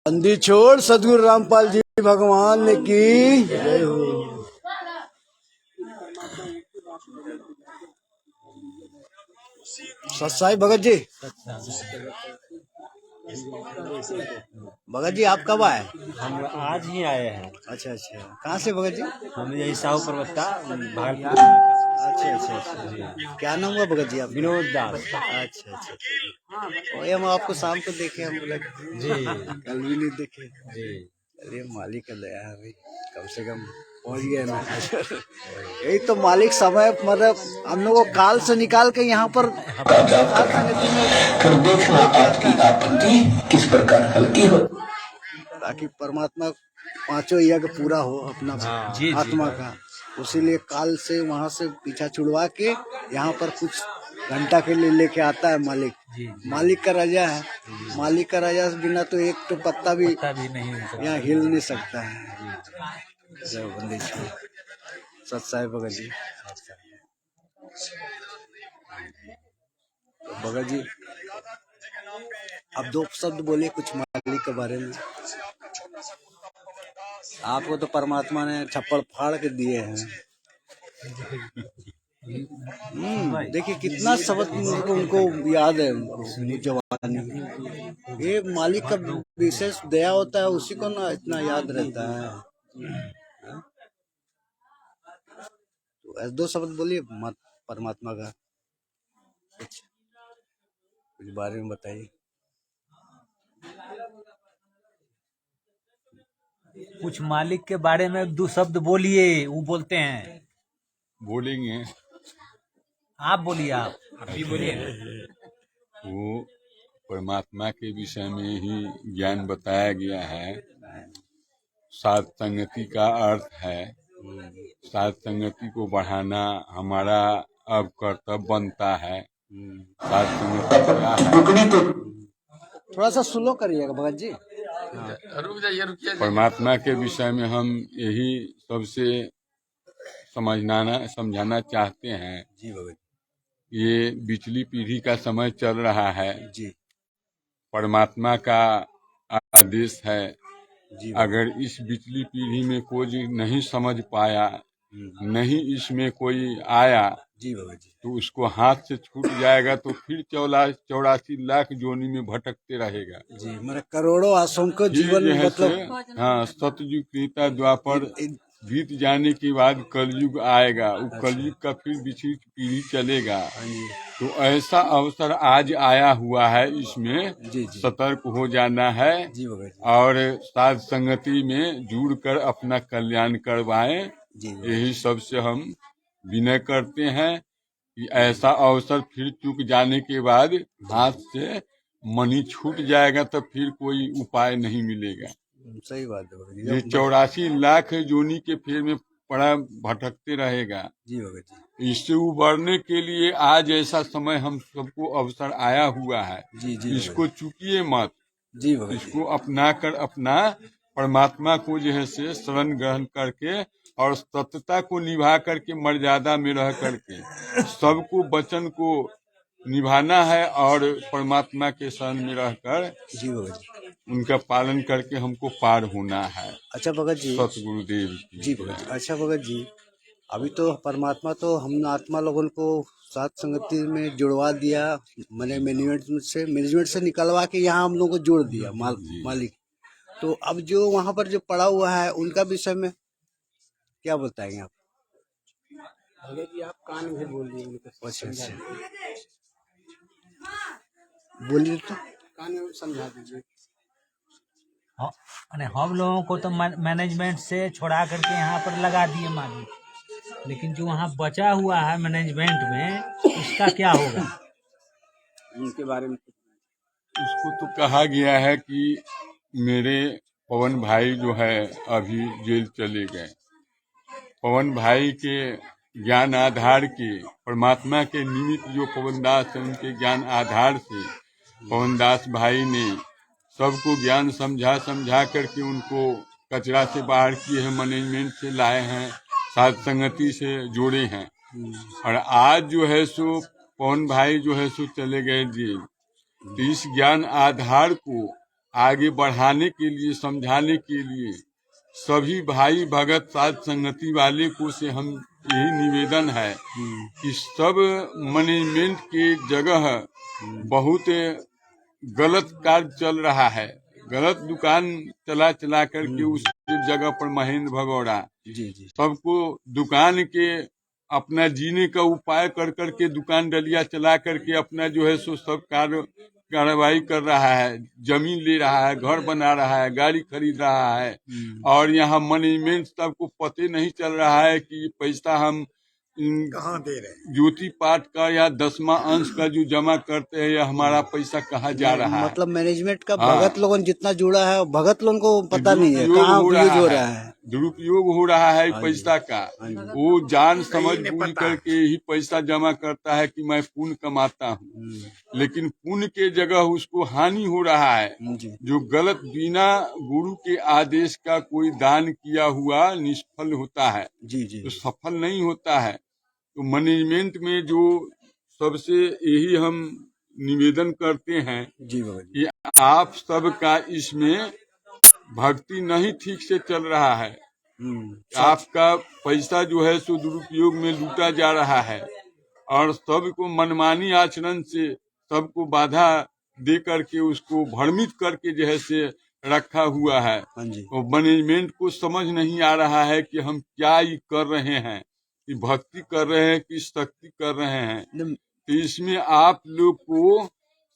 बंदी छोड़ सदगुरु रामपाल जी भगवान ने की जय हो। सत्साई भगत जी, भगत जी आप कब आए? हम आज ही आए हैं। अच्छा अच्छा, कहाँ से भगत जी? हम यही साहू पर्वत का भागलपुर। अच्छा अच्छा अच्छा, क्या नाम हुआ भगत जी आप? विनोद दास। अच्छा अच्छा, वही हम आपको शाम को देखे, हम बोले जी कल भी नहीं देखे। जी अरे मालिक का दया है भाई, कम से कम पहुंच गए ना। यही तो मालिक समय मतलब हम लोग को काल से निकाल के यहाँ पर फिर देखना आपकी आपत्ति किस प्रकार हल्की हो, ताकि परमात्मा पांचों यज्ञ पूरा हो अपना जी आत्मा का। उसीलिए काल से वहाँ से पीछा छुड़वा के यहाँ पर कुछ घंटा के लिए लेके आता है मालिक। मालिक का राजा है, मालिक का राजा से बिना तो एक तो पत्ता भी नहीं यहाँ हिल नहीं सकता है। जय बंदी छोड़ सत्साई भगत जी। तो भगत जी अब दो शब्द बोलिए कुछ मालिक के बारे में। आपको तो परमात्मा ने छप्पड़ फाड़ के दिए हैं। देखिए कितना शब्द उनको याद है, उनको जवानी। ये मालिक का विशेष दया होता है, उसी को ना इतना याद रहता है। तो ऐसे दो शब्द बोलिए परमात्मा का कुछ बारे में बताइए। कुछ मालिक के बारे में दो शब्द बोलिए, वो बोलते हैं। बोलेंगे आप बोलिए, आप भी बोलिए। वो परमात्मा के विषय में ही ज्ञान बताया गया है। सात संगति का अर्थ है, सात संगति को बढ़ाना हमारा अब कर्तव्य बनता है। सात संगति क्या है? थोड़ा सा स्लो करिएगा भगत जी। परमात्मा के विषय में हम यही सबसे समझाना चाहते हैं। जी भगत ये पिछली पीढ़ी का समय चल रहा है जी। परमात्मा का आदेश है। जी अगर इस पिछली पीढ़ी में कोई नहीं समझ पाया, नहीं इसमें कोई आया, जी भगत जी, तो उसको हाथ से छूट जाएगा तो फिर 84 लाख जोनी में भटकते रहेगा। जी मेरे करोड़ों आसों को जीवन मतलब हाँ, सतयुग त्रेता द्वापर बीत जाने के बाद कलयुग आएगा। वो कलयुग का फिर विचित्र पीढ़ी चलेगा। तो ऐसा अवसर आज आया हुआ है, इसमें सतर्क हो जाना है और साध संगति में जुड़कर अपना कल्याण करवाएं। यही सबसे हम विनय करते हैं कि ऐसा अवसर फिर चूक जाने के बाद हाथ से मनी छूट जाएगा तो फिर कोई उपाय नहीं मिलेगा। सही बात है। ये 84 लाख जोनी के फेर में पड़ा भटकते रहेगा। जी भगत जी, इससे उबरने के लिए आज ऐसा समय हम सबको अवसर आया हुआ है। इसको चूकिए मत। जी भगत, इसको अपना कर अपना परमात्मा को जो है से शरण ग्रहण करके और सत्यता को निभा करके मर्यादा में रह करके सबको वचन को निभाना है और परमात्मा के शरण में रहकर जी भगत जी, उनका पालन करके हमको पार होना है। अच्छा भगत जी, सतगुरुदेव जी भगत जी। अच्छा भगत जी, अभी तो परमात्मा तो हम आत्मा लोगों को साथ संगति में जुड़वा दिया, मैंने मैनेजमेंट से निकलवा के यहाँ हम लोग को जोड़ दिया मालिक। तो अब जो वहाँ पर जो पड़ा हुआ है उनका विषय में क्या बताएंगे आप? भगत जी आप कान में बोलिए उनको। अच्छा अच्छा, बोलिए तो कान में समझा दीजिए। हम लोगों को तो मैनेजमेंट से छोड़ा करके यहाँ पर लगा दिए मालिक, लेकिन जो वहाँ बचा हुआ है मैनेजमेंट में उसका क्या होगा? उनके बारे में इसको तो कहा गया है कि मेरे पवन भाई जो है अभी जेल चले गए। पवन भाई के ज्ञान आधार के परमात्मा के निमित्त जो पवन दास है, उनके ज्ञान आधार से पवन दास भाई ने सबको ज्ञान समझा करके उनको कचरा से बाहर किए हैं, मैनेजमेंट से लाए हैं, साथ संगति से जोड़े हैं। और आज जो है सो पवन भाई जो है सो चले गए जेल। तो इस ज्ञान आधार को आगे बढ़ाने के लिए, समझाने के लिए सभी भाई भगत साध संगति वाले को से हम यही निवेदन है कि सब मैनेजमेंट के जगह बहुत गलत कार्य चल रहा है। गलत दुकान चला चला करके उसकी जगह पर महेंद्र भगौड़ा जी जी सबको दुकान के अपना जीने का उपाय कर करके दुकान डलिया चला करके अपना जो है सो सब कार्रवाई कर रहा है, जमीन ले रहा है, घर बना रहा है, गाड़ी खरीद रहा है। और यहाँ मैनेजमेंट सबको पते नहीं चल रहा है कि ये पैसा हम कहाँ दे रहे हैं? ज्योति पाठ का या 10वां अंश का जो जमा करते हैं, या हमारा पैसा कहाँ जा रहा है। मतलब मैनेजमेंट का हाँ। भगत लोगन जितना जुड़ा है भगत लोगों को पता नहीं है दुरुपयोग कहाँ हो यूज रहा हो है। रहा है। दुरुपयोग हो रहा है हाँ जी। पैसा का। हाँ जी। वो जान समझ नहीं बूझ पता। करके ही पैसा जमा करता है कि मैं पुण्य कमाता हूँ, लेकिन पुण्य के जगह उसको हानि हो रहा है। जी जो गलत बिना गुरु के आदेश का कोई दान किया हुआ निष्फल होता है, जी जी तो सफल नहीं होता है। तो मैनेजमेंट में जो सबसे यही हम निवेदन करते हैं जी बाबा जी। कि आप सबका इसमें भक्ति नहीं ठीक से चल रहा है। आपका पैसा जो है सो दुरुपयोग में लूटा जा रहा है और सबको मनमानी आचरण से सबको बाधा दे करके उसको भ्रमित करके जो है से रखा हुआ है। हाँ जी और मैनेजमेंट को समझ नहीं आ रहा है कि हम क्या ही कर रहे हैं, कि भक्ति कर रहे हैं कि शक्ति कर रहे हैं। तो इसमें आप लोग को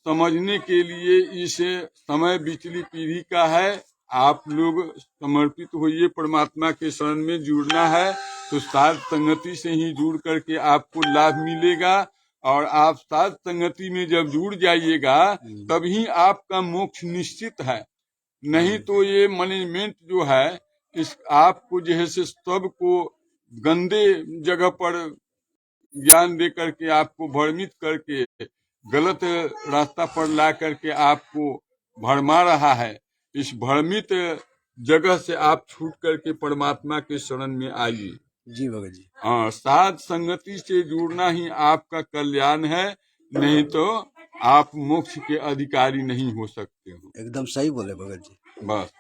समझने के लिए इस समय बिचली पीढ़ी का है। आप लोग समर्पित होइए, परमात्मा के शरण में जुड़ना है तो साध संगति से ही जुड़ करके आपको लाभ मिलेगा। और आप साध संगति में जब जुड़ जाइएगा तभी आपका मोक्ष निश्चित है। नहीं तो ये मैनेजमेंट जो है इस आपको जो है से सबको गंदे जगह पर ज्ञान दे करके आपको भ्रमित करके गलत रास्ता पर ला करके आपको भरमा रहा है। इस भ्रमित जगह से आप छूट करके परमात्मा के शरण में आइए। जी बाबा जी। हाँ, साध संगति से जुड़ना ही आपका कल्याण है, नहीं तो आप मोक्ष के अधिकारी नहीं हो सकते हो। एकदम सही बोले भगत जी। बस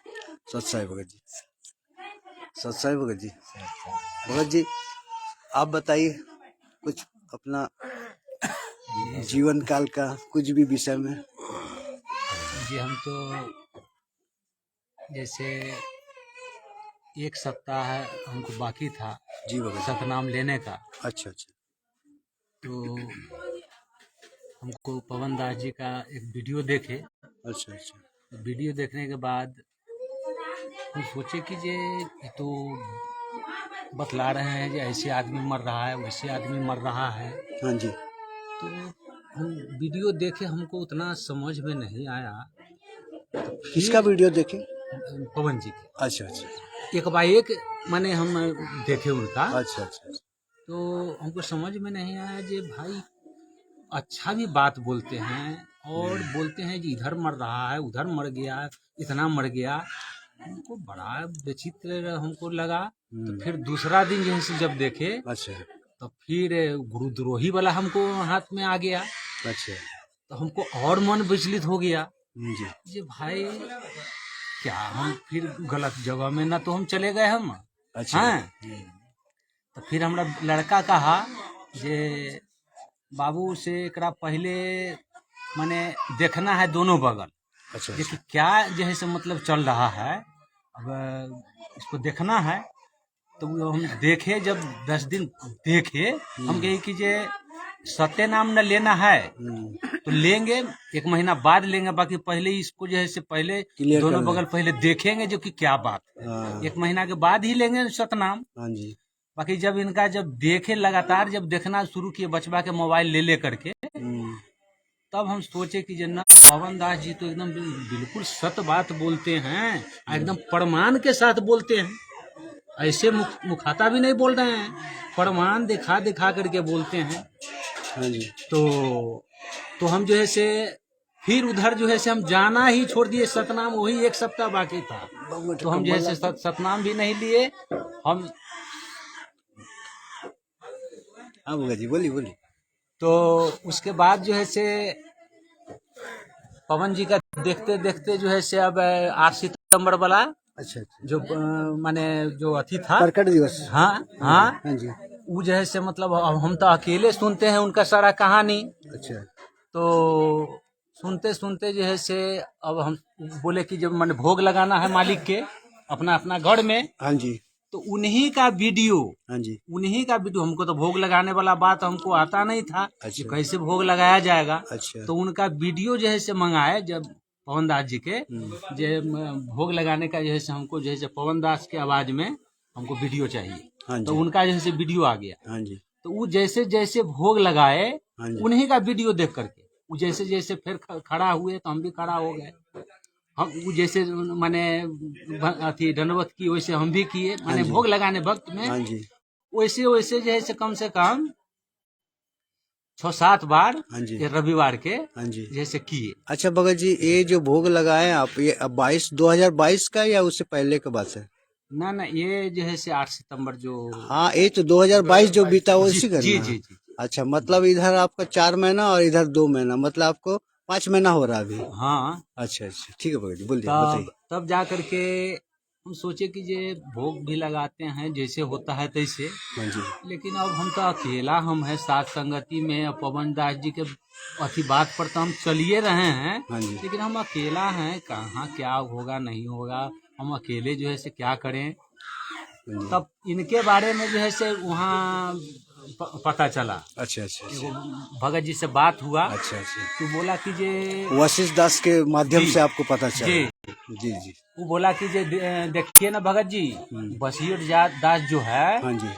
सत्साई भगत जी। सत्साई भगत जी। भगत जी आप बताइए कुछ अपना जीवन काल का कुछ भी विषय में। जी हम तो जैसे एक सप्ताह हमको बाकी था जी भगत जी। सतनाम लेने का, अच्छा अच्छा तो हमको पवन दास जी का एक वीडियो देखे। अच्छा अच्छा वीडियो देखने के बाद हम सोचे कि ये तो बतला रहे हैं कि ऐसे आदमी मर रहा है, वैसे आदमी मर रहा है। हाँ जी तो हम वीडियो देखे, हमको उतना समझ में नहीं आया। किसका वीडियो देखे। पवन जी के अच्छा अच्छा एक बाई एक माने हम देखे उनका, अच्छा अच्छा तो हमको समझ में नहीं आया कि भाई अच्छा भी बात बोलते हैं और बोलते हैं कि इधर मर रहा है, उधर मर गया, इतना मर गया। हमको बड़ा विचित्र हमको लगा। तो फिर दूसरा दिन जैसे जब देखे अच्छा तो फिर गुरुद्रोही वाला हमको हाथ में आ गया। अच्छा तो हमको और मन विचलित हो गया जी कि भाई क्या हम फिर गलत जगह में ना तो हम चले गए हम। अच्छा हाँ। तो फिर हमरा लड़का कहा जे बाबू से एकरा पहले माने देखना है दोनों बगल, अच्छा देखिए क्या जैसे मतलब चल रहा है, अब इसको देखना है। तो वो हम देखे, जब 10 दिन देखे हम कहे कि जे सत्य नाम न लेना है तो लेंगे, 1 महीना बाद लेंगे, बाकी पहले इसको जो है से पहले Clear दोनों करना है। बगल पहले देखेंगे जो कि क्या बात है। हाँ 1 महीना के बाद ही लेंगे सतनाम। हाँ जी बाकी जब इनका जब देखे लगातार, जब देखना शुरू किए बचवा के मोबाइल ले करके, तब हम सोचे कि ना पवन दास जी तो एकदम बिल्कुल सत्य बात बोलते हैं, एकदम प्रमाण के साथ बोलते हैं। ऐसे मुखाता भी नहीं बोल रहे हैं, प्रमाण दिखा दिखा करके बोलते हैं। हाँ जी तो हम जो है से फिर उधर जो है से हम जाना ही छोड़ दिए। सतनाम वही 1 सप्ताह बाकी था, तो हम जो है से सतनाम भी नहीं लिए हम। हाँ भगत जी बोलिए बोलिए। तो उसके बाद जो है से पवन जी का देखते देखते जो है से अब 8 सितंबर वाला अच्छा अच्छा। जो माने जो अथी था, प्रकट दिवस। हाँ हाँ, हाँ जी। वो जो है से मतलब अब हम तो अकेले सुनते हैं उनका सारा कहानी, अच्छा तो सुनते सुनते जो है से अब हम बोले कि जब मैंने भोग लगाना है मालिक के अपना अपना घर में, हाँ जी। तो उन्हीं का वीडियो, हाँ जी। उन्हीं का वीडियो, हमको तो भोग लगाने वाला बात हमको आता नहीं था कि अच्छा। कैसे भोग लगाया जाएगा। अच्छा। तो उनका वीडियो जो है से मंगाए जब पवन दास जी के, जो भोग लगाने का जो है से हमको जो है से पवन दास के आवाज में हमको वीडियो चाहिए, हाँ तो जी। उनका जो है से वीडियो आ गया। हाँ जी। तो वो जैसे जैसे भोग लगाए हाँ जी। उन्हीं का वीडियो देख करके वो जैसे जैसे फिर खड़ा हुए तो हम भी खड़ा हो गए। हम वो जैसे माने अथी दंडवत की वैसे हम भी किए, माने जी। भोग लगाने वक्त में हाँ जी। वैसे वैसे जो है से कम 6-7 बार हाँ जी। ये रविवार के हाँ जी। जैसे किए। अच्छा भगत जी, ये जो भोग लगाए आप, ये अब 2022 का या उससे पहले का बात है? ना ना, ये जो है से 8 सितंबर जो, हाँ, ये तो 2022 जो बीता वो जी इसी जी करना जी है। जी, अच्छा, मतलब इधर आपका 4 महीना और इधर 2 महीना, मतलब आपको 5 महीना हो रहा है अभी। हाँ। अच्छा अच्छा, ठीक है भगत जी, बोलिए, तब बताइए। तब जा करके हम सोचे कि ये भोग भी लगाते हैं जैसे होता है तैसे, हाँ जी। लेकिन अब हम तो अकेला हम है साथ संगति में, अब पवन दास जी के अथी बात पर तो हम चलिए रहे हैं, हाँ जी। लेकिन हम अकेला हैं, कहाँ क्या होगा नहीं होगा, हम अकेले जो है से क्या करें। हाँ जी। तब इनके बारे में जो है से वहाँ पता चला, अच्छा अच्छा अच्छा। एगो भगत जी से बात हुआ, अच्छा अच्छा। तो बोला कि जे वशिष्ठ दास के माध्यम जी। से आपको पता जी चला? जी जी। वो बोला कि जे देखिए ना भगत जी, बशीर दास जो है हाँ जी।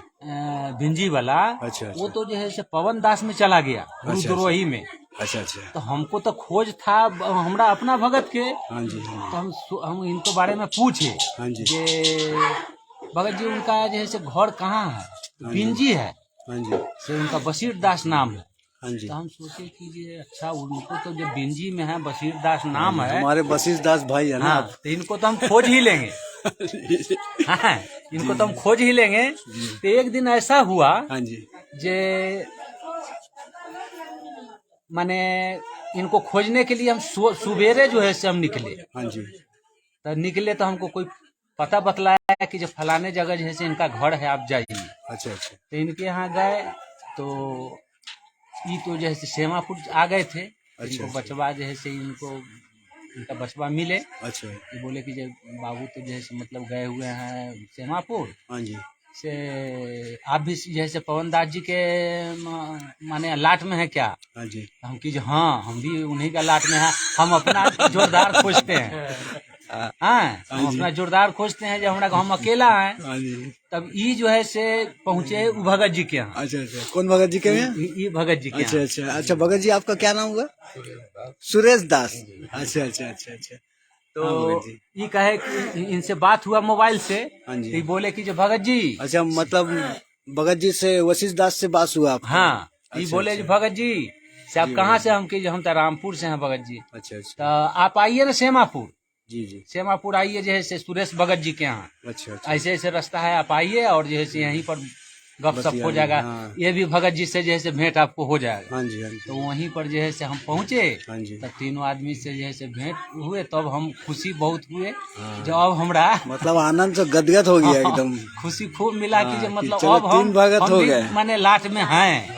भिंजी वाला, अच्छा अच्छा। वो तो जो है से पवन दास में चला गया, गुरुद्रोही में। अच्छा अच्छा। तो हमको तो खोज था हमरा अपना भगत के, हाँ जी। तो हम इनको बारे में पूछे हाँ जी। जे भगत जी उनका जो है से घर कहाँ है, हाँ जी। बिंजी है, हाँ जी। से उनका बशीर दास नाम है। हाँ जी। तो हम सोचे कि ये अच्छा उनको तो जो बिंजी में है बशीर दास नाम है, हमारे वशिष्ठ दास भाई है ना हाँ, आप। तो इनको तो हम खोज ही लेंगे। हाँ, इनको तो हम खोज ही लेंगे। तो एक दिन ऐसा हुआ हाँ जी। जे माने इनको खोजने के लिए हम सुबेरे जो है से हम निकले। हाँ जी। तो निकले तो हमको कोई पता बतलाया कि जो फलाने जगह जो है से इनका घर है, आप जाइए। अच्छा अच्छा। तो इनके यहाँ गए तो ये तो जो है से सेमापुर आ गए थे। अच्छा, इनको बचवा जो है से इनको इनका बचवा मिले, अच्छा। ये बोले कि जो बाबू तो जो है से मतलब गए हुए हैं सेमापुर हाँ जी। से, आप भी जैसे पवन दास जी के माने लाट में है क्या? हाँ जी। हम की हाँ, हम भी उन्हीं का लाट में है, हम अपना जोरदार खोजते हैं। हाँ, हम अपना जोरदार खोजते हैं, जब हमारा हम अकेला है। हाँ जी। तब ई जो है से पहुँचे उ भगत जी के यहाँ। अच्छा अच्छा, कौन भगत जी के यहाँ? ई भगत जी के अच्छा यहाँ। अच्छा अच्छा। भगत जी आपका क्या नाम हुआ? सुरेश दास। अच्छा अच्छा अच्छा अच्छा। हाँ, तो भगत जी। ये कहे कि इनसे बात हुआ मोबाइल से, हाँ जी। तो ये बोले कि जो भगत जी, अच्छा, मतलब भगत जी से वशिष्ठ दास से बात हुआ आपका? हाँ, ये अच्छा, बोले अच्छा। जो भगत जी से आप जी, कहाँ भगत से? हम की हम तो रामपुर से हैं भगत जी। अच्छा तो अच्छा। आप आइए ना सेमापुर, जी जी। सेमापुर आइए जो है से सुरेश भगत जी के यहाँ, अच्छा अच्छा। ऐसे ऐसे रास्ता है, आप आइए और जो है से यहीं पर गपशप हो बतियाइए, जाएगा। हाँ। ये भी भगत जी से जो है से भेंट आपको हो जाएगा। हाँ जी। हाँ तो जी। वहीं पर जो है से हम पहुँचे, हाँ जी। तब तीनों आदमी से जो है से भेंट हुए, तब हम खुशी बहुत हुए। हाँ। जो अब हमरा मतलब आनंद से गदगद हो गया एकदम। खुशी खूब मिला कि जो हाँ, मतलब चलो अब हम 3 भगत हो भी गए। माने लाट में हैं।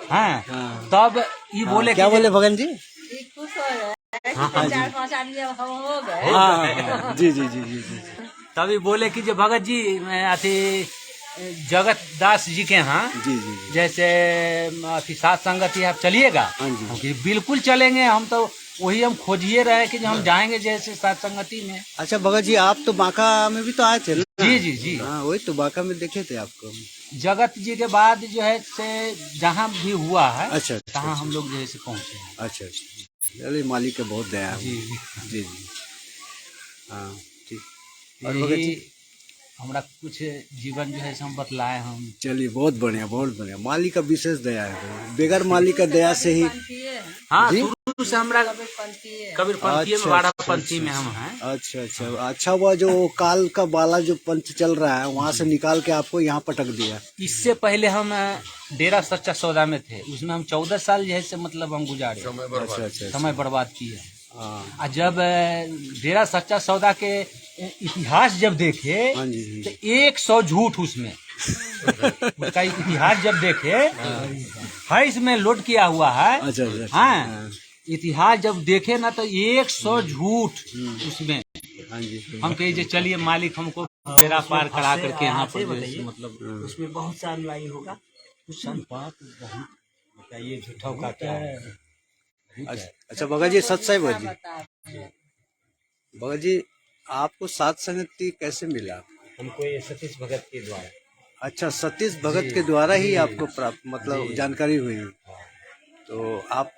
हाँ, हाँ। तब ये बोले क्या कि बोले भगत जी? खुश हो रहे हैं कि 4-5 आदमी अब हम हो गए। हाँ जी जी जी जी जी। तभी बोले कि जो भगत जी अथी जगत दास जी के यहाँ जी जी जी। जैसे अथी सात संगति आप चलिएगा? हाँ जी। हम कहे, बिल्कुल चलेंगे, हम तो वही हम खोजिए रहे कि जो हम जाएंगे जैसे सात संगति में। अच्छा भगत जी, आप तो बांका में भी तो आए थे ना? जी जी जी। हाँ, वही तो बांका में देखे थे आपको। जगत जी के बाद जो है से जहाँ भी हुआ है, अच्छा अच्छा। तहाँ हम लोग जो है से पहुँचे हैं। अच्छा अच्छा। चलिए, मालिक का बहुत दया है। जी जी जी। हाँ ठीक। और भगत जी? यही हमारा कुछ जीवन जो है से हम बतलाए हम। चलिए, बहुत बढ़िया बहुत बढ़िया। मालिक का विशेष दया है, बेगर मालिक का दया से ही। हाँ, जी? शुरू से हमरा कबीर पंथी में, बारह पंथी में हम हैं। अच्छा अच्छा। अच्छा, हुआ जो काल का बाला जो पंथ चल रहा है, वहाँ से निकाल के आपको यहाँ पटक दिया। इससे पहले हम डेरा सच्चा सौदा में थे, उसमें हम 14 साल जो है से मतलब हम गुजारे, अच्छा अच्छा। समय बर्बाद किए। हाँ और जब डेरा सच्चा सौदा के इतिहास जब देखे हाँ जी तो 100 झूठ उसमें उसका इतिहास जब देखे है, इसमें लोड किया हुआ है। अच्छा अच्छा हाँ, इतिहास जब देखे ना तो 100 झूठ उसमें। हाँ जी हम कहे चलिए मालिक हमको बेड़ा पार करा करके यहाँ पर बताइए, मतलब उसमें बहुत सा अनुयायी होगा। बात बहुत बताइए झूठों का क्या है। अच्छा भगत जी, सच है भगत जी। भगत जी, आपको सात संगति कैसे मिला? हमको ये सतीश भगत के द्वारा। अच्छा, सतीश भगत के द्वारा ही आपको प्राप्त मतलब जानकारी हुई। तो आप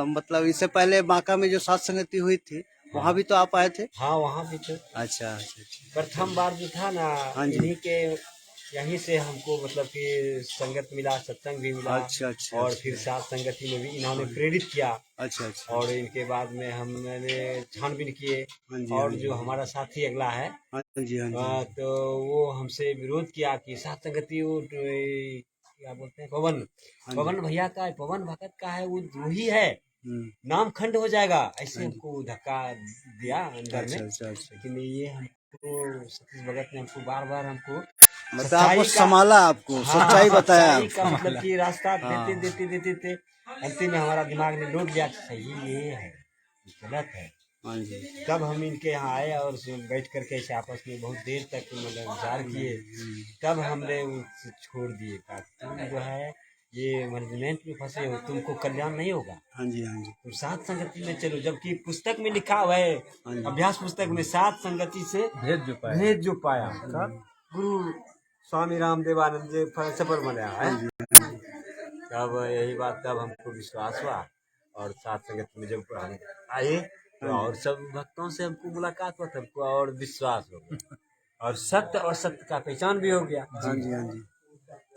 मतलब इससे पहले बांका में जो सात संगति हुई थी वहाँ भी तो आप आए थे? हाँ, वहाँ भी तो अच्छा अच्छा अच्छा। प्रथम बार जो था ना, हाँ जी। इन्हीं के यहीं से हमको मतलब कि संगत मिला, सत्संग भी मिला। अच्छा अच्छा और अच्छा। फिर सात संगति में भी इन्होंने प्रेरित किया। अच्छा अच्छा। और इनके बाद में हमने छानबीन किए। हाँ जी, और हाँ जी। जो हमारा साथी अगला है, हाँ जी हाँ जी। तो वो हमसे विरोध किया कि सात संगति वो क्या बोलते हैं, पवन हाँ जी। पवन भैया का है, पवन भगत का है, वो वही है, हम्म, नाम खंड हो जाएगा। ऐसे हाँ जी। हमको धक्का दिया अंदर अच्छा में। अच्छा अच्छा। लेकिन ये हमको सतीश भगत ने हमको बार बार हमको मतलब सच्चाई आपको का- संभाला, आपको सच्चाई बताया सच्चाई का आपको। मतलब कि रास्ता हाँ। देते अंतिम में हमारा दिमाग में डूब गया कि सही ये है, ये गलत है। हाँ जी। तब हम इनके यहाँ आए और बैठ करके ऐसे आपस में बहुत देर तक मतलब विचार किए। तब हमने उसे छोड़ दिए कि तुम जो है ये मैनेजमेंट में फंसे हो, तुमको कल्याण नहीं होगा, हाँ जी हाँ जी। तुम सात संगति में चलो। जबकि पुस्तक में लिखा हुआ है, हाँ जी। अभ्यास पुस्तक में, सात संगति से भेद जो पाया कब गुरु स्वामी रामदेवानंद जी सफर बनाया है। तब यही बात, तब हमको विश्वास हुआ। और सात संगति में जब हम आए तो और सब भक्तों से हमको मुलाकात हुआ, हमको और विश्वास हो गया और सत्य और सत्य का पहचान भी हो गया। हाँ जी हाँ जी।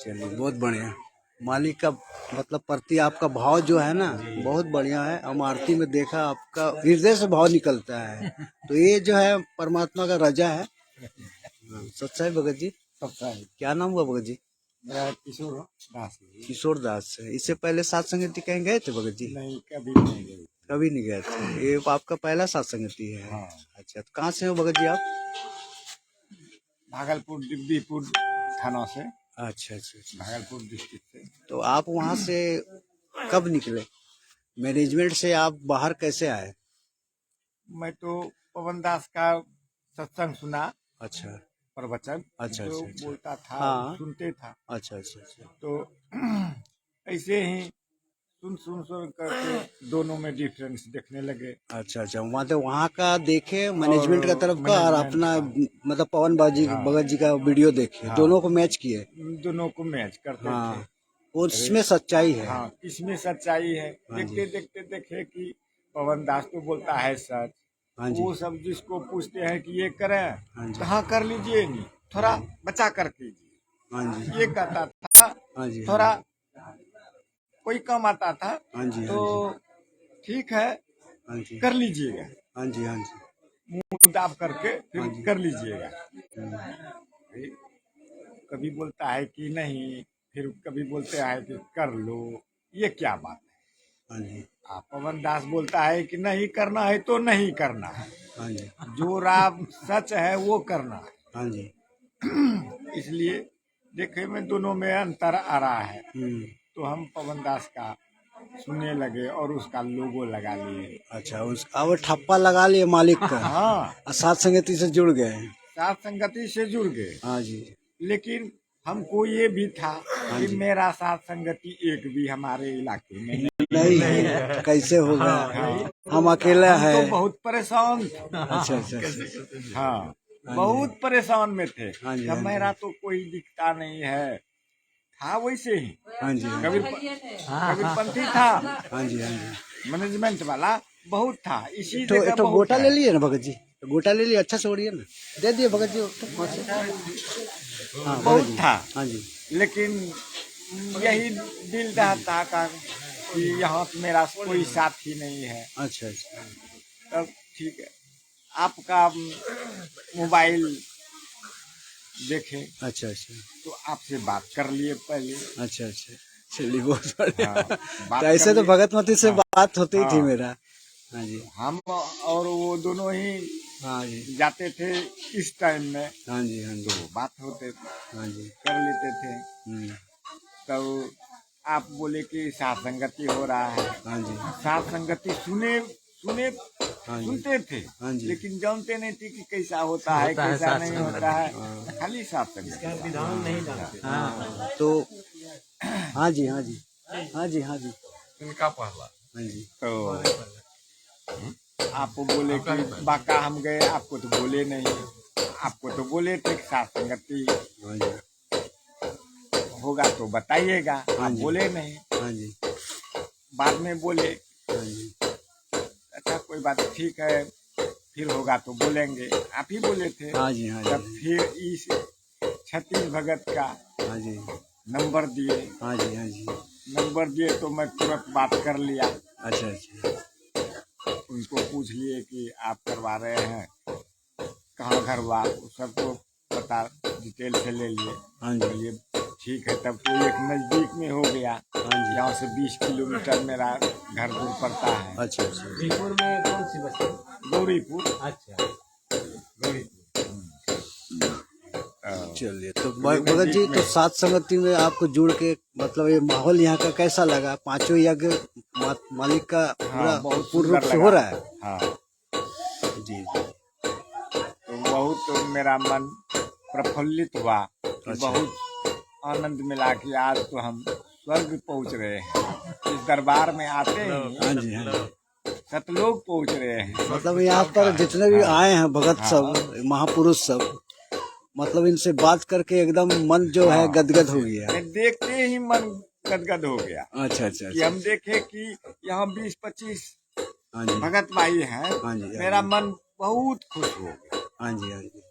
चलिए, बहुत बढ़िया। मालिक का मतलब प्रति आपका भाव जो है ना बहुत बढ़िया है। हम आरती में देखा आपका हृदय से भाव निकलता है। तो ये जो है परमात्मा का रजा है। हाँ, सच्चा है भगत जी। सबका है। क्या नाम हुआ भगत जी? मेरा किशोर दास है। किशोर दास है। इससे पहले सात संगति कहीं गए थे भगत जी? नहीं, कभी नहीं गए। कभी नहीं गए थे। ये आपका पहला सात संगति है। हाँ। अच्छा, तो कहाँ से हो भगत जी आप? भागलपुर डिब्बीपुर थाना से, अच्छा अच्छा अच्छा। भागलपुर डिस्ट्रिक्ट से। तो आप वहाँ से कब निकले? मैनेजमेंट से आप बाहर कैसे आए? मैं तो पवन दास का सत्संग सुना, अच्छा प्रवचन अच्छा जो अच्छा अच्छा। बोलता था, हाँ। सुनते था। अच्छा अच्छा अच्छा। तो ऐसे ही सुन करके दोनों में डिफरेंस देखने लगे। अच्छा अच्छा। वहाँ का देखे मैनेजमेंट का तरफ का और मैनेजमेंट अपना मतलब पवन बाजी हाँ। भगत जी का वीडियो देखे। हाँ। दोनों को मैच किए। दोनों को मैच करते हाँ, थे। उसमें सच्चाई है। हाँ, इसमें सच्चाई है। हाँ जी। देखते देखते देखे कि पवन दास तो बोलता है सच। हाँ जी वो सब जिसको पूछते हैं कि ये करें, हाँ जी। तो हाँ कर लीजिए, नहीं थोड़ा बचा कर कीजिए, हाँ जी ये कहता था। हाँ जी थोड़ा कोई कम आता था हाँ जी तो ठीक है हाँ जी कर लीजिएगा, हाँ जी हाँ जी मुंह दाब करके हाँ फिर जी। कर लीजिएगा। कभी बोलता है कि नहीं, फिर कभी बोलते हैं कि कर लो, ये क्या बात है। हाँ जी पवन दास बोलता है कि नहीं करना है तो नहीं करना है, हाँ जी जो राम सच है वो करना है। हाँ जी। इसलिए देखे में दोनों में अंतर आ रहा है। हम्म। तो हम पवन दास का सुनने लगे और उसका लोगो लगा लिए। अच्छा, उसका वो ठप्पा लगा लिए मालिक का। हाँ, और सात संगति से जुड़ गए। सात संगति से जुड़ गए। हाँ जी। लेकिन हमको ये भी था हाँ कि जी। मेरा सात संगति एक भी हमारे इलाके में नहीं है, कैसे होगा? हाँ। हम अकेला हम है। तो बहुत परेशान थे। अच्छा अच्छा अच्छा। हाँ, बहुत परेशान में थे। हाँ जी, कि हाँ जी। मेरा तो कोई दिखता नहीं है, था वैसे ही हाँ जी कबीरपंथी था। हाँ जी हाँ जी। मैनेजमेंट वाला बहुत था, इसी तो जगह तो बहुत गोटा है। ले लिए ना भगत जी? तो गोटा ले लिया, अच्छा से ओढ़िए ना, दे दिए भगत जी। वहाँ से। हाँ भगत बहुत जी। था। हाँ जी लेकिन यही दिल रहता का कि यहाँ तो मेरा कोई साथी नहीं है। अच्छा अच्छा। तब ठीक है, आपका मोबाइल देखे अच्छा अच्छा तो आपसे बात कर लिए पहले। अच्छा अच्छा। चलिए, बहुत बढ़िया। हाँ, बात तो ऐसे कर तो लिए। भगत मती से हाँ। बात होती थी हाँ। मेरा। हाँ जी, हम और वो दोनों ही हाँ जी, जाते थे इस टाइम में, हाँ जी, हाँ तो जी, बात होते थे, हाँ जी, कर लेते थे। तब आप बोले कि साथ संगति हो रहा है, हाँ जी, साथ संगति सुने सुने हाँ जी, सुनते थे, हाँ जी। लेकिन जानते नहीं थे कि कैसा होता है कैसा नहीं होता है, खाली साथ संगति। विधान नहीं जानते। हाँ तो हाँ जी, हाँ जी, हाँ जी, हाँ जी, इनका पहला हाँ जी, तो आपको बोले कि बाका हम गए, आपको तो बोले नहीं, आपको तो बोले थे कि साथ संगति हाँ जी, होगा तो बताइएगा, हाँ आप जी। बोले नहीं, हाँ जी, बाद में बोले। हाँ जी, अच्छा कोई बात नहीं, ठीक है, फिर होगा तो बोलेंगे, आप ही बोले थे। हाँ जी, हाँ तब जी, फिर इस छत्तीस भगत का हाँ जी, नंबर दिए, हाँ जी, हाँ जी, नंबर दिए तो मैं तुरंत बात कर लिया, अच्छा अच्छा, उनको पूछ लिए कि आप करवा रहे हैं, कहाँ घर हुआ, सबको पता डिटेल से ले लिए। हाँ जी, चलिए ठीक है, तब तो एक नज़दीक में हो गया, हाँ जी, यहाँ से 20 किलोमीटर मेरा घर दूर पड़ता है, अच्छा अच्छा, जयपुर में कौन सी बस्ती? गौरीपुर। अच्छा, चलिए तो भगत जी, तो सात संगति में आपको जुड़ के मतलब ये माहौल यहाँ का कैसा लगा? पांचों यज्ञ मालिक का पूरा बहुत पूर्ण रूप सुंदर से लगा। हो रहा है? हाँ, जी, तो बहुत मेरा मन प्रफुल्लित हुआ कि अच्छा। बहुत आनंद मिला कि आज तो हम स्वर्ग पहुंच रहे हैं, इस दरबार में आते ही हाँ जी, हाँ जी, सतलोक पहुंच रहे हैं। मतलब यहाँ पर जितने भी आए हैं भगत सब, महापुरुष सब, मतलब इनसे बात करके एकदम मन जो है गदगद हो गया। मैं देखते ही मन गदगद हो गया अच्छा अच्छा कि अच्छा, हम देखे कि यहाँ 20-25 हाँ जी, भगत भाई हैं, हाँ जी, हाँ मेरा जी। मन बहुत खुश हो गया। हाँ जी, हाँ जी,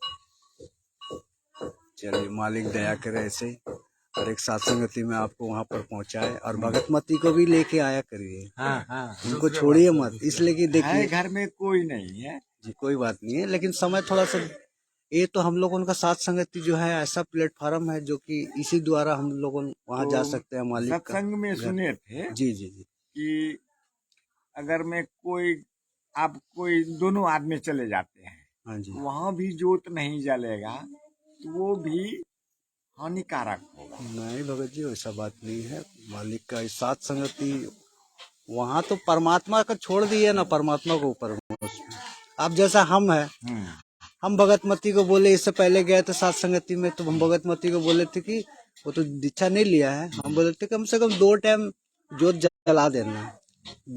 चलिए मालिक दया करे ऐसे ही, और एक साथ संगति में आपको वहाँ पर पहुँचाए, और भगतमती को भी लेके आया करिए, हाँ हाँ, उनको छोड़िए मत, इसलिए कि है देखिए घर में कोई नहीं है, जी कोई बात नहीं है, लेकिन समय थोड़ा सा, ये तो हम लोगों का साथ संगति जो है ऐसा प्लेटफॉर्म है जो कि इसी द्वारा हम लोग वहाँ जा सकते हैं मालिक का सत्संग में घर। सुने थे जी जी जी, कि अगर मैं कोई आप कोई दोनों आदमी चले जाते हैं, हाँ जी, वहाँ भी जोत नहीं जलेगा तो वो भी हानिकारक होगा। नहीं भगत जी वैसा बात नहीं है, मालिक का इस साथ संगति वहाँ तो परमात्मा का छोड़ दिए ना, परमात्मा को ऊपर उसमें। अब जैसा हम है, हम भगतमती को बोले, इससे पहले गए थे साथ संगति में, तो हम भगतमती को बोले थे कि वो तो दीक्षा नहीं लिया है, हम बोले थे कम से कम 2 टाइम जोत जला देना।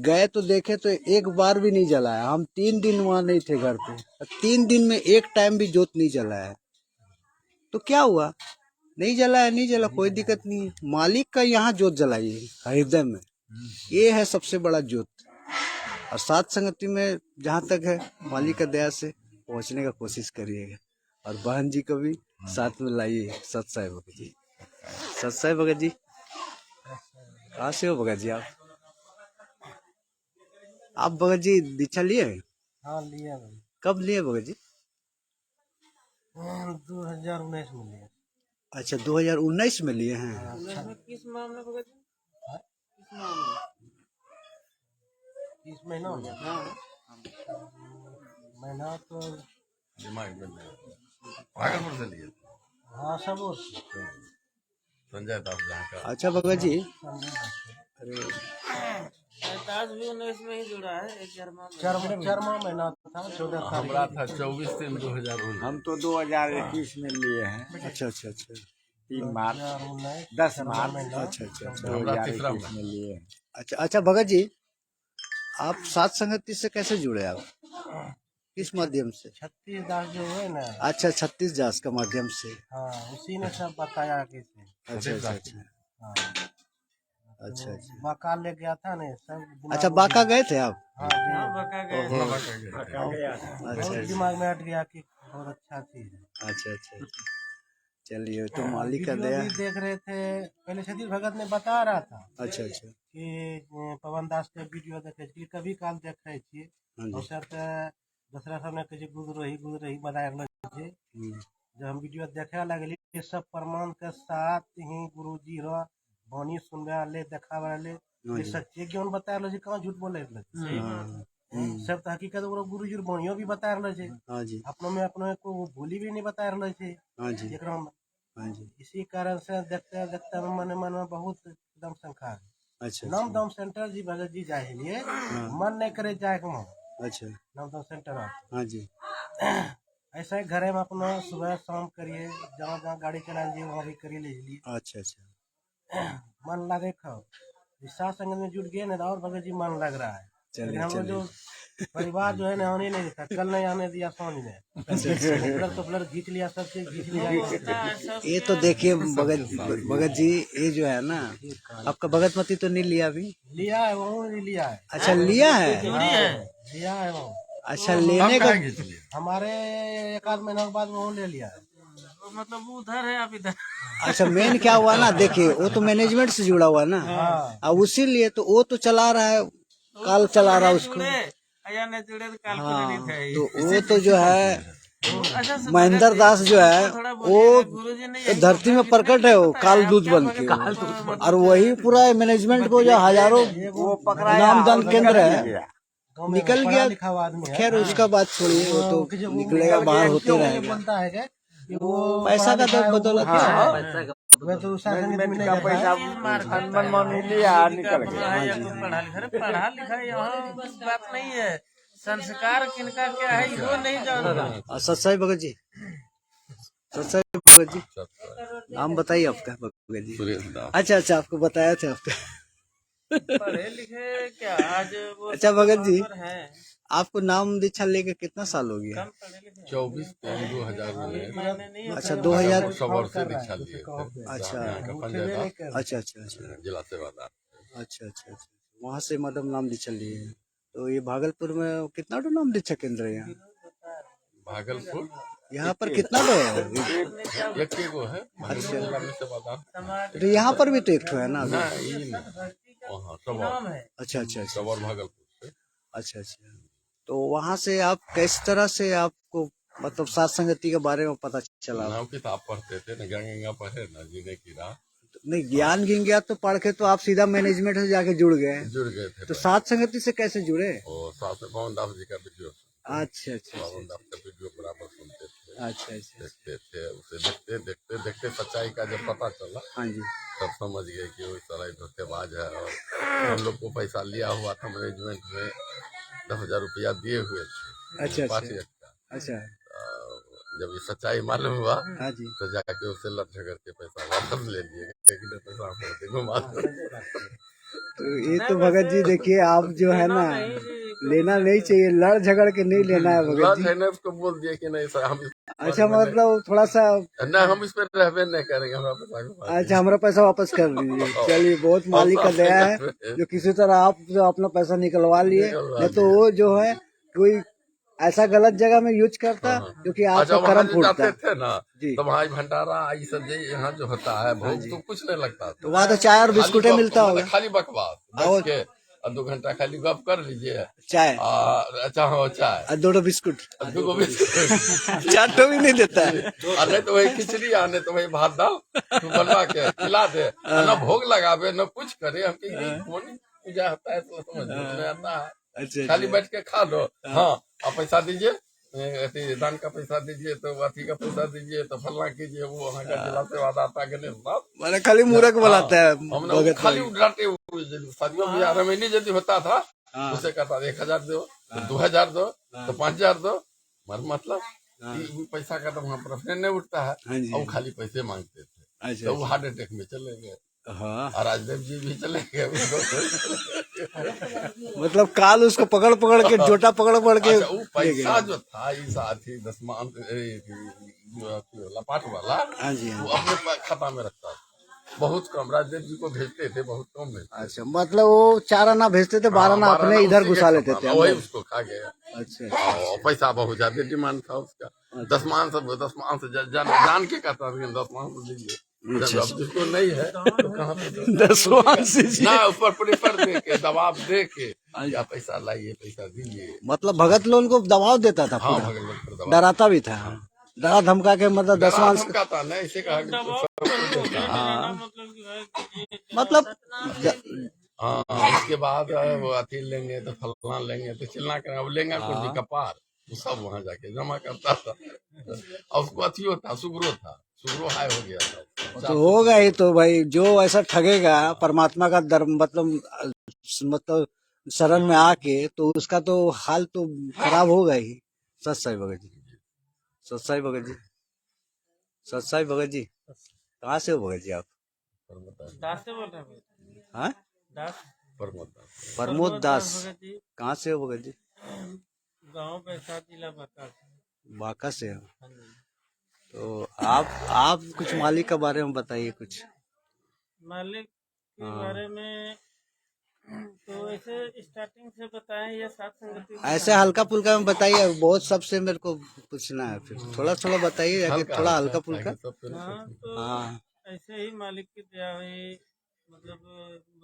गए तो देखे तो एक बार भी नहीं जलाया, हम 3 दिन वहाँ नहीं थे घर पे, 3 दिन में एक टाइम भी जोत नहीं जलाया। तो क्या हुआ? नहीं जला है, नहीं जला, कोई दिक्कत नहीं है, मालिक का यहाँ जोत जलाइए हृदय में, ये है सबसे बड़ा जोत। और साथ संगति में जहाँ तक है मालिक का दया से पहुँचने का कोशिश करिएगा, और बहन जी को भी साथ में लाइए। सत्साई भगत जी, सत्साई भगत जी, कहाँ से हो भगत जी आप? आप भगत जी दीक्षा लिए? हाँ लिया भाई, कब लिए भगत जी? 2019 में लिया। अच्छा 2019 में लिए हैं। किस मामले भगत जी? किस मामले? इस महीना हो गया? महीना तो भागलपुर से लिए हाँ सब संजय दास जहाँ का अच्छा भगत जी, अरे भी 19 में ही जुड़ा है, 4वां महीना था, 14 तारीख। हमारा था 24/3/2019। हम तो 2021 में लिए हैं, अच्छा अच्छा अच्छा, 3 मार्च 2019 10 मार्च अच्छा अच्छा अच्छा, 2021 में लिए हैं। अच्छा अच्छा भगत जी, आप साथ संगति से कैसे जुड़े आप? किस माध्यम से? 36 दास जो हुए ना, अच्छा 36 दास का माध्यम से। हाँ उसी ने सब बताया कैसे। अच्छा अच्छा अच्छा, हाँ अच्छा अच्छा, बाका ले गया था ना सब। अच्छा बाका गए थे आप? हाँ बका गए ओहो, बहुत अच्छा दिमाग में हट गया कि बहुत अच्छा चीज है। अच्छा अच्छा, चलिए तो मालिक का वीडियो दया। भी देख रहे थे, पहले सतीश भगत ने बता रहा था अच्छा अच्छा, कि पवन दास के वीडियो देखे छी, कभी काल देखे छी, हाँ जी, अवसर ते दूसरा सब ने कहे गुजरही बना रहल छै। जब हम वीडियो देखे लगली, ये सब प्रमाण के साथ ही गुरुजी रो वाणी सुनवे वाले देखावे वाले, हाँ ये जी, सच्चे ज्ञान बता रहल छै, कहाँ झूठ बोले रहल छै। हाँ, सब तो हकीकत वो गुरुजी बढ़िया भी बता रहे थे। हाँ जी, अपने को वो बोली भी नहीं बता रहे थे हाँ जी, एकरा में। हाँ जी। इसी कारण से देखते देखते मन में बहुत एकदम शंका है। अच्छा नाम अच्छा, दाम सेंटर जी भगत जी जाए लिए हाँ, मन नहीं करे जाए के वहाँ अच्छा, नाम दाम सेंटर हाँ जी, ऐसा ही घरे में अपना सुबह शाम करिए, जहाँ जहाँ गाड़ी चला लीजिए वहाँ भी करिए लीजिए। अच्छा अच्छा, मन लगे खाओ साथ संगत में जुट गए ना तो और भगत जी मन लग रहा है। चलिए लेकिन हम लोग चलिए, जो परिवार जो है ना आने नहीं देता, कल नहीं आने दिया सोच में ब्लर तो ब्लर खींच लिया, सब चीज खींच लिया। ये तो देखिए भगत भगत जी, ये जो है ना, आपका भगतमती तो नहीं लिया अभी? लिया है वो नहीं लिया है। अच्छा लिया है, लिया है वो अच्छा लेने का, हमारे एक आध महीना के बाद वो ले लिया है। मतलब वो उधर है, आप इधर। अच्छा मेन क्या हुआ ना, देखिए वो तो मैनेजमेंट से जुड़ा हुआ ना, अब उसी लिए तो वो तो चला रहा है, काल चला रहा है उसको। नहीं जुड़े तो काल को नहीं हाँ, थे। तो वो तो जो है अच्छा महेंद्र दास जो है वो तो धरती में प्रकट है, वो काल दूत बन के, और वही पूरा मैनेजमेंट को जो हजारों नामदान केंद्र है निकल गया। लिखा हुआ आदमी है। खैर उसका बात छोड़िए, वो तो निकलेगा, बाहर होते रहेगा। बनता है क्या कि वो पैसा का तो बदौलत वह तो शासन में का पैसा मनमानी लिया निकल गया। पढ़ा लिखा यहाँ बात नहीं है, संस्कार किनका क्या है वो नहीं जान रहा। सच्चाई भगत जी, सच्चाई भगत जी, नाम बताइए आपका भगत जी? अच्छा अच्छा, आपको बताया था आपका। पढ़े लिखे क्या आज वो अच्छा भगत जी, है। आपको नाम दीक्षा लेके कितना साल हो गया? 24/3/2000 अच्छा 2000, 100 वर्ष से दीक्षा लिए थे। अच्छा पंचायत अच्छा अच्छा अच्छा जिला सेवादार। अच्छा अच्छा अच्छा, वहाँ से मतलब नाम दीक्षा लिए हैं। तो ये भागलपुर में कितना तो नाम दीक्षा केंद्र है यहाँ? भागलपुर यहाँ पर कितना तो है? एक एगो है भागलपुर जिला में सेवादार। तो यहाँ पर भी तो एक ठो है ना अभी? ना ये नहीं, वहाँ सबौर अच्छा अच्छा अच्छा सबौर भागलपुर से। अच्छा अच्छा, तो वहाँ से आप किस तरह से आपको मतलब सात संगति के बारे में पता चला? नाम किताब पढ़ते थे न, गंगा पढ़े न, जीने की राह नहीं ज्ञान गिन गया तो पढ़ के तो आप सीधा मैनेजमेंट से जाके जुड़ गए, जुड़ गए थे। तो सात संगति से कैसे जुड़े? और साथ में पवन दास जी का वीडियो, अच्छा अच्छा पवन दास का वीडियो बराबर सुनते थे, अच्छा अच्छा, देखते थे। उसे देखते देखते देखते सच्चाई का जब पता चला हाँ जी, तब समझ गए कि वो सारा धोखेबाज है। और हम लोग को पैसा लिया हुआ था मैनेजमेंट में, 10,000 रुपया दिए हुए थे। अच्छा 5 अच्छा एक का। अच्छा, जब ये सच्चाई मालूम हुआ हाँ जी, तो जाके उससे लड़ झगड़ के पैसा वापस ले लिए, पैसा हमको घुमा दो। तो ये तो भगत जी देखिए, आप जो है ना लेना नहीं चाहिए, लड़ झगड़ के नहीं लेना है भगत जी। मैंने उसको बोल दिया कि नहीं सर हम अच्छा मतलब थोड़ा सा, ना हम इस पर रहबे नहीं करेंगे, हमारा पैसा। अच्छा हमारा पैसा वापस कर दीजिए। चलिए बहुत मालिक का दया है जो किसी तरह आप जो अपना पैसा निकलवा लिए, नहीं तो वो जो है कोई ऐसा गलत जगह में यूज करता जो कि आपका जब कर्म वहाँ फूटता जाते थे ना जी। तो वहाँ भंडारा ये सब यहाँ जो होता है भोग तो कुछ नहीं लगता तो वहाँ तो चाय और बिस्कुटें मिलता होगा, खाली बकवास बैठ के और 2 घंटा खाली गप कर लीजिए। चाय अच्छा हाँ चाय और 2 बिस्कुट, और 2 भी 4 भी नहीं देता है। और नहीं तो वही खिचड़ी आने तो वही भात दाल तू बनवा के खिला दे, न भोग लगावे न कुछ करे। हम पूजा होता है तो समझ में आता है, अच्छा खाली बैठ के खा लो। हाँ आप पैसा दीजिए, दान का पैसा दीजिए, तो अथी का पैसा दीजिए, तो फलना कीजिए। वो वहाँ का जिला सेवादार था गणेश साहब, मैंने खाली मूर्ख बुलाता है हमने वो खाली डांटे हुए। शादियों ब्याह में नहीं यदि होता था उसे कहता 1,000 दो, तो 2,000 दो, तो 5,000 दो। मतलब पैसा का तो वहाँ प्रश्न नहीं उठता है, और वो खाली पैसे मांगते थे। तो वो हार्ट अटैक में चले गए। हाँ, और राजदेव जी भी चले गए। मतलब काल उसको पकड़ पकड़ के जोटा पकड़ पकड़ के अच्छा, वो पैसा जो था ये साथी दसमान लपाट वाला, हाँ जी, हाँ वो अपने खाता में रखता था। बहुत कम राजदेव जी को भेजते थे, बहुत कम भेजते। अच्छा मतलब वो 4 आना भेजते थे, 12 आना अपने इधर घुसा लेते थे, वही उसको खा गया। अच्छा और पैसा बहुत ज्यादा डिमांड था उसका। 10 मान से जान के कहता था 10 मान से दीजिए। जब जिसको नहीं है तो कहाँ पे 10 ना ऊपर प्रेफर दे के दबाव दे के या पैसा लाइए पैसा दीजिए। मतलब भगत लोगों को दबाव देता था, हाँ, पूरा भगत लोग पर डराता भी था, डरा धमका के मतलब 10 धमका था ना, इसे कहा मतलब हाँ, इसके बाद वो अथी लेंगे तो फलना लेंगे तो चिलना करेंगे, अब लेंगे कुछ भी कपार वो सब वहाँ जाके जमा करता था। और उसको अथी होता सुगरो हाई हो गया था। तो होगा ही तो भाई, जो ऐसा ठगेगा परमात्मा का दर मतलब शरण में आके, तो उसका तो हाल तो खराब होगा ही। सच साई भगत जी, सच साई भगत जी, सच साई भगत जी, कहाँ से हो भगत जी आप? दास से बोल रहे हैं। हाँ, दास प्रमोद दास, कहाँ से हो भगत जी? गाँव पैसा जिला बाका से। बांका से हो? तो आप कुछ मालिक के बारे में बताइए कुछ। मालिक के बारे में तो ऐसे स्टार्टिंग से बताएं या साथ संगति की ऐसे हल्का फुल्का में बताइए, बहुत सबसे मेरे को पूछना है, फिर थोड़ा थोड़ा बताइए जाके, थोड़ा हल्का फुल्का। हाँ, तो हाँ, ऐसे ही मालिक की दया हुई, मतलब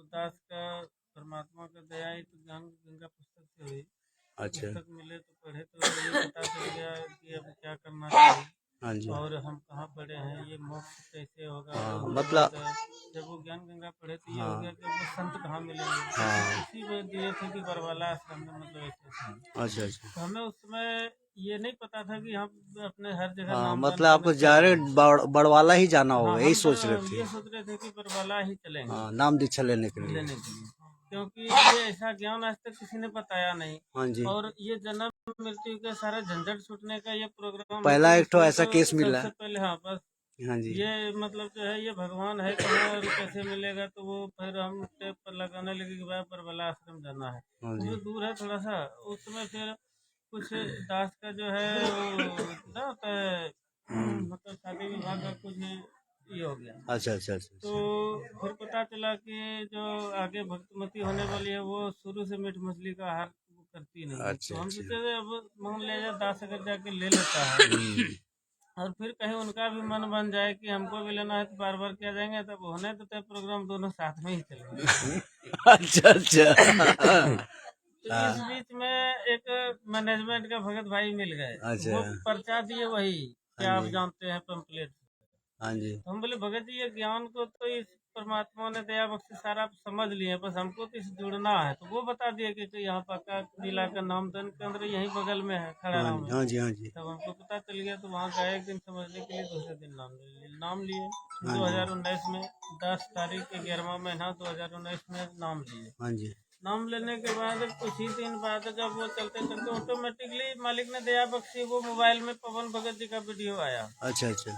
दास का परमात्मा का दया ही तो ज्ञान गंगा पुस्तक से हुई। अच्छा, पुस्तक मिले तो पढ़े तो ये पता चल गया कि अब क्या करना चाहिए हाँ जी, और हम कहाँ पढ़े हैं, ये मोक्ष कैसे होगा। हाँ, उसके मतलब बाद जब वो ज्ञान गंगा पढ़े तो ये हो हाँ, गया कि अब वो संत कहाँ मिलेंगे। हाँ, इसी में दिए थे कि बरवाला आश्रम में मतलब ऐसे थे। अच्छा अच्छा, तो हमें उस समय ये नहीं पता था कि हम अपने हर जगह हाँ, नाम मतलब आपको जा रहे बड़वाला ही जाना होगा, यही सोच रहे थे। ये सोच रहे थे कि बरवाला ही चलेंगे हाँ, नाम दीक्षा लेने के लिए। लेने के लिए, क्योंकि ये ऐसा ज्ञान आज तक किसी ने बताया नहीं। हाँ जी, और ये जन्म मृत्यु का सारा झंझट छूटने का ये प्रोग्राम पहला है, एक तो ऐसा तो केस मिला। सबसे पहले हाँ बस हाँ जी, ये मतलब जो है ये भगवान है कहाँ और कैसे मिलेगा। तो वो फिर हम टेप पर लगाने लगे कि भाई परबला आश्रम जाना है, हाँ जी, वो दूर है थोड़ा सा। उस समय फिर कुछ दास का जो है वो ना होता है मतलब शादी विवाह का कुछ ये हो गया। अच्छा अच्छा अच्छा, तो फिर पता चला कि जो आगे भक्तिमती होने वाली है वो शुरू से मीट मछली का आहार वो करती नहीं है। अच्छा तो हम अच्छा, सोचे थे अब मान ले जाए दास अगर जाके ले लेता है और फिर कहीं उनका भी मन बन जाए कि हमको भी लेना है तो बार बार क्या जाएंगे, तब होने तो तय प्रोग्राम दोनों साथ में ही चलेंगे। अच्छा अच्छा, तो इस बीच में एक मैनेजमेंट का भगत भाई मिल गए, अच्छा, वो पर्चा दिए वही क्या हाँ आप जी, जानते हैं पंपलेट। हाँ जी, तो हम बोले भगत जी ये ज्ञान को तो इस परमात्मा ने दया बख्शी सारा आप समझ लिए, बस हमको तो इससे जुड़ना है। तो वो बता दिए कि यहाँ पक्का जिला का नामधन केंद्र यहीं बगल में है खड़ा हाँ राम जी, में। हाँ जी, हाँ जी, तब हमको पता चल गया तो वहाँ गए एक दिन समझने के लिए, दूसरे दिन नाम लिए हाँ जी, 2019 में 10 तारीख के 11वां महीना 2019 में नाम लिए। हाँ जी, नाम लेने के बाद कुछ ही दिन बाद जब वो चलते चलते ऑटोमेटिकली मालिक ने दया बख्शी वो मोबाइल में पवन भगत जी का वीडियो आया। अच्छा अच्छा,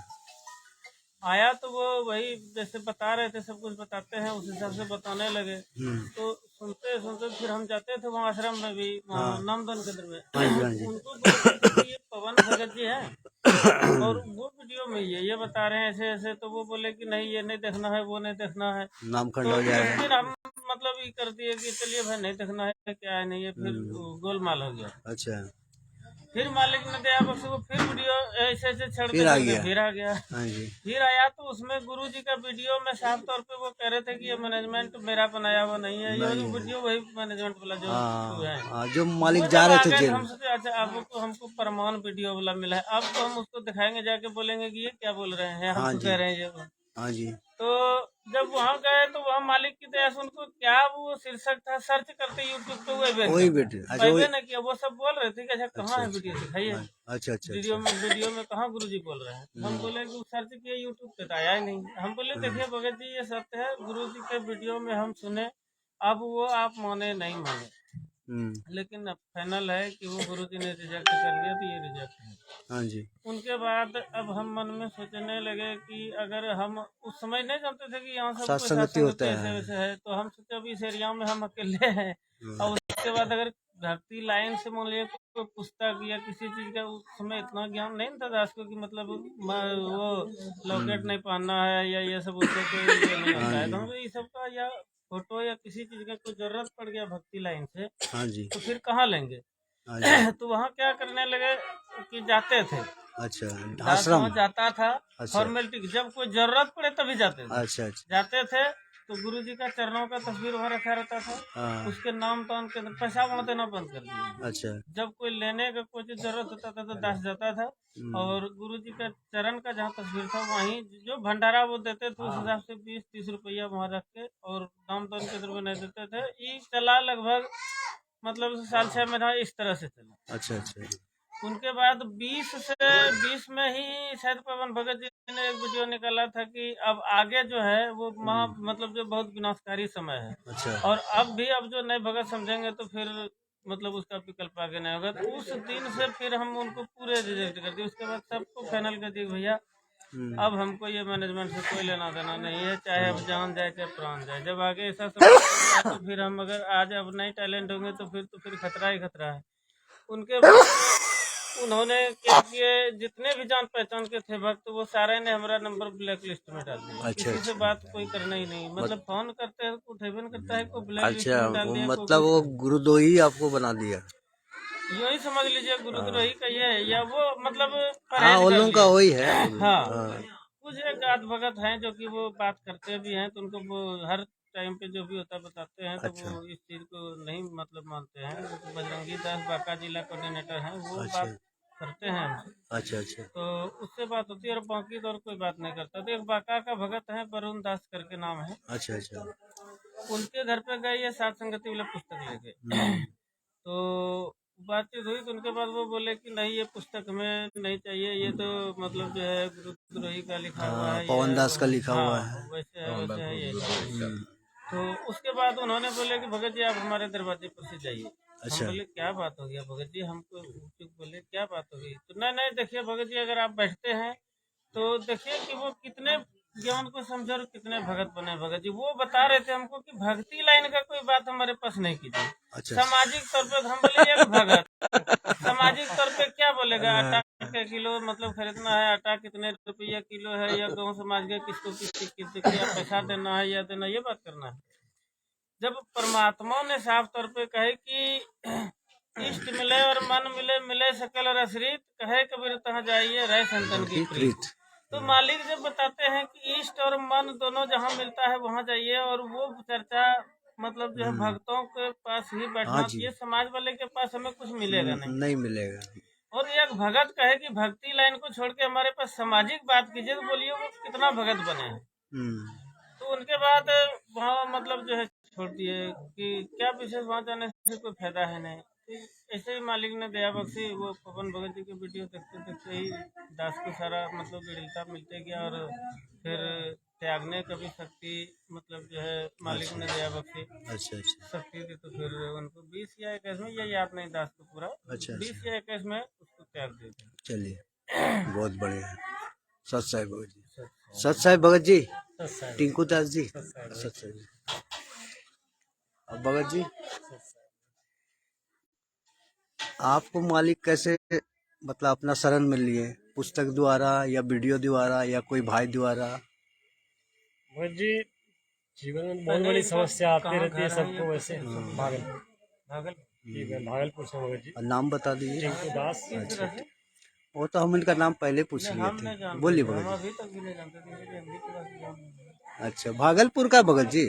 तो वो वही जैसे बता रहे थे, सब कुछ बताते हैं उस हिसाब से बताने लगे। तो सुनते सुनते फिर हम जाते थे वहाँ आश्रम में भी, वहाँ हाँ, नामधन केंद्र में। हाँ जी, हाँ जी, उनको बोलते थे कि ये पवन भगत जी हैं और वो वीडियो में ये बता रहे हैं ऐसे ऐसे। तो वो बोले कि नहीं ये नहीं देखना है, वो नहीं देखना है। नाम खंड तो हो उस जाएगा। दिन हम मतलब ये कर दिए कि चलिए भाई नहीं देखना है, क्या है नहीं है। फिर गोलमाल हो गया। अच्छा, फिर मालिक ने दया बख्शी को फिर वीडियो ऐसे ऐसे छेड़ते फिर आ छेड़ते गया। फिर आ गया। हाँ जी, फिर आया तो उसमें गुरु जी का वीडियो में साफ तौर पे वो कह रहे थे कि ये मैनेजमेंट मेरा बनाया हुआ नहीं है, ये नहीं है। वीडियो वही मैनेजमेंट वाला जो है। हाँ, जो वो मालिक जब जा रहे आ थे गए जेल तो में। हम सोचे अच्छा अब तो हमको प्रमाण वीडियो वाला मिला है, अब तो हम उसको दिखाएंगे जाके, बोलेंगे कि ये क्या बोल रहे हैं, हम हाँ तो जी, कह रहे हैं ये। हाँ जी, तो जब वहाँ गए तो वहाँ मालिक की दया से उनको क्या वो शीर्षक था, सर्च करते यूट्यूब पे वही बेटे, अच्छा वही, ना किया। वो सब बोल रहे थे कि अच्छा कहाँ है अच्छा वीडियो दिखाइए। हाँ, अच्छा अच्छा वीडियो अच्छा, में कहाँ गुरुजी बोल रहे हैं। हम बोले कि सर्च किए यूट्यूब पे तो आया ही नहीं। हम बोले देखिए भगत जी ये सत्य है, गुरुजी के वीडियो में हम सुने, अब वो आप माने नहीं माने, लेकिन अब फाइनल है कि वो गुरुजी ने रिजेक्ट कर दिया तो ये रिजेक्ट है। हाँ जी, उनके बाद अब हम मन में सोचने लगे कि अगर हम उस समय नहीं जानते थे कि यहाँ सब साथ कोई संगति होता ऐसे है। वैसे है, तो हम सोचे अभी इस एरिया में हम अकेले हैं। और उसके बाद अगर भक्ति लाइन से मान लिया कोई पुस्तक या किसी चीज का, उस समय इतना ज्ञान नहीं था दास को कि मतलब वो लॉकेट नहीं पहनना है या ये सब, उससे कोई ये नहीं होता है। तो हमको ये सब का या फोटो या किसी चीज का कोई जरूरत पड़ गया भक्ति लाइन से, हाँ जी, तो फिर कहाँ लेंगे। हाँ जी, तो वहाँ क्या करने लगे कि जाते थे, अच्छा, दास आश्रम, वहाँ जाता था अच्छा, फॉर्मेलिटी, जब कोई जरूरत पड़े तभी जाते थे। अच्छा अच्छा, जाते थे तो गुरु जी का चरणों का तस्वीर वहाँ रखा रहता था। हाँ। उसके नाम तो के अंदर पैसा वहाँ देना बंद कर दिया। अच्छा। जब कोई लेने का कोई चीज जरूरत होता था तो दास जाता था, और गुरु जी का चरण का जहाँ तस्वीर था वहीं जो भंडारा वो देते थे उस हिसाब से 20-30 रुपया वहाँ रख के, और दाम तो उनके रुपये नहीं देते थे। ये चला लगभग मतलब साल 6 महीना इस तरह से चला। अच्छा अच्छा। उनके बाद 20 में ही शायद पवन भगत जी ने एक वीडियो निकाला था कि अब आगे जो है वो मतलब जो बहुत विनाशकारी समय है, अच्छा। और अब जो नए भगत समझेंगे तो फिर मतलब उसका विकल्प आगे नहीं होगा। तो उस दिन से फिर हम उनको पूरे रिजेक्ट कर दिए। उसके बाद सबको फाइनल कर दिया भैया अब हमको ये मैनेजमेंट से कोई लेना देना नहीं है, चाहे अब जान जाए चाहे प्राण जाए। जब आगे ऐसा समय तो फिर हम अगर आज अब नए टैलेंट होंगे तो फिर खतरा ही खतरा है। उनके बाद उन्होंने क्या किए, जितने भी जान पहचान के थे भक्त वो सारे ने हमारा नंबर ब्लैक लिस्ट में डाल दिया। अच्छा, किसी से अच्छा। बात कोई करना ही नहीं, मतलब फोन करते हैं तो उठेबे नहीं करता है, कोई ब्लैक लिस्ट अच्छा, में डाल दिया। मतलब वो गुरुद्रोही आपको बना दिया। यूँ ही समझ लीजिए गुरुद्रोही कहिए या वो मतलब हाँ, उन लोगों का वही है। हाँ, हाँ। कुछ एक आध भगत हैं जो कि वो बात करते भी हैं, तो उनको वो हर टाइम पे जो भी होता है बताते हैं, तो अच्छा। वो इस चीज को नहीं मतलब मानते हैं। जैसे बजरंगी दास बांका जिला कोऑर्डिनेटर हैं, वो अच्छा। बात करते हैं हमसे, अच्छा अच्छा। तो उससे बात होती है, और बाकी तो और कोई बात नहीं करता। तो एक बांका का भगत है, वरुण दास करके नाम है, अच्छा अच्छा। उनके घर पे गए ये सात संगति वाला पुस्तक लेके। तो बातचीत हुई तो उनके बाद वो बोले कि नहीं ये पुस्तक हमें नहीं चाहिए, ये तो मतलब जो है गुरुद्रोही का लिखा हुआ है, पवन ये दास का लिखा हाँ, हुआ है। वैसे है ये। तो उसके बाद उन्होंने बोले कि भगत जी आप हमारे दरवाजे पर से जाइए। अच्छा। हम बोले क्या बात हो गया भगत जी, हमको चुप बोले क्या बात हो गई। तो नहीं देखिए भगत जी अगर आप बैठते हैं तो देखिए कि वो कितने ज्ञान को समझे और कितने भगत बने। भगत जी वो बता रहे थे हमको कि भक्ति लाइन का कोई बात हमारे पास नहीं कीजिए। अच्छा। सामाजिक तौर पे हम बोले एक भगत सामाजिक तौर पे क्या बोलेगा, आटा का किलो मतलब खरीदना है, आटा कितने रुपया किलो है, या गाँव समाज के किसको किस पैसा देना है या देना, ये बात करना है। जब परमात्मा ने साफ तौर पे कहे कि इष्ट मिले और मन मिले, मिले सकल रसरीत, कहे कबीर तहाँ जाइए रहे संतन की प्रीत। तो मालिक जब बताते हैं कि इष्ट और मन दोनों जहाँ मिलता है वहाँ जाइए, और वो चर्चा मतलब जो है भक्तों के पास ही बैठना चाहिए, समाज वाले के पास हमें कुछ मिलेगा नहीं मिलेगा। और एक भगत कहे कि भक्ति लाइन को छोड़ के हमारे पास सामाजिक बात कीजिए, तो बोलिए वो कितना भगत बने हैं। तो उनके बाद वहाँ मतलब जो है छोड़ दिए कि क्या विशेष वहाँ जाने से कोई फायदा है नहीं। तो ऐसे ही मालिक ने दया बख्शी, वो पवन भगत जी के वीडियो देखते देखते ही दास को सारा मतलब दृढ़ता मिलते गया, और फिर त्यागने का भी शक्ति मतलब जो है मालिक ने दया बख्शी अच्छा अच्छा। शक्ति दी। तो फिर उनको 20 या 21 में, ये याद नहीं दास को पूरा, अच्छा, 20 या 21 में उसको त्याग दे दिया। चलिए बहुत बढ़िया। सत साहिब भगत जी, सत साहिब भगत जी, टिंकू दास जी, सत साहिब जी। अब भगत जी आपको मालिक कैसे मतलब अपना शरण में लिए, पुस्तक द्वारा या वीडियो द्वारा या कोई भाई द्वारा? भगत जी जीवन में बहुत बड़ी समस्या आती रहती है सबको, वैसे भागलपुर से भगत जी। नाम बता दीजिए। टिंकू दास। अच्छा, वो तो हम इनका नाम पहले पूछ लिए थे, बोलिए भगत जी। अभी तक भी नहीं जानते थे। अच्छा, भागलपुर का भगत जी,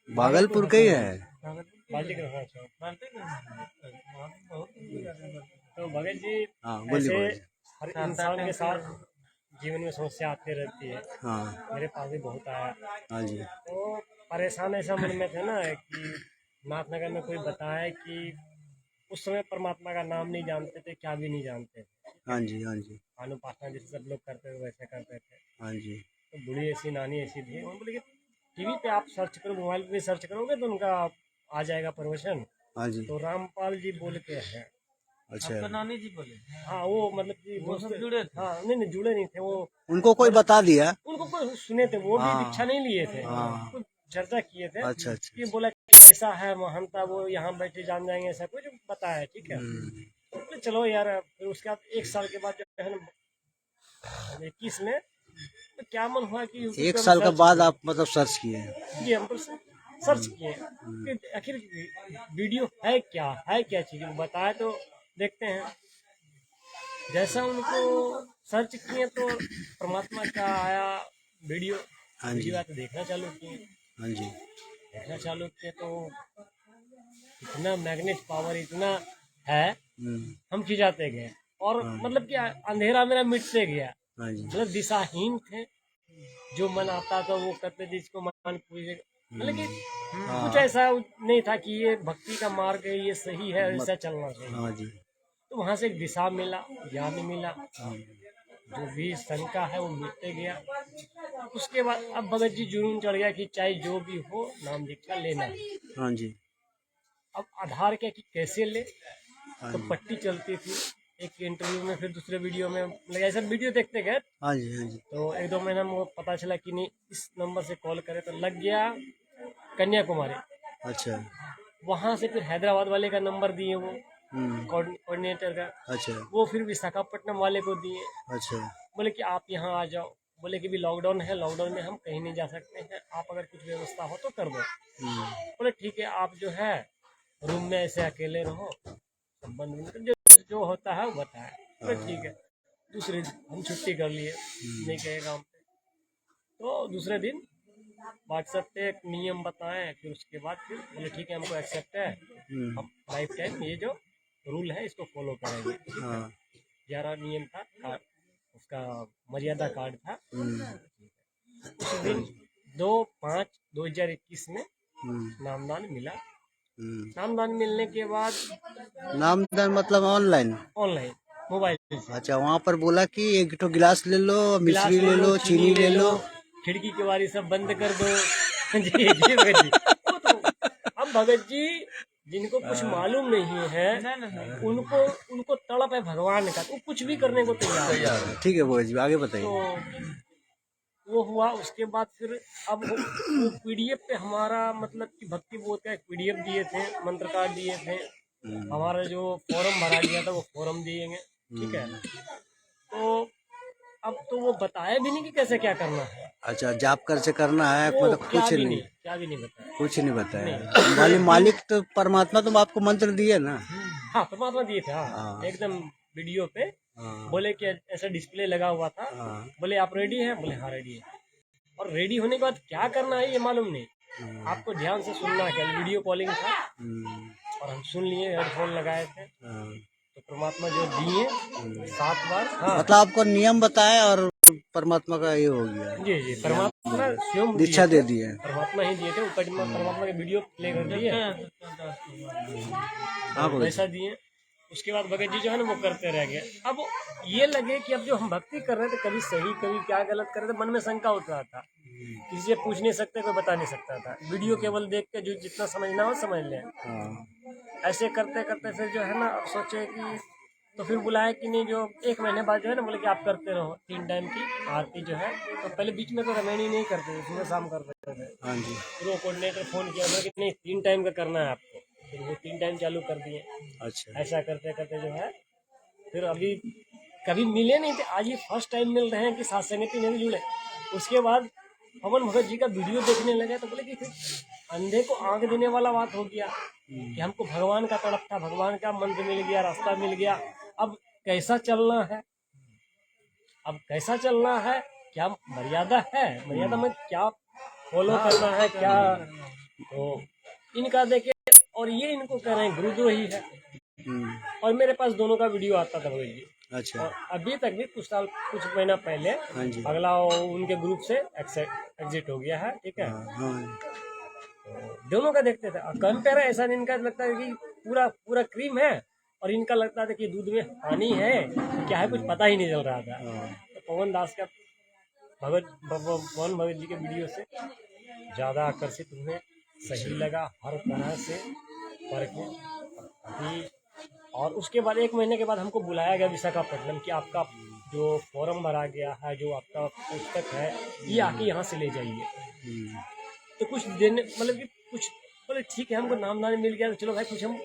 भागलपुर का ही है। तो भगत जी हाँ बोलिए ऐसे हर इंसान के साथ जीवन में समस्या आती रहती है। हाँ मेरे पास भी बहुत आया। हाँ जी। तो परेशान ऐसा मन में थे ना कि नाथनगर में कोई बताया कि उस समय परमात्मा का नाम नहीं जानते थे, क्या भी नहीं जानते थे। हाँ जी हाँ जी। अनुपासना जैसे सब लोग करते थे वैसे करते थे। हाँ जी। तो बूढ़ी ऐसी नानी ऐसी थी, उन्होंने बोले कि टीवी पे आप सर्च करो, मोबाइल पे सर्च करोगे तो उनका आ जाएगा प्रवचन। हाँ जी। तो रामपाल जी बोल के हैं। अच्छा, नानी जी बोले हाँ वो मतलब कि वो सब जुड़े थे। हाँ नहीं जुड़े नहीं थे, वो उनको कोई बता दिया, उनको कोई सुने थे, वो भी हाँ। दीक्षा नहीं लिए थे, हाँ। कुछ चर्चा किए थे। अच्छा अच्छा। कि बोला ऐसा है महंता, वो यहाँ बैठे जान जाएंगे, ऐसा कुछ बताया। ठीक है, तो चलो यार। फिर उसके बाद 1 साल के बाद जो है ना 21 में तो क्या मन हुआ कि 1 साल के बाद आप मतलब सर्च किए? जी हम सर्च किए कि आखिर वीडियो है क्या चीज़ बताया, तो देखते हैं। जैसा उनको सर्च किए तो परमात्मा का आया वीडियो, हाँ जी। पहली बात तो देखना चालू किए, हाँ जी। देखना चालू किए तो इतना मैग्नेट पावर इतना है, हम खिंचाते गए और मतलब कि अंधेरा मेरा मिटते गया। हाँ जी। मतलब दिशाहीन थे, जो मन आता था वो करते थे, इसको मन पूजे, मतलब कि कुछ ऐसा नहीं था कि ये भक्ति का मार्ग है, ये सही है, ऐसा चलना चाहिए। हाँ जी। तो वहां से एक दिशा मिला, ज्ञान मिला, जो भी शंका है वो मिटते गया। उसके बाद अब भगत जी जुनून चढ़ गया कि चाहे जो भी हो नाम दीक्षा लेना है। हाँ जी। अब आधार क्या कि कैसे ले, हाँ तो जी। पट्टी चलती थी एक इंटरव्यू में, फिर दूसरे वीडियो में, मतलब ऐसा वीडियो देखते गए हाँ जी। हाँ जी। तो 1-2 महीना में वो पता चला कि नहीं इस नंबर से कॉल करे, तो लग गया कन्याकुमारी। अच्छा। वहां से फिर हैदराबाद वाले का नंबर दिए वो कोऑर्डिनेटर का, अच्छा। वो फिर विशाखापट्टनम वाले को दिए, अच्छा। बोले कि आप यहाँ आ जाओ। बोले कि भी लॉकडाउन है, लॉकडाउन में हम कहीं नहीं जा सकते हैं, आप अगर कुछ व्यवस्था हो तो कर दो। बोले ठीक है, आप जो है रूम में ऐसे अकेले रहो, संबंध में जो होता है वो बताए। बोले ठीक है। दूसरे दिन हम छुट्टी कर लिए, नहीं गए काम पे। तो दूसरे दिन व्हाट्सएप पे एक नियम बताएं, फिर उसके बाद फिर बोले ठीक है हमको एक्सेप्ट है, हम लाइफ टाइम ये जो रूल है इसको फॉलो करेंगे। 11 नियम था, उसका मर्यादा कार्ड था। उस दिन 2/5/2021 में नामदान मिला। नामदान मिलने के बाद नामदान मतलब ऑनलाइन? ऑनलाइन मोबाइल से अच्छा, वहाँ पर बोला कि एक तो गिलास ले लो, गिलास मिश्री ले लो, चीनी ले लो, खिड़की के बारी सब बंद कर दो। जी भगत जी। वो तो अब भगत जी जिनको कुछ मालूम नहीं है, उनको तड़प है भगवान का, तो कुछ भी करने को तैयार है। ठीक है भगत जी, आगे बताइए। तो वो हुआ। उसके बाद फिर अब वो पीडीएफ पे हमारा मतलब कि भक्ति बोध का एक पीडीएफ दिए थे, मंत्र कार्ड दिए थे, हमारा जो फॉर्म भरा गया था वो फॉर्म दिए गए, ठीक है। तो अब तो वो बताया भी नहीं कि कैसे क्या करना है। अच्छा, जाप कर से करना है, वो मतलब कुछ नहीं, क्या भी नहीं बताया, कुछ नहीं बताया। मालिक तो परमात्मा तो आपको मंत्र दिए ना? हाँ परमात्मा दिए थे, हाँ एकदम वीडियो पे बोले कि ऐसा डिस्प्ले लगा हुआ था। बोले आप रेडी हैं? बोले हाँ रेडी है। और रेडी होने के बाद क्या करना है ये मालूम नहीं, आपको ध्यान से सुनना है। वीडियो कॉलिंग था और हम सुन लिए, हेडफोन लगाए थे। तो परमात्मा जो दिए 7 बार, हाँ मतलब आपको नियम बताया और परमात्मा का ये हो गया। जी परमात्मा स्वयं दीक्षा दे दी है, परमात्मा ही दिए थे। ऊपर परमात्मा के वीडियो प्ले कर दिए, हाँ वैसा दिए। उसके बाद भगत जी जो है ना वो करते रह गए। अब ये लगे कि अब जो हम भक्ति कर रहे थे, कभी सही कभी क्या गलत कर रहे थे, मन में शंका उठ रहा था। किसी से पूछ नहीं सकते, कोई बता नहीं सकता था। वीडियो केवल देख के जो जितना समझना हो समझ लें। ऐसे करते करते फिर जो है ना अब सोचे कि तो फिर बुलाया कि नहीं, जो 1 महीने बाद जो है ना बोले कि आप करते रहो 3 टाइम की आरती जो है। तो पहले बीच में तो रमैनी नहीं करते थे, सुबह शाम करते थे। हाँ जी। फिर वो कोऑर्डिनेटर फोन किया कि नहीं 3 टाइम का करना है आपको, फिर वो 3 टाइम चालू कर दिए। अच्छा, ऐसा करते करते जो है फिर अभी कभी मिले नहीं थे, आज ही फर्स्ट टाइम मिल रहे हैं कि साथ संगति नहीं जुड़े। उसके बाद पवन भगत जी का वीडियो देखने लगे तो बोले कि फिर अंधे को आंख देने वाला बात हो गया कि हमको भगवान का तड़प था, भगवान का मंत्र मिल गया, रास्ता मिल गया। अब कैसा चलना है, अब कैसा चलना है, क्या मर्यादा है, मर्यादा में क्या फॉलो करना है, क्या। तो इनका देखे और ये इनको कह रहे हैं गुरुद्रोही है। और मेरे पास दोनों का वीडियो आता था भगत जी। अच्छा, और अभी तक भी कुछ महीना पहले अगला उनके ग्रुप से एग्जिट हो गया है, ठीक है। तो दोनों का देखते थे, कंपेयर ऐसा इनका लगता है कि पूरा क्रीम है और इनका लगता था कि दूध में पानी है, क्या है कुछ पता ही नहीं चल रहा था। तो पवन दास का पवन भगत जी के वीडियो से ज़्यादा आकर्षित हुए, सही लगा हर तरह से करके अभी। और उसके बाद 1 महीने के बाद हमको बुलाया गया विशाखापट्टनम कि आपका जो फॉर्म भरा गया है, जो आपका पुस्तक है, ये आके यहाँ से ले जाइए। तो कुछ देने मतलब कि कुछ बोले ठीक है, हमको नामदान मिल गया तो चलो भाई कुछ हम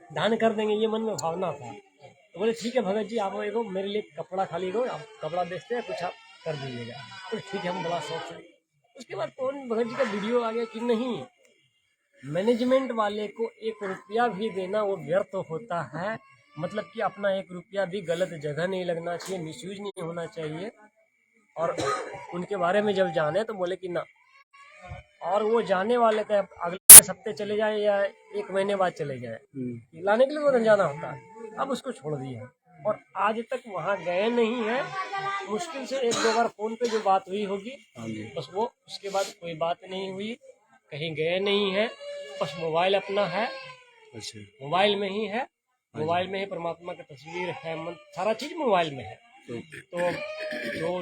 दान कर देंगे, ये मन में भावना था। तो बोले ठीक है भगत जी, आप एगो मेरे लिए कपड़ा खाली दो, आप कपड़ा बेचते हैं, कुछ आप कर दीजिएगा। तो ठीक है, हम बड़ा शौक से। उसके बाद पवन भगत जी का वीडियो आ गया कि नहीं, मैनेजमेंट वाले को 1 रुपया भी देना वो व्यर्थ होता है, मतलब कि अपना 1 रुपया भी गलत जगह नहीं लगना चाहिए, मिसयूज नहीं होना चाहिए। और उनके बारे में जब जाने तो बोले कि ना, और वो जाने वाले थे अगले हफ्ते चले जाए या 1 महीने बाद चले जाए, लाने के लिए तो जाना होता है, अब उसको छोड़ दिया और आज तक वहाँ गए नहीं है। मुश्किल से 1-2 बार फोन पे जो बात हुई होगी बस, वो उसके बाद कोई बात नहीं हुई, कहीं गए नहीं है, बस मोबाइल अपना है, अच्छा, मोबाइल में ही है, मोबाइल में ही परमात्मा की तस्वीर है, सारा चीज मोबाइल में है। तो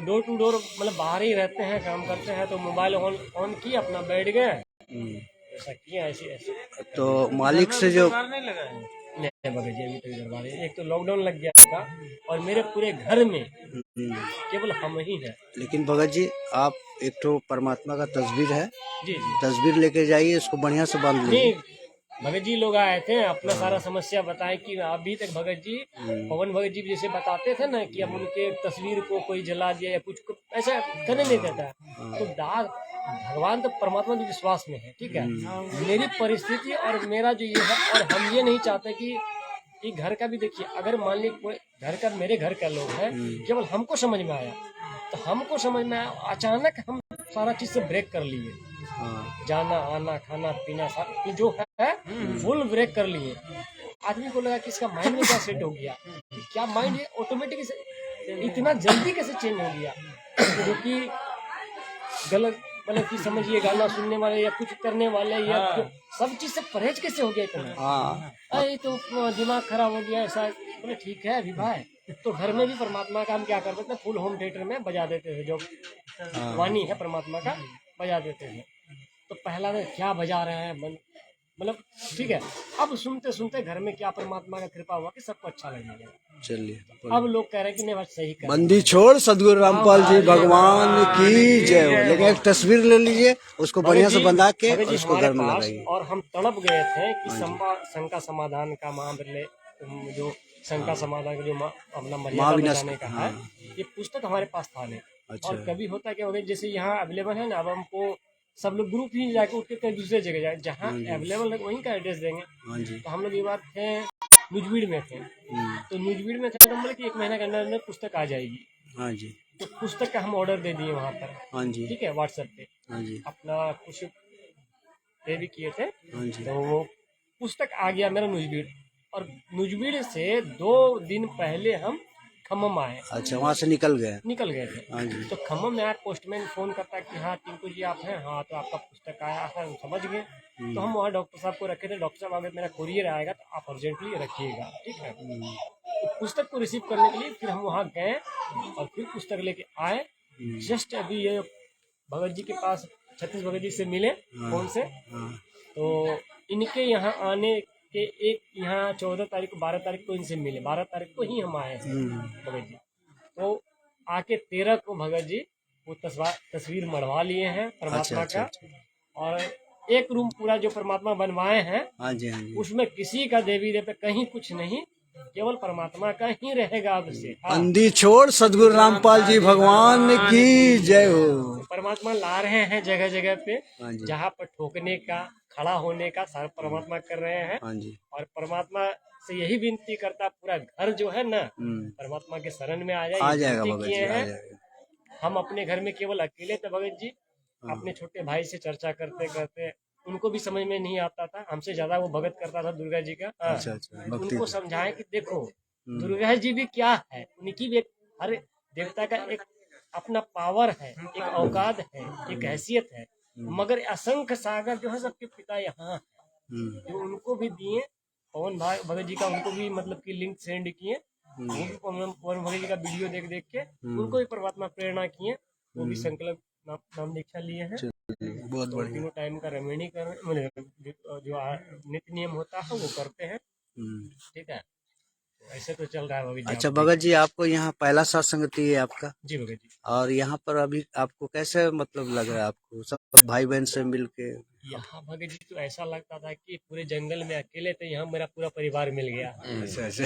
डोर टू डोर मतलब बाहर ही रहते हैं, काम करते हैं, तो मोबाइल ऑन किया, अपना बैठ गए, ऐसा किया, ऐसे। तो मालिक से जो नहीं लगा है। नहीं भगत जी अभी तक दरबार है। एक तो लॉकडाउन लग गया था और मेरे पूरे घर में केवल हम ही हैं। लेकिन भगत जी आप एक तो परमात्मा का तस्वीर है, जी जी तस्वीर लेके जाइए, इसको बढ़िया से बांध लीजिए। नहीं, भगत जी लोग आए थे, अपना सारा समस्या बताए कि अभी तक भगत जी, पवन भगत जी जैसे बताते थे ना कि अब उनके तस्वीर को कोई जला दिया या कुछ ऐसा करने नहीं देता। तो दाग भगवान तो परमात्मा के विश्वास में है, ठीक है। मेरी परिस्थिति और मेरा जो ये है, और हम ये नहीं चाहते कि घर का भी देखिए, अगर मान लीजिए कोई घर का, मेरे घर का लोग है, केवल हमको समझ में आया, तो हमको समझ में आया, अचानक हम सारा चीज से ब्रेक कर लिए, जाना आना खाना पीना सब जो है फुल ब्रेक कर लिए। आदमी को लगा कि इसका माइंड में क्या सेट हो गया, क्या माइंड ऑटोमेटिक इतना जल्दी कैसे चेंज हो गया, जो कि गलत मतलब कि समझिए गाना सुनने वाले या कुछ करने वाले या सब चीज से परहेज कैसे हो गया इतना। अरे तो दिमाग खराब हो गया ऐसा। बोले ठीक है अभी भाई, तो घर में भी परमात्मा का हम क्या करते थे, फुल होम थिएटर में बजा देते थे, जो वाणी है परमात्मा का बजा देते थे। तो पहला में क्या बजा रहे हैं मतलब ठीक है, अब सुनते सुनते घर में क्या परमात्मा का कृपा हुआ कि सबको अच्छा लगने लगा। चलिए, अब लोग कह रहे हैं कि नहीं बस सही कर, बंदी छोड़ सदगुरु रामपाल जी भगवान की जय हो। लेकिन एक तस्वीर ले लीजिए, उसको बढ़िया से बंधा के भगत जी उसको हमारे घर में पास, लगाइए। और हम तड़प गए थे कि शंका समाधान का महाबले जो शंका समाधान का जो अपना मर्यादा बताने का है, ये पुस्तक हमारे पास था नहीं। और कभी होता क्या होगा, जैसे यहाँ अवेलेबल है ना, अब हमको सब लोग ग्रुप ही जाके उठ के कहीं दूसरे जगह जाए, जहाँ अवेलेबल है वहीं का एड्रेस देंगे। तो हम लोग ये बात थे नुजबीड़ में थे, तो नुजबीड़ में थे तो बोले कि 1 महीना के अंदर अंदर पुस्तक आ जाएगी। हाँ जी, तो पुस्तक का हम ऑर्डर दे दिए वहाँ पर, हाँ जी, ठीक है, व्हाट्सएप पे। हाँ जी, अपना कुछ पे भी किए थे, हाँ जी। तो वो पुस्तक आ गया मेरा नुजबीड़, और नुजबीड़ से 2 दिन पहले हम खम्मम आए। अच्छा, वहाँ से निकल गए। थे। हाँ जी, तो खम्मम में आया, पोस्टमैन फोन करता कि हाँ टिंकू जी आप हैं, हाँ तो आपका पुस्तक आया है, हम समझ गए। तो हम वहाँ डॉक्टर साहब को रखे थे, डॉक्टर साहब अगर मेरा कुरियर आएगा तो आप अर्जेंटली रखिएगा, ठीक है। तो पुस्तक को रिसीव करने के लिए फिर हम वहाँ गए और फिर पुस्तक लेके आए। जस्ट अभी ये भगत जी के पास छत्तीस भगत जी से मिले फोन से, तो इनके यहाँ आने के यहाँ 14 तारीख को 12 तारीख को इनसे मिले, 12 तारीख को ही हम आए भगत जी। तो आके 13 को भगत जी वो तस्वीर मढ़वा लिए हैं परमात्मा का। और एक रूम पूरा जो परमात्मा बनवाए हैं, हाँ जी, हाँ जी, उसमें किसी का देवी देवता कहीं कुछ नहीं, केवल परमात्मा का ही रहेगा अब से। बंदी छोड़ सदगुरु रामपाल जी भगवान की जय हो। परमात्मा ला रहे हैं जगह जगह पे, हाँ जी, जहाँ पर ठोकने का, खड़ा होने का सारा परमात्मा कर रहे हैं। हाँ जी, और परमात्मा से यही विनती करता, पूरा घर जो है ना परमात्मा के शरण में आ जाए। आ जाएगा भगत जी, आ जाएगा। हम अपने घर में केवल अकेले थे भगत जी, अपने छोटे भाई से चर्चा करते करते, उनको भी समझ में नहीं आता था, हमसे ज्यादा वो भगत करता था दुर्गा जी का। अच्छा, अच्छा, उनको समझाए कि देखो दुर्गा जी भी क्या है, उनकी भी हर देवता का एक अपना पावर है, एक औकात है, एक हैसियत है। मगर असंख्य सागर जो है सबके पिता यहाँ है, जो उनको भी दिए पवन भाई भगत जी का, उनको भी मतलब कि लिंक सेंड किए, पवन भगत जी का वीडियो देख देख के उनको भी परमात्मा प्रेरणा किए, वो भी संकल्प नाम दीक्षा लिए हैं। बहुत बढ़िया। तीनों टाइम का रमणी कर, जो नित्य नियम होता है वो करते हैं, ठीक है। ऐसे तो चल रहा है भगत जी। अच्छा भगत जी, आपको यहाँ पहला सत्संगति है आपका? जी भगत जी। और यहाँ पर अभी आपको कैसे मतलब लग रहा है, आपको सब भाई बहन से मिलके? यहाँ भगत जी तो ऐसा लगता था कि पूरे जंगल में अकेले थे, यहाँ मेरा पूरा परिवार मिल गया। अच्छा, अच्छा।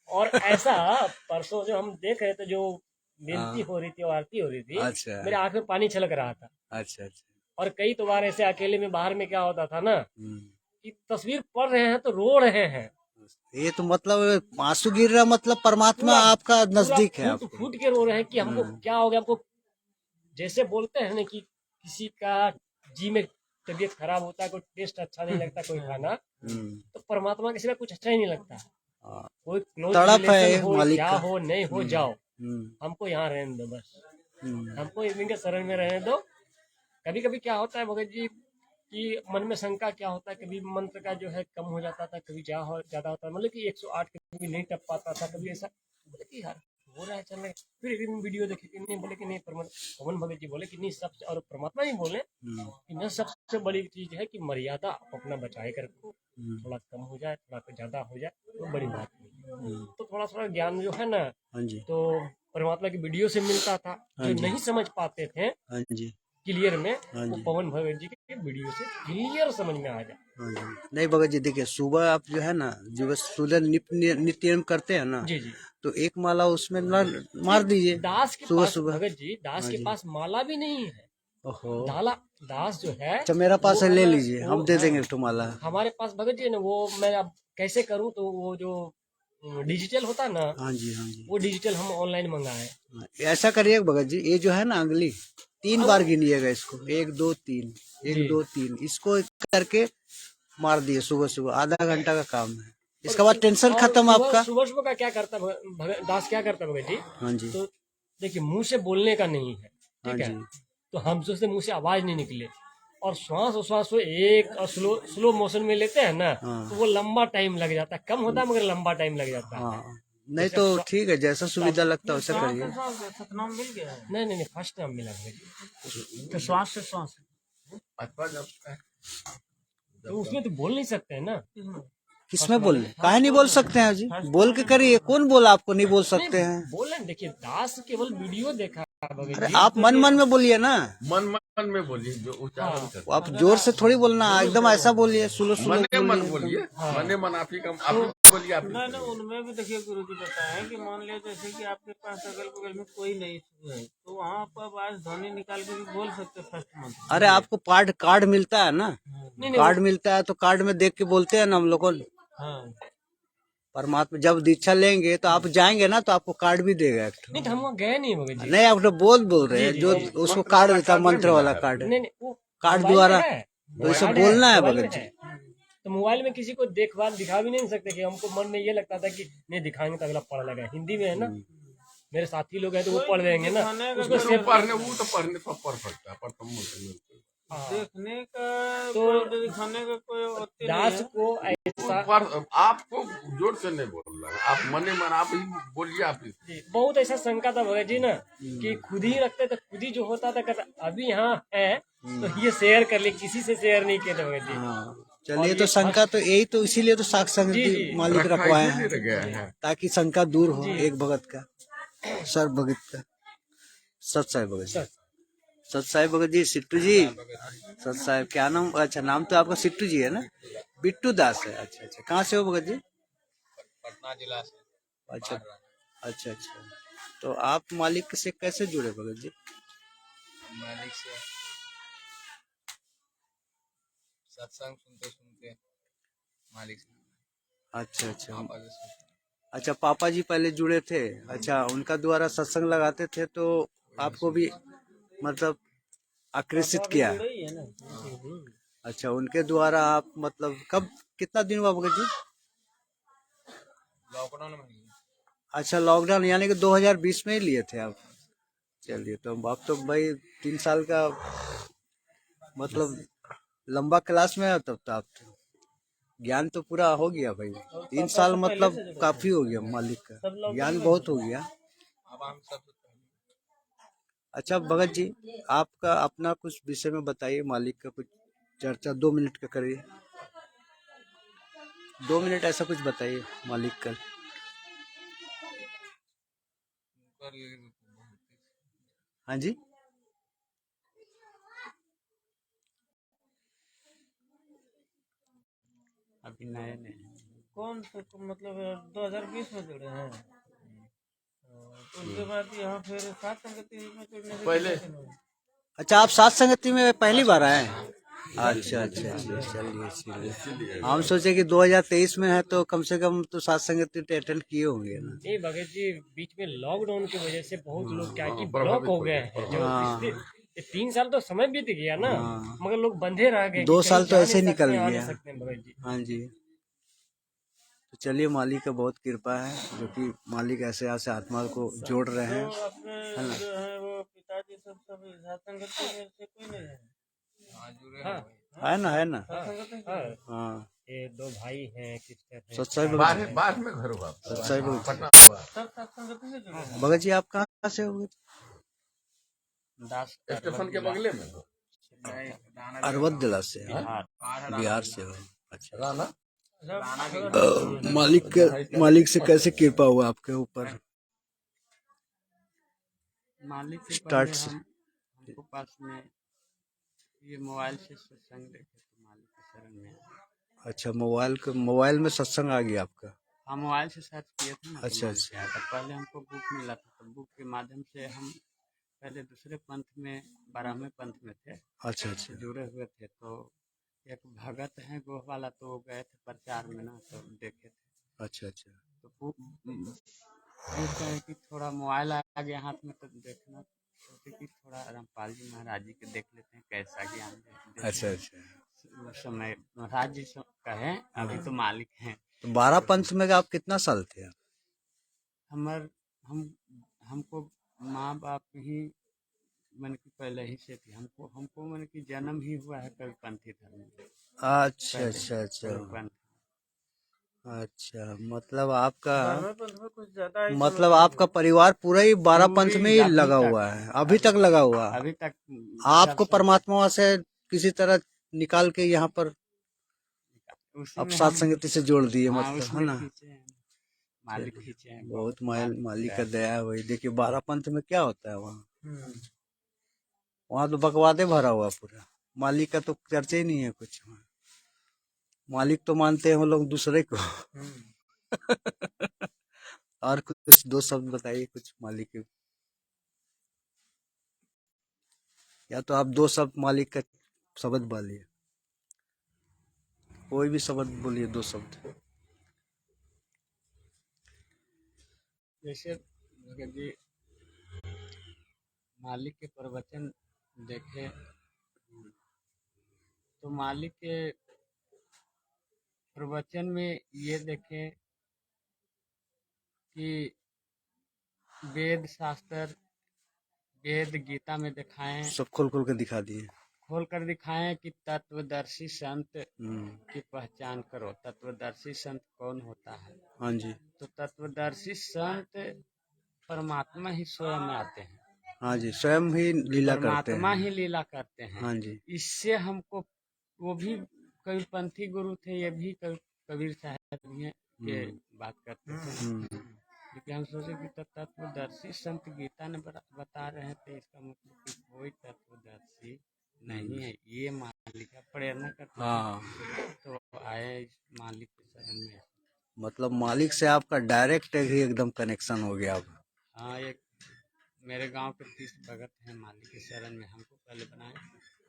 और ऐसा परसों जो हम देख रहे थे, जो विनती हो रही थी और आरती हो रही थी, अच्छा, मेरे आंख में पानी छलक रहा था। अच्छा, अच्छा। और कई तो बार ऐसे अकेले में बाहर में क्या होता था ना कि तस्वीर पढ़ रहे हैं तो रो रहे हैं, ये तो मतलब आंसू गिर रहा, मतलब परमात्मा आपका नजदीक है, आपको फूट के रो रहे हैं कि हमको क्या हो गया, हमको जैसे बोलते हैं ना कि किसी का जी में तबीयत खराब होता है, कोई टेस्ट अच्छा नहीं लगता कोई खाना, तो परमात्मा के सिवा कुछ अच्छा ही नहीं लगता। कोई क्लोज तड़प है रिलेशन हो, मालिक क्या का। हो नहीं हो, जाओ हम्म, हमको यहाँ रहने दो बस, हम्म, हमको इनके शरण में रहने दो। कभी कभी क्या होता है भगत जी कि मन में शंका क्या होता है, कभी मंत्र का जो है कम हो जाता था, कभी ज्यादा होता है, मतलब कि 108 कभी नहीं टप पाता था, कभी ऐसा बोले कि यार हो रहा है चल रहा है। फिर एक दिन वीडियो देखे कि नहीं, बोले कि नहीं, पवन भगत जी बोले कि नहीं, सबसे और परमात्मा ही बोले कि न सबसे बड़ी चीज है कि मर्यादा आप अपना बचाए कर रखो, थोड़ा कम हो जाए थोड़ा ज्यादा हो जाए तो बड़ी बात नहीं। तो थोड़ा थोड़ा ज्ञान जो है ना, हाँ जी, तो परमात्मा की वीडियो से मिलता था, हाँ जो जी। नहीं समझ पाते थे हाँ जी, क्लियर में, हाँ वो जी, पवन भगत जी के वीडियो से क्लियर समझ में आ जाए। हाँ जी। नहीं भगत जी, देखिए सुबह आप जो है ना, जो बस सूर्य नित्य नियम करते हैं ना, जी जी। तो एक माला उसमें मार दीजिए दास के सुबह पास सुबह। भगत जी, दास हाँ के जी। पास माला भी नहीं है। ओहो, दास जो है, अच्छा मेरा पास वो है, ले है ना, लीजिए, वो हम दे हाँ, देंगे एक ठो माला। हमारे पास भगत जी है ना, वो मैं अब कैसे करूं, तो वो जो डिजिटल होता है ना, हाँ जी, हाँ जी। वो डिजिटल हम ऑनलाइन मंगाए। हाँ, ऐसा करिए भगत जी, ये जो है ना अंगली 3 बार गिनिएगा इसको, 1 2 3, 1 2 3, इसको करके मार दिए सुबह सुबह, आधा घंटा का काम है, इसके बाद टेंशन और खत्म आपका। सुबह सुबह का क्या करता दास, क्या करता भगत जी, हाँ जी, तो देखिए मुंह से बोलने का नहीं है, हाँ ठीक है, जी, तो हम सोचते मुंह से आवाज नहीं निकले, और श्वास को एक और स्लो मोशन में लेते हैं ना, हाँ। तो वो लंबा टाइम लग जाता है, कम होता है मगर लंबा टाइम लग जाता है। हाँ। नहीं तो ठीक है, जैसा सुविधा लगता है वैसा करिए। सतनाम मिल गया है। नहीं, फर्स्ट टाइम मिला भगत जी, तो श्वास से श्वास तो उसमें तो बोल नहीं सकते हैं ना। किसमें बोल रहे, काहे नहीं बोल सकते हैं जी, बोल के करिए, कौन बोला आपको नहीं बोल सकते हैं? बोले देखिए, दास केवल वीडियो देखा है भगत अरे जी, आप मन मन में बोलिए ना, मन मन में बोलिए, जो उच्चारण कर आप जोर से थोड़ी बोलना, एकदम ऐसा बोलिए, स्लो स्लो मने मन बोलिए। बोलिए, मने मन आप ही का आप ही बोलिए, आप ही नहीं नहीं, उनमें भी देखिए गुरु जी बताए कि मान लिया जैसे कि आपके पास अगल बगल में कोई नहीं है, तो वहाँ आप आवाज ध्वनि निकाल के भी बोल सकते फर्स्ट मंथ। अरे आपको कार्ड मिलता है ना, कार्ड मिलता है तो कार्ड में देख के बोलते हैं ना हम लोग को। हाँ परमात्मा जब दीक्षा लेंगे तो आप जाएंगे ना, तो आपको कार्ड भी देगा एक ठो। नहीं तो हम वहाँ गए नहीं भगत जी। नहीं, आप तो बोल रहे हैं, जो उसको कार्ड देता है, मंत्र वाला कार्ड, नहीं वो कार्ड मोबाइल द्वारा, में है, तो इसे कार्ड बोलना है मोबाइल भगत में जी। है। तो मोबाइल में किसी को दिखा भी नहीं सकते, कि हमको मन में ये लगता था कि नहीं दिखाएंगे तो अगला पढ़ लगा, हिंदी में है ना, मेरे साथी लोग हैं तो वो पढ़ देंगे ना, उसको वो पढ़ने, वो तो पढ़ने सब पढ़ सकता है, पर तुम देखने का तो दिखाने का कोई होती नहीं दास है। को ऐसा आपको जोर से नहीं बोल रहा है, आप मने मन आप ही बोलिए, आप ही। बहुत ऐसा शंका था भगत जी ना, कि खुद ही रखते तो खुद ही जो होता था कहता अभी यहाँ है तो ये शेयर कर ले, किसी से शेयर नहीं किया था भगत जी। हाँ, चलिए, तो शंका तो यही, तो इसीलिए तो साक्षात मालिक रखवाए हैं, गया है ताकि शंका दूर हो एक भगत का, सर भगत का। सत साहिब भगत जी, सत साहिब भगत जी, सिट्टू जी, सत साहिब क्या नाम, अच्छा नाम तो आपका सिट्टू जी है ना, बिट्टू दास है। अच्छा, कहाँ से हो भगत जी? पटना जिला से। अच्छा, तो आप मालिक से कैसे जुड़े भगत जी? मालिक से सत्संग सुनते सुनते मालिक से। अच्छा, पापा जी पहले जुड़े थे, अच्छा, उनका द्वारा सत्संग लगाते थे, तो आपको भी मतलब आकर्षित किया। अच्छा, उनके द्वारा आप मतलब कब, कितना दिन हुआ भगत जी? लॉकडाउन में। अच्छा, लॉकडाउन यानी कि 2020 में ही लिए थे आप। चलिए, तो आप तो भाई 3 साल का मतलब लंबा क्लास में है, तब तो आप ज्ञान तो पूरा हो गया भाई, 3 साल मतलब काफी हो गया, मालिक का ज्ञान बहुत हो गया। अच्छा भगत जी, आपका अपना कुछ विषय में बताइए, मालिक का कुछ चर्चा 2 मिनट का करिए, 2 मिनट ऐसा कुछ बताइए मालिक का। हाँ जी, अभी नए कौन से मतलब 2020 में जुड़े हैं, तो उसके बाद यहाँ फिर सात संगति में जुड़ने से पहले अच्छा, आप सात संगति में पहली बार आए हैं? अच्छा अच्छा अच्छा, चलिए चलिए। हम सोचे कि 2023 में है तो कम से कम तो सात संगति अटेंड किए होंगे ना। नहीं भगत जी, बीच में लॉकडाउन की वजह से बहुत लोग क्या कि ब्लॉक हो गए हैं, जो इसलिए ये 3 साल तो समय बीत गया ना, मगर लोग बंधे रह गए कि 2 कहीं साल तो जा ऐसे नहीं निकल सकते, आ नहीं गया। सकते हैं भगत जी। हाँ जी। तो चलिए मालिक का बहुत कृपा है, जो कि मालिक ऐसे ऐसे आत्मा को जोड़ रहे हैं। तो अपने जो है वो पिताजी सब साथ संगति में से कोई नहीं है। हाँ जुड़े हाँ, हैं है ना, है ना। हाँ, हाँ ये 2 भाई हैं, सिस्टर हैं। सत्साई बाद भगत, बाद में घर हुआ सत्साई भगत, पटना हुआ। सब साथ संगति से जुड़े हैं। भगत जी आप कहाँ से हो? दास स्टेशन के बगले में हो। अरवद जिला से हैं? बिहार से हो। अच्छा। राना मालिक से कैसे कृपा हुआ आपके ऊपर? मालिक से स्टार्ट पहले से। हमको पास में ये मोबाइल से सत्संग देखे तो मालिक के शरण में आए। अच्छा, मोबाइल में सत्संग आ गया आपका? हम मोबाइल से सर्च किए थे ना, तो अच्छा, मालिक से अच्छा। आया था। पहले हमको बुक मिला था, तो बुक के माध्यम से हम पहले दूसरे पंथ में 12वें पंथ में थे, अच्छा अच्छा जुड़े हुए थे। तो एक भगत हैं गोह वाला, तो वो गए थे प्रचार में ना, तो देखे थे। अच्छा अच्छा। तो पूछते हैं कि थोड़ा मोबाइल आ गया हाथ में, तो देखना सोचे कि थोड़ा रामपाल जी महाराज जी के देख लेते हैं कैसा ज्ञान देते हैं। अच्छा अच्छा। उस समय महाराज जी कहे, अभी तो मालिक हैं। तो 12 पंथ में आप कितना साल थे? हमको माँ बाप ही मन की पहले ही से थी। हमको मन की जन्म ही हुआ है कभी पंथी धर्म में। अच्छा पहले अच्छा अच्छा कभी पंथ। अच्छा, मतलब आपका, 12वें पंथ में कुछ ज्यादा ही मतलब आपका परिवार पूरा ही 12 पंथ में ही अभी लगा तक- हुआ है, अभी तक लगा हुआ है। अभी तक आपको परमात्मा से किसी तरह निकाल के यहाँ पर उसी अब में सात हम- संगति से जोड़ दिए, हाँ, मतलब है उसमें ना। खींचे हैं, मालिक खींचे हैं। बहुत मालिक का दया है। वही देखिए 12 पंथ में क्या होता है वहाँ, वहाँ तो बकवादे भरा हुआ पूरा। मालिक का तो चर्चा ही नहीं है कुछ। मालिक तो मानते हैं हम लोग दूसरे को। और कुछ 2 शब्द बताइए कुछ मालिक के, या तो आप 2 शब्द मालिक का शब्द बोलिए, कोई भी शब्द बोलिए, 2 शब्द। जैसे भगत जी मालिक के प्रवचन देखे, तो मालिक के प्रवचन में ये देखे कि वेद शास्त्र, वेद गीता में दिखाएं, सब खोल खोल के दिखा दिए। खोल कर दिखाएं कि तत्वदर्शी संत की पहचान करो। तत्वदर्शी संत कौन होता है? हाँ जी। तो तत्वदर्शी संत परमात्मा ही स्वयं आते हैं। हाँ जी, स्वयं ही लीला करते परमात्मा हैं। ही लीला करते हैं। हाँ जी। इससे हमको, वो भी कबीरपंथी गुरु थे, ये भी कबीर साहब भी हैं, ये बात करते थे। क्योंकि हम सोचे कि तत्वदर्शी संत गीता ने बता रहे हैं, तो इसका मतलब कि कोई तत्वदर्शी नहीं है, ये मालिक का प्रेरणा करते हैं। तो आए इस मालिक के शरण में। मतलब मालिक से आपका डायरेक्ट ही एकदम कनेक्शन हो गया अब। हाँ, एक मेरे गांव के 30 भगत हैं मालिक के शरण में, हमको पहले बनाए।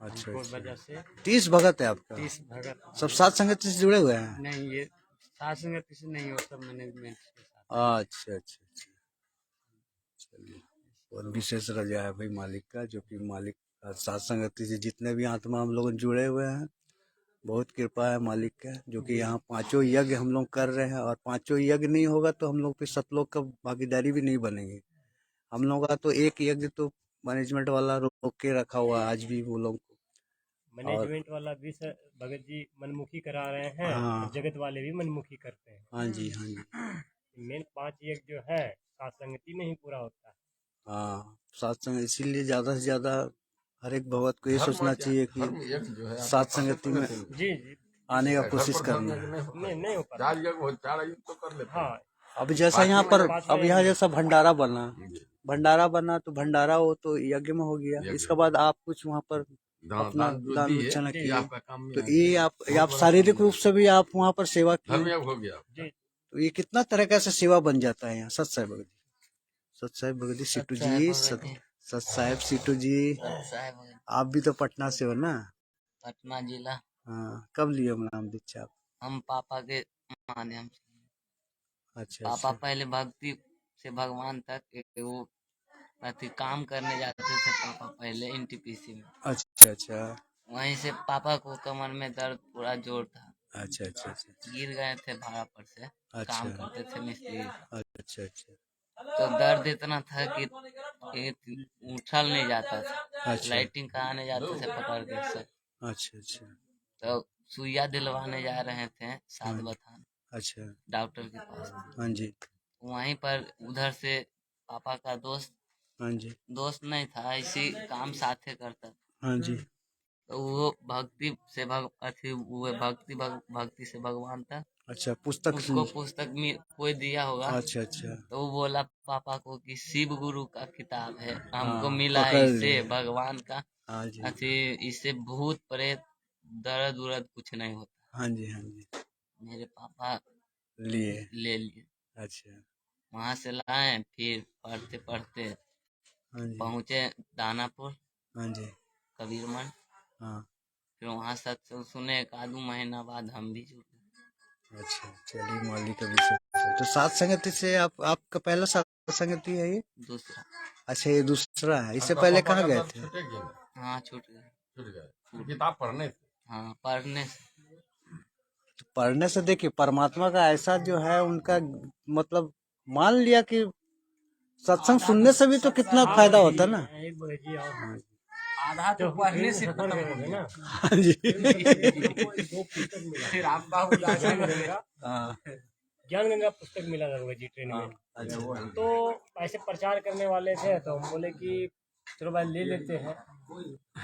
अच्छा, हमको अच्छा। वजह से 30 भगत है आपका? 30 भगत। सब सात संगति से जुड़े हुए हैं? नहीं, ये साथ संगति से नहीं, वो सब मैनेजमेंट के साथ। अच्छा अच्छा अच्छा, चलिए। और विशेष रजा है भाई मालिक का, जो कि मालिक सात संगति से जितने भी आत्मा हम लोग जुड़े हुए हैं, बहुत कृपा है मालिक का, जो कि यहाँ 5 यज्ञ हम लोग कर रहे हैं। और 5 यज्ञ नहीं होगा तो हम लोग पे सतलोक का भागीदारी भी नहीं बनेगी। हम लोग का तो एक यज्ञ तो मैनेजमेंट वाला रोक के रखा हुआ है आज भी वो लोग। मैनेजमेंट वाला भी सर भगत जी मनमुखी करा रहे हैं, हाँ। और जगत वाले भी मनमुखी करते हैं। हाँ जी, हाँ जी। मेन 5 यज्ञ जो है सात संगति में ही पूरा होता है। हाँ, सत्संग इसीलिए ज्यादा से ज्यादा हर एक भगत को ये सोचना चाहिए कि सात संगति में जी जी, आने का कोशिश करना है। नहीं हो पाता। 4 यज्ञ हो, 4 यज्ञ तो कर लेते हैं। हाँ, अब जैसा यहाँ पर, अब यहाँ जैसा भंडारा बना तो भंडारा हो तो यज्ञ में हो गया। इसके बाद आप कुछ वहाँ पर अपना दान दक्षिणा किए, आपका काम तो ये आप शारीरिक रूप से भी आप वहाँ पर सेवा धर्म किए, यज्ञ हो गया। तो ये कितना तरीका से सेवा बन जाता है यहाँ। सत साहिब भगत जी, सिट्टू जी, सत साहिब सिट्टू जी, आप भी तो पटना से हो ना? पटना जिला। हाँ, कब लिए नाम दीक्षा आप? हम पापा के माध्यम से। अच्छा पापा अच्छा पहले भक्ति से भगवान तक वो अति काम करने जाते थे पापा पहले एनटीपीसी में। अच्छा अच्छा वहीं से पापा को कमर में दर्द पूरा जोर था, अच्छा अच्छा अच्छा गिर गए थे भाड़ा पर से, काम अच्छा करते थे मिस्त्री का। अच्छा अच्छा तो दर्द इतना था कि उछल नहीं जाता था, अच्छा लाइटिंग कराने जाते थे पकड़ के सर। अच्छा अच्छा तो सुइया दिलवाने जा रहे थे सात हाँ। बथान अच्छा डॉक्टर के पास। हाँ जी वहीं पर उधर से पापा का हाँ जी दोस्त नहीं था, इसी काम साथे करता था। हाँ जी तो वो भक्ति से भक्ति से भगवान था। अच्छा पुस्तक उसको पुस्तक में कोई दिया होगा, अच्छा अच्छा तो वो बोला पापा को कि शिव गुरु का किताब है, हमको हाँ, मिला है पकड़ इससे लिए। भगवान का हाँ जी अथी, इससे भूत प्रेत दर्द उर्द कुछ नहीं होता। हाँ जी हाँ जी मेरे पापा लिए ले लिए, अच्छा वहां से लाए, फिर पढ़ते पढ़ते हाँ जी पहुँचे दानापुर हाँ जी कबीरमन। हाँ फिर वहाँ सत्संग सुने, एक आधु महीना बाद हम भी जुड़े। अच्छा चलिए मौली का विषय। तो सात संगति से आपका पहला सात संगति है ये? दूसरा। अच्छा ये दूसरा है, इससे आपका पहले पापा कहाँ का गए दर्द थे? छूटे कि नहीं? हाँ छूट गए। छूट गए, किताब पढ़ने से। हाँ पढ़ने से। तो पढ़ने से देखिए परमात्मा का ऐसा जो है उनका मतलब मान लिया कि सत्संग सुनने से भी तो कितना फायदा होता है ना। एक बार जी आओ। आधा तो पढ़ने से सफर खत्म गए हो थे गया। ना, हाँ जी दो पुस्तक मिला। फिर आपका हुआ ज्ञान गंगा, हाँ ज्ञान गंगा पुस्तक मिला था जी ट्रेन में। अच्छा तो ऐसे प्रचार करने वाले थे, तो हम बोले कि चलो भाई ले लेते हैं,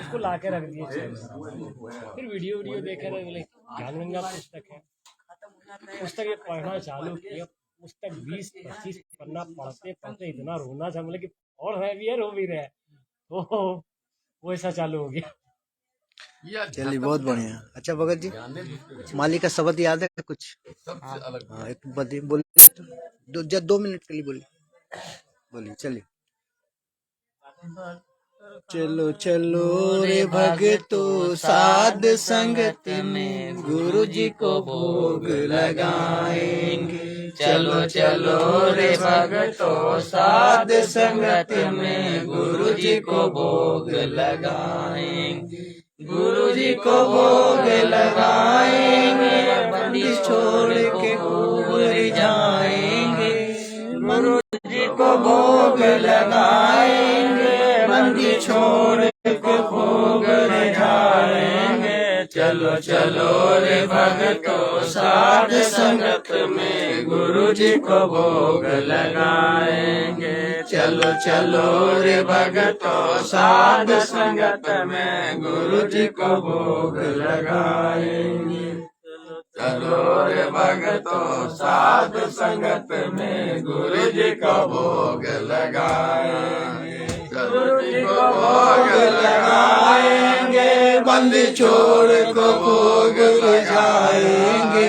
उसको ला के रख दिए चेयर में। फिर वीडियो देखे तो बोले ज्ञान गंगा पुस्तक है। पुस्तक ये पढ़ना चालू किया, पुस्तक 20-25 पन्ना पढ़ते पढ़ते इतना रोना था, बोले कि और है भी है, रो भी रहे। तो वो ऐसा चालू हो गया। चलिए बहुत बढ़िया। अच्छा भगत जी माली का शब्द याद है कुछ? सबसे अलग हाँ एक बोलिए तो 2 मिनट के लिए बोलिए चलिए। चलो चलो रे भगतो साध संगत में गुरु जी को भोग लगाएंगे। चलो चलो रे भगतो साध संगत में गुरु जी को भोग लगाएंगे। गुरु जी को भोग लगाएंगे, बंदी छोड़ के खूब रिझाएंगे। गुरु जी को भोग लगाएंगे, बंदी छोड़ के खूब रिझाएंगे। चलो चलो रे भगतो साध संगत में गुरु जी को भोग लगाएंगे। चलो चलो रे भगतो साध संगत में गुरु जी को भोग लगाएंगे। चलो रे भगतो साध संगत में गुरु जी को भोग लगाएंगे। गुरु जी को भोग लगाएंगे, बंदी छोड़ को भोग लगाएंगे।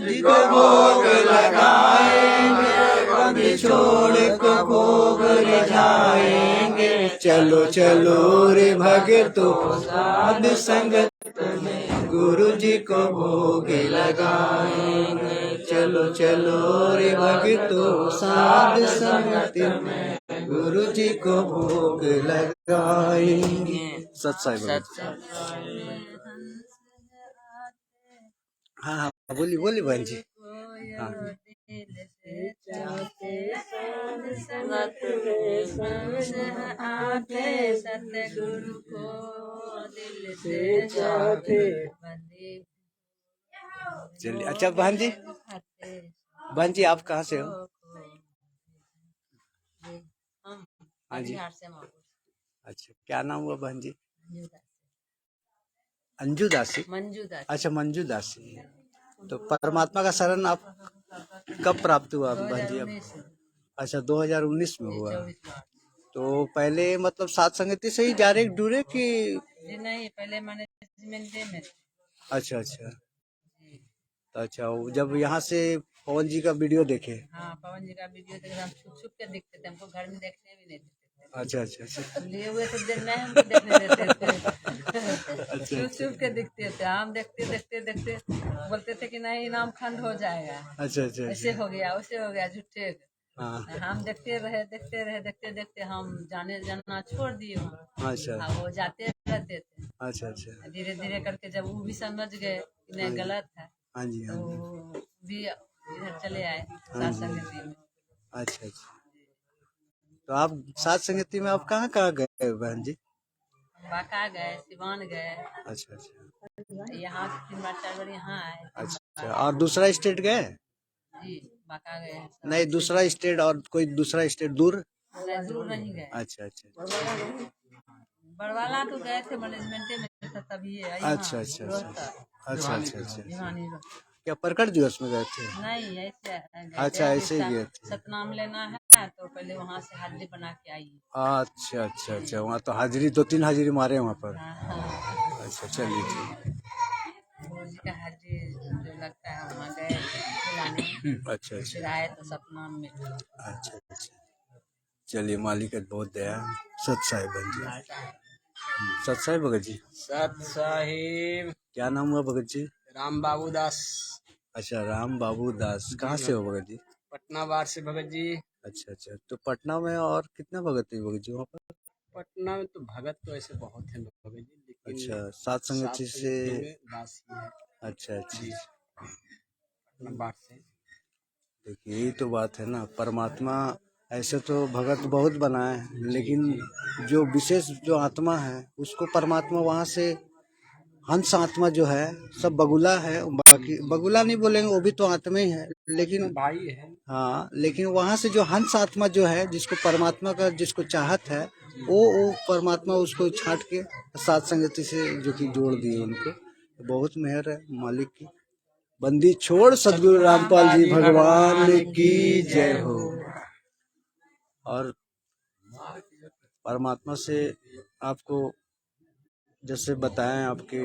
जी को भोग लगाएंगे, बंदी छोड़ को भोग लगाएंगे। चलो चलो रे भगतो साध संगत में गुरु जी को भोग लगाएंगे। चलो चलो रे भगतो साध संगत में गुरु जी को भोग लगाएंगे। सत्संग हाँ हाँ बोली बोली बहन जी। हाँ सतगुरु को दिल से चाहते। चलिए। अच्छा बहन जी आप कहाँ से हो? हाँ जी अच्छा क्या नाम हुआ बहन जी? अंजू दासी। मंजू दासी। अच्छा मंजू दासी। तो परमात्मा का शरण आप कब प्राप्त हुआ बहन जी? अब अच्छा 2019 में हुआ। तो पहले मतलब सात संगति से ही डायरेक्ट जुड़े कि? नहीं पहले मैनेजमेंट में। अच्छा अच्छा तो अच्छा जब यहाँ से पवन जी का वीडियो देखे? हाँ पवन जी का वीडियो देखे, हम छुप छुप के देखते थे, हमको घर में देखने भी नहीं देते थे। अच्छा अच्छा अच्छा लिए हुए तो नहीं हमको देखने देते थे। छुप छुप के दिखते थे। हम देखते देखते देखते बोलते थे कि नहीं इनाम खंड हो जाएगा, अच्छा अच्छा ऐसे हो गया वैसे हो गया, झूठे। हाँ हम देखते रहे देखते देखते हम जाना छोड़ दिए वहाँ। अच्छा हाँ, वो जाते रहते थे। अच्छा अच्छा धीरे धीरे करके जब वो भी समझ गए कि नहीं गलत है, हाँ जी तो हाँ जी भी इधर चले आए हाँ साथ जी संगति में। अच्छा अच्छा। तो आप सात संगति में आप कहाँ कहाँ गए बहन जी? बांका गए, सिवान गए, अच्छा अच्छा यहाँ से 3 बार 4 बार यहाँ आए। अच्छा। और दूसरा स्टेट गए? जी बांका गए हैं सब। नहीं दूसरा स्टेट और कोई दूसरा स्टेट दूर? नहीं, दूर नहीं गए। अच्छा अच्छा बड़वाला तो गए थे, मैनेजमेंटे में था तभी है। अच्छा अच्छा अच्छा अच्छा अच्छा अच्छा। भिवानी रोड। क्या प्रकट दिवस में गए थे? नहीं ऐसे गए थे। अच्छा, अभी ऐसे ही गए थे। सतनाम लेना है तो पहले वहाँ से हाजिरी बना के आइए। अच्छा अच्छा अच्छा। वहाँ तो हाजिरी 2-3 हाजिरी मारे वहाँ पर। हाँ हाँ, अच्छा चलिए ठीक। गुरु जी का हाजिरी जो लगता है वहाँ गए बुलाने। अच्छा अच्छा फिर आए तो सतनाम में। अच्छा अच्छा। चलिए मालिक का बहुत दया है। सत साहिब बन जी। सत साहिब भगत जी सत साहिब क्या नाम हुआ भगत जी? राम बाबू दास, अच्छा राम बाबू दास। कहाँ से हो भगत जी? पटना बार से भगत जी। अच्छा अच्छा। तो पटना में और कितना भगत है भगत जी वहाँ पर? पटना में तो भगत तो ऐसे बहुत हैं भगत जी, लेकिन अच्छा सात संगति सात से। संगति में दास ही है। अच्छा अच्छा। पटना बार से। देखिए यही तो बात है ना, परमात्मा ऐसे तो भगत बहुत बनाए हैं, लेकिन जो विशेष जो आत्मा है उसको परमात्मा वहाँ से हंस आत्मा जो है सब बगुला है, बाकी बगुला नहीं बोलेंगे, वो भी तो आत्मा ही है, लेकिन भाई है। हाँ लेकिन वहाँ से जो हंस आत्मा जो है जिसको परमात्मा का जिसको चाहत है वो परमात्मा उसको छांट के सात संगति से जो कि जोड़ दिए उनको। बहुत मेहर है मालिक की। बंदी छोड़ सदगुरु रामपाल जी भगवान की जय हो। और परमात्मा से आपको जैसे बताएं आपके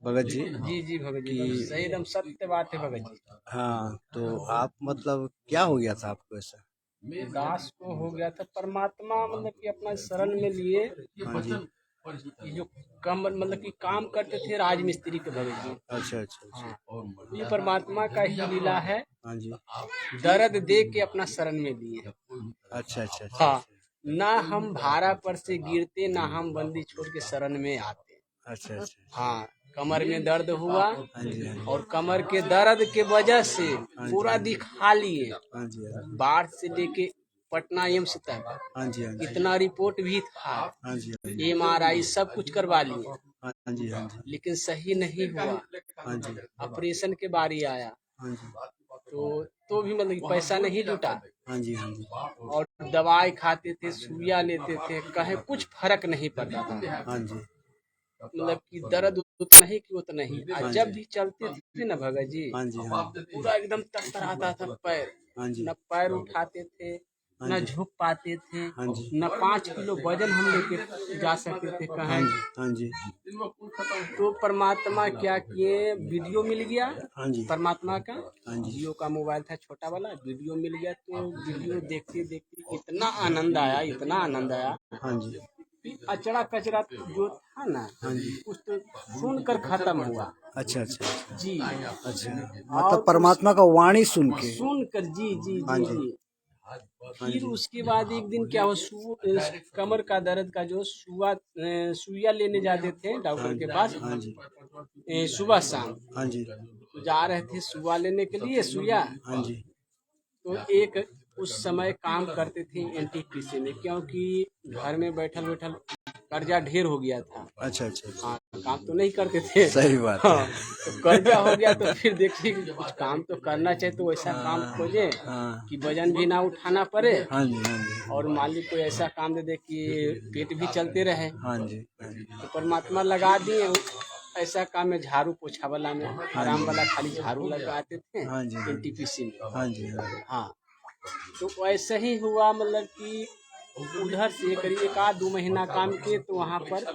भगत जी जी जी भगत जी, कि सही एकदम सत्य बात है भगत जी। हाँ तो आप मतलब क्या हो गया था आपको ऐसा? दास को हो गया था, परमात्मा मतलब कि अपना शरण में लिए। हाँ जी। ये जो कम मतलब कि काम करते थे राजमिस्त्री के भगत जी। अच्छा अच्छा अच्छा। हाँ, ये परमात्मा का ही लीला है। हाँ जी। दर्द दे के अपना शरण में लिए। अच्छा अच्छा अच्छा। हाँ, ना हम भाड़ा पर से गिरते, ना हम बंदी छोड़ के शरण में आते। अच्छा अच्छा। हाँ, कमर में दर्द हुआ हाँ जी हाँ जी। और कमर के दर्द के वजह से पूरा दिखा लिए। हाँ जी हाँ जी। बाढ़ से लेके पटना एम्स तक हाँ जी हाँ जी। इतना रिपोर्ट भी था, हाँ जी हाँ जी। MRI सब कुछ करवा लिए, हाँ जी हाँ जी। लेकिन सही नहीं हुआ। हाँ जी ऑपरेशन के बारी आया हाँ जी। तो भी मतलब कि पैसा नहीं जुटा। हाँ जी हाँ जी। और दवाई खाते थे, सुइया लेते थे, कहीं कुछ फर्क नहीं पड़ता था। हाँ जी। मतलब कि दर्द उतना ही कि उतना ही। और जब भी चलते थे ना भगत जी, हाँ जी हाँ जी। पूरा एकदम तरतराता था पैर। हाँ जी। न पैर उठाते थे, हाँ न जी। झुक पाते थे, हाँ जी। न 5 किलो वजन हम लेके जा सकते थे हाँ कहीं। जी हाँ जी। तो परमात्मा क्या किए, वीडियो मिल गया हाँ जी। परमात्मा का। हाँ जी। जियो का मोबाइल था छोटा वाला, वीडियो मिल गया तो वीडियो देखते देखते इतना आनंद आया, इतना आनंद आया। हाँ जी। अचड़ा कचरा जो था ना, हाँ जी। कुछ तो सुनकर खत्म हुआ। अच्छा अच्छा अच्छा। जी अच्छा मतलब परमात्मा का वाणी सुन के। सुनकर जी जी हाँ जी जी। जी। हाँ फिर जी। उसके बाद एक दिन क्या हुआ, कमर का दर्द का जो सुइया लेने जाते थे डॉक्टर के पास। हाँ जी। सुबह शाम हाँ जी। तो जा रहे थे सुइया लेने के लिए सुइया। हाँ जी। तो एक उस समय काम करते थे NTPC में, क्योंकि घर में बैठल बैठल कर्जा ढेर हो गया था। अच्छा अच्छा अच्छा। हाँ, काम तो नहीं करते थे। सही बात है। हाँ, तो कर्जा हो गया तो फिर देखिए कुछ काम तो करना चाहिए, तो वैसा काम खोजे हाँ कि वजन भी ना उठाना पड़े हाँ जी हाँ जी। और मालिक को ऐसा काम दे दे कि पेट भी चलते रहे। हाँ जी हाँ जी। तो परमात्मा लगा दिए ऐसा काम में, झाड़ू पोछा वाला में, आराम वाला खाली झाड़ू लगाते थे हाँ जी। NTPC में। हाँ जी हाँ जी। हाँ, तो ऐसे ही हुआ मतलब कि उधर से करीब 1-2 महीना काम किए तो वहाँ पर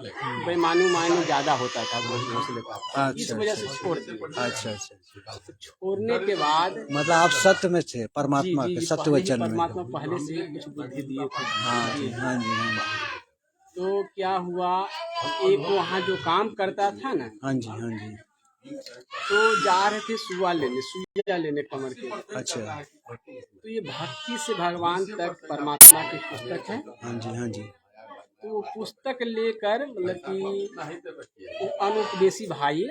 बेईमानी ज्यादा होता था घोंसले का, इस वजह से छोड़ दिए। अच्छा अच्छा अच्छा। तो छोड़ने के बाद मतलब आप सत्य में थे परमात्मा जी के जी, सत्य पहले ही वचन में। परमात्मा पहले से कुछ बुद्धि दिए थे। हाँ जी हाँ जी हाँ जी। तो क्या क्या हुआ, एक वहाँ जो काम करता था ना, हाँ जी हाँ जी। तो जा रहे थे सुइया लेने कमर के। अच्छा। तो ये भक्ति से भगवान तक परमात्मा की पुस्तक है। हाँ जी हाँ जी। तो वो पुस्तक लेकर मतलब कि वो अनुपदेशी भाई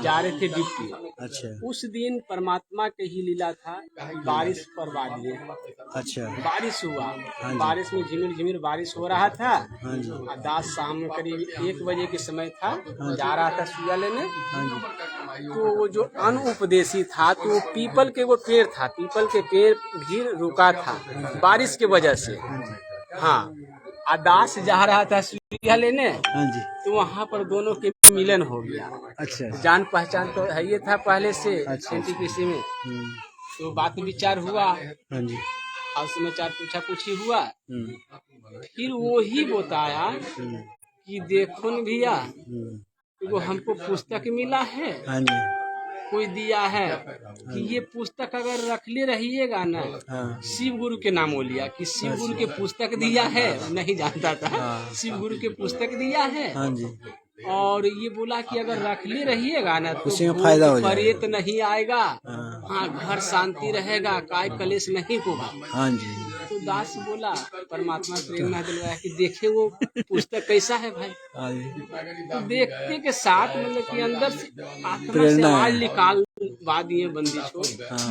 जा रहे थे ड्यूटी। अच्छा उस दिन परमात्मा के ही लीला था, बारिश परवा दिए। अच्छा। बारिश हुआ, हाँ जी। बारिश में झिमिर झिमिर बारिश हो रहा था। हाँ जी और दास शाम में करीब 1 बजे के समय था, जा रहा था सुइया लेने। हाँ जी। तो वो जो अनुपदेशी था, तो वो पीपल के वो पेड़ था, पीपल के पेड़ भी रुका था बारिश के वजह से। हाँ, दास जा रहा था सुइया लेने। हाँ जी। तो वहाँ पर दोनों के मिलन हो गया। अच्छा। जान पहचान तो है ये था पहले से। अच्छा। एनटीपीसी में तो बात विचार हुआ, हाँ जी। हाल समाचार पूछा पूछी हुआ। फिर वो ही बताया कि देखो न भैया, वो हमको पुस्तक मिला है, हाँ जी। कोई दिया है कि ये पुस्तक अगर रख ले रहिएगा ना, हाँ। शिव गुरु के नाम वो लिया कि शिव गुरु के पुस्तक दिया है, नहीं जानता था। शिव गुरु के पुस्तक दिया है। हाँ जी। और ये बोला कि अगर रख ले रहिएगा ना तो उसी में फायदा हो जाएगा। प्रेत नहीं आएगा। हाँ, घर शांति रहेगा, काय कलेश नहीं होगा। हाँ जी। तो दास बोला, परमात्मा प्रेरणा दिलवाया कि देखे वो पुस्तक कैसा है भाई। हाँ जी। तो देखते के साथ मतलब कि अंदर से आत्मा से प्रेरणा आवाज है। निकालवा दिए बंदी छोड़।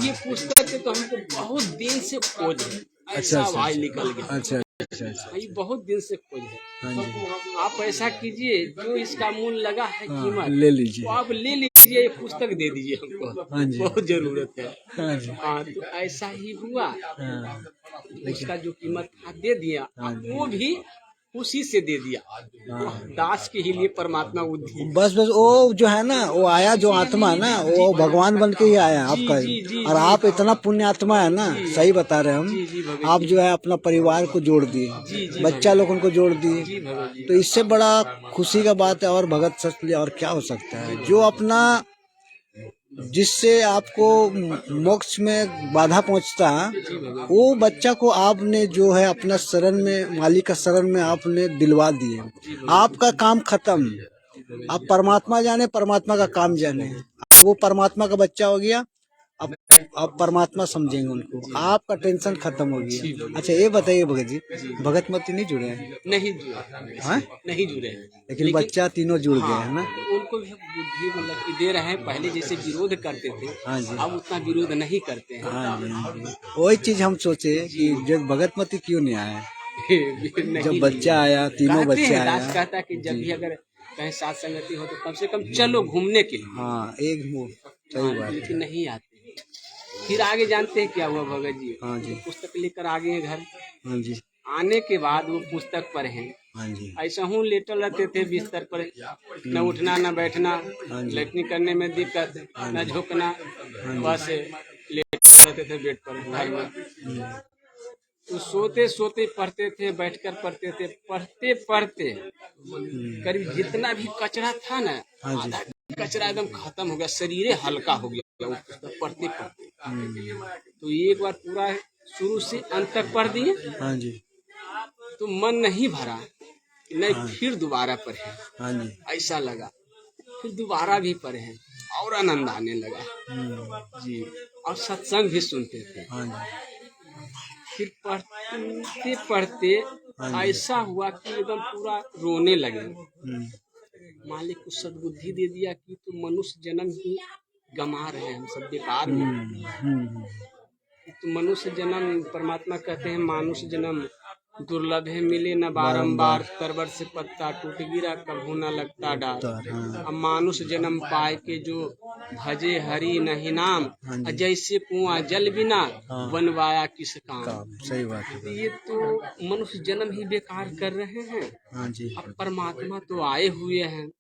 ये पुस्तक के तो हमको बहुत दिन से खोज है, ऐसा आवाज निकल गया। अच्छा अच्छा अच्छा। ये बहुत दिन से खोज है। हाँ जी। आप ऐसा कीजिए, जो इसका मूल लगा है कीमत, ले लीजिए। तो आप ले लीजिए, ये पुस्तक दे दीजिए हमको। हाँ जी। बहुत जरूरत है। हाँ जी। हाँ, तो ऐसा ही हुआ। हाँ। उसका जो कीमत था दे दिया, हाँ जी। वो भी उसी से दे दिया। तो दास के ही लिए परमात्मा बुद्धि। बस बस वो जो है ना, वो आया जो आत्मा है ना, वो भगवान बन के ही आया आपका। और आप इतना पुण्य आत्मा है ना, सही बता रहे हम। आप जो है अपना परिवार को जोड़ दिए, बच्चा लोगों को जोड़ दिए, तो इससे बड़ा खुशी का बात है और भगत सच और क्या हो सकता है। जो अपना जिससे आपको मोक्ष में बाधा पहुंचता है, वो बच्चा को आपने जो है अपना शरण में, मालिक का शरण में आपने दिलवा दिए। आपका काम खत्म। आप परमात्मा जाने, परमात्मा का काम जाने। वो परमात्मा का बच्चा हो गया, अब परमात्मा समझेंगे उनको। आपका टेंशन खत्म हो गया। अच्छा ये बताइए भगत जी, भगत मती नहीं जुड़े हैं? नहीं जुड़े। हाँ? नहीं जुड़े हैं, लेकिन बच्चा तीनों जुड़ गए है ना। उनको भी बुद्धि मतलब कि दे रहे हैं। पहले जैसे विरोध करते थे, हाँ जी। अब उतना विरोध नहीं करते हैं। हाँ जी हाँ जी। वही चीज हम सोचे कि जब भगत मती क्यों नहीं आया। नहीं, जब बच्चा आया, तीनों कहते बच्चे हैं, दास आया। कहता कि जब भी अगर कहीं साथ संगति हो तो कम से कम चलो घूमने के लिए। हाँ एक वो सही बात है। लेकिन नहीं आते। फिर आगे जानते हैं क्या हुआ भगत जी? हाँ जी। पुस्तक लेकर आ गए घर। हाँ जी। आने के बाद वो पुस्तक पढ़े। हाँ जी। ऐसा हूँ लेटल रहते थे बिस्तर पर, न उठना न बैठना, लेटनी करने में दिक्कत, न झुकना, बस लेटे रहते थे बेड पर घर में। तो सोते सोते पढ़ते थे, बैठकर पढ़ते थे। पढ़ते पढ़ते करीब जितना भी कचरा था ना, आधा कचरा एकदम खत्म हो गया, शरीर हल्का हो गया वो पुस्तक पढ़ते पढ़ते। तो एक बार पूरा शुरू से अंत तक पढ़ दिए। हाँ जी। तो मन नहीं भरा, नहीं फिर दोबारा पढ़े। हाँ जी। ऐसा लगा, फिर दोबारा भी पढ़े और आनंद आने लगा जी। और सत्संग भी सुनते थे। हाँ जी। फिर पढ़ते पढ़ते ऐसा हुआ कि एकदम पूरा रोने लगे। मालिक को सद्बुद्धि दे दिया कि तुम मनुष्य जन्म ही गंवा रहे हैं, हम सब बेकार में। तो मनुष्य जन्म, परमात्मा कहते हैं मानुष जन्म दुर्लभ है, मिले न बारंबार, तरवर से पत्ता टूट गिरा कभू न लगता डार। अब मानुष जन्म पाए के जो भजे हरि नहीं नाम, जैसे कुआं जल बिना बनवाया किस काम। सही बात है। ये तो मनुष्य जन्म ही बेकार कर रहे हैं। हाँ जी। अब परमात्मा तो आए हुए हैं,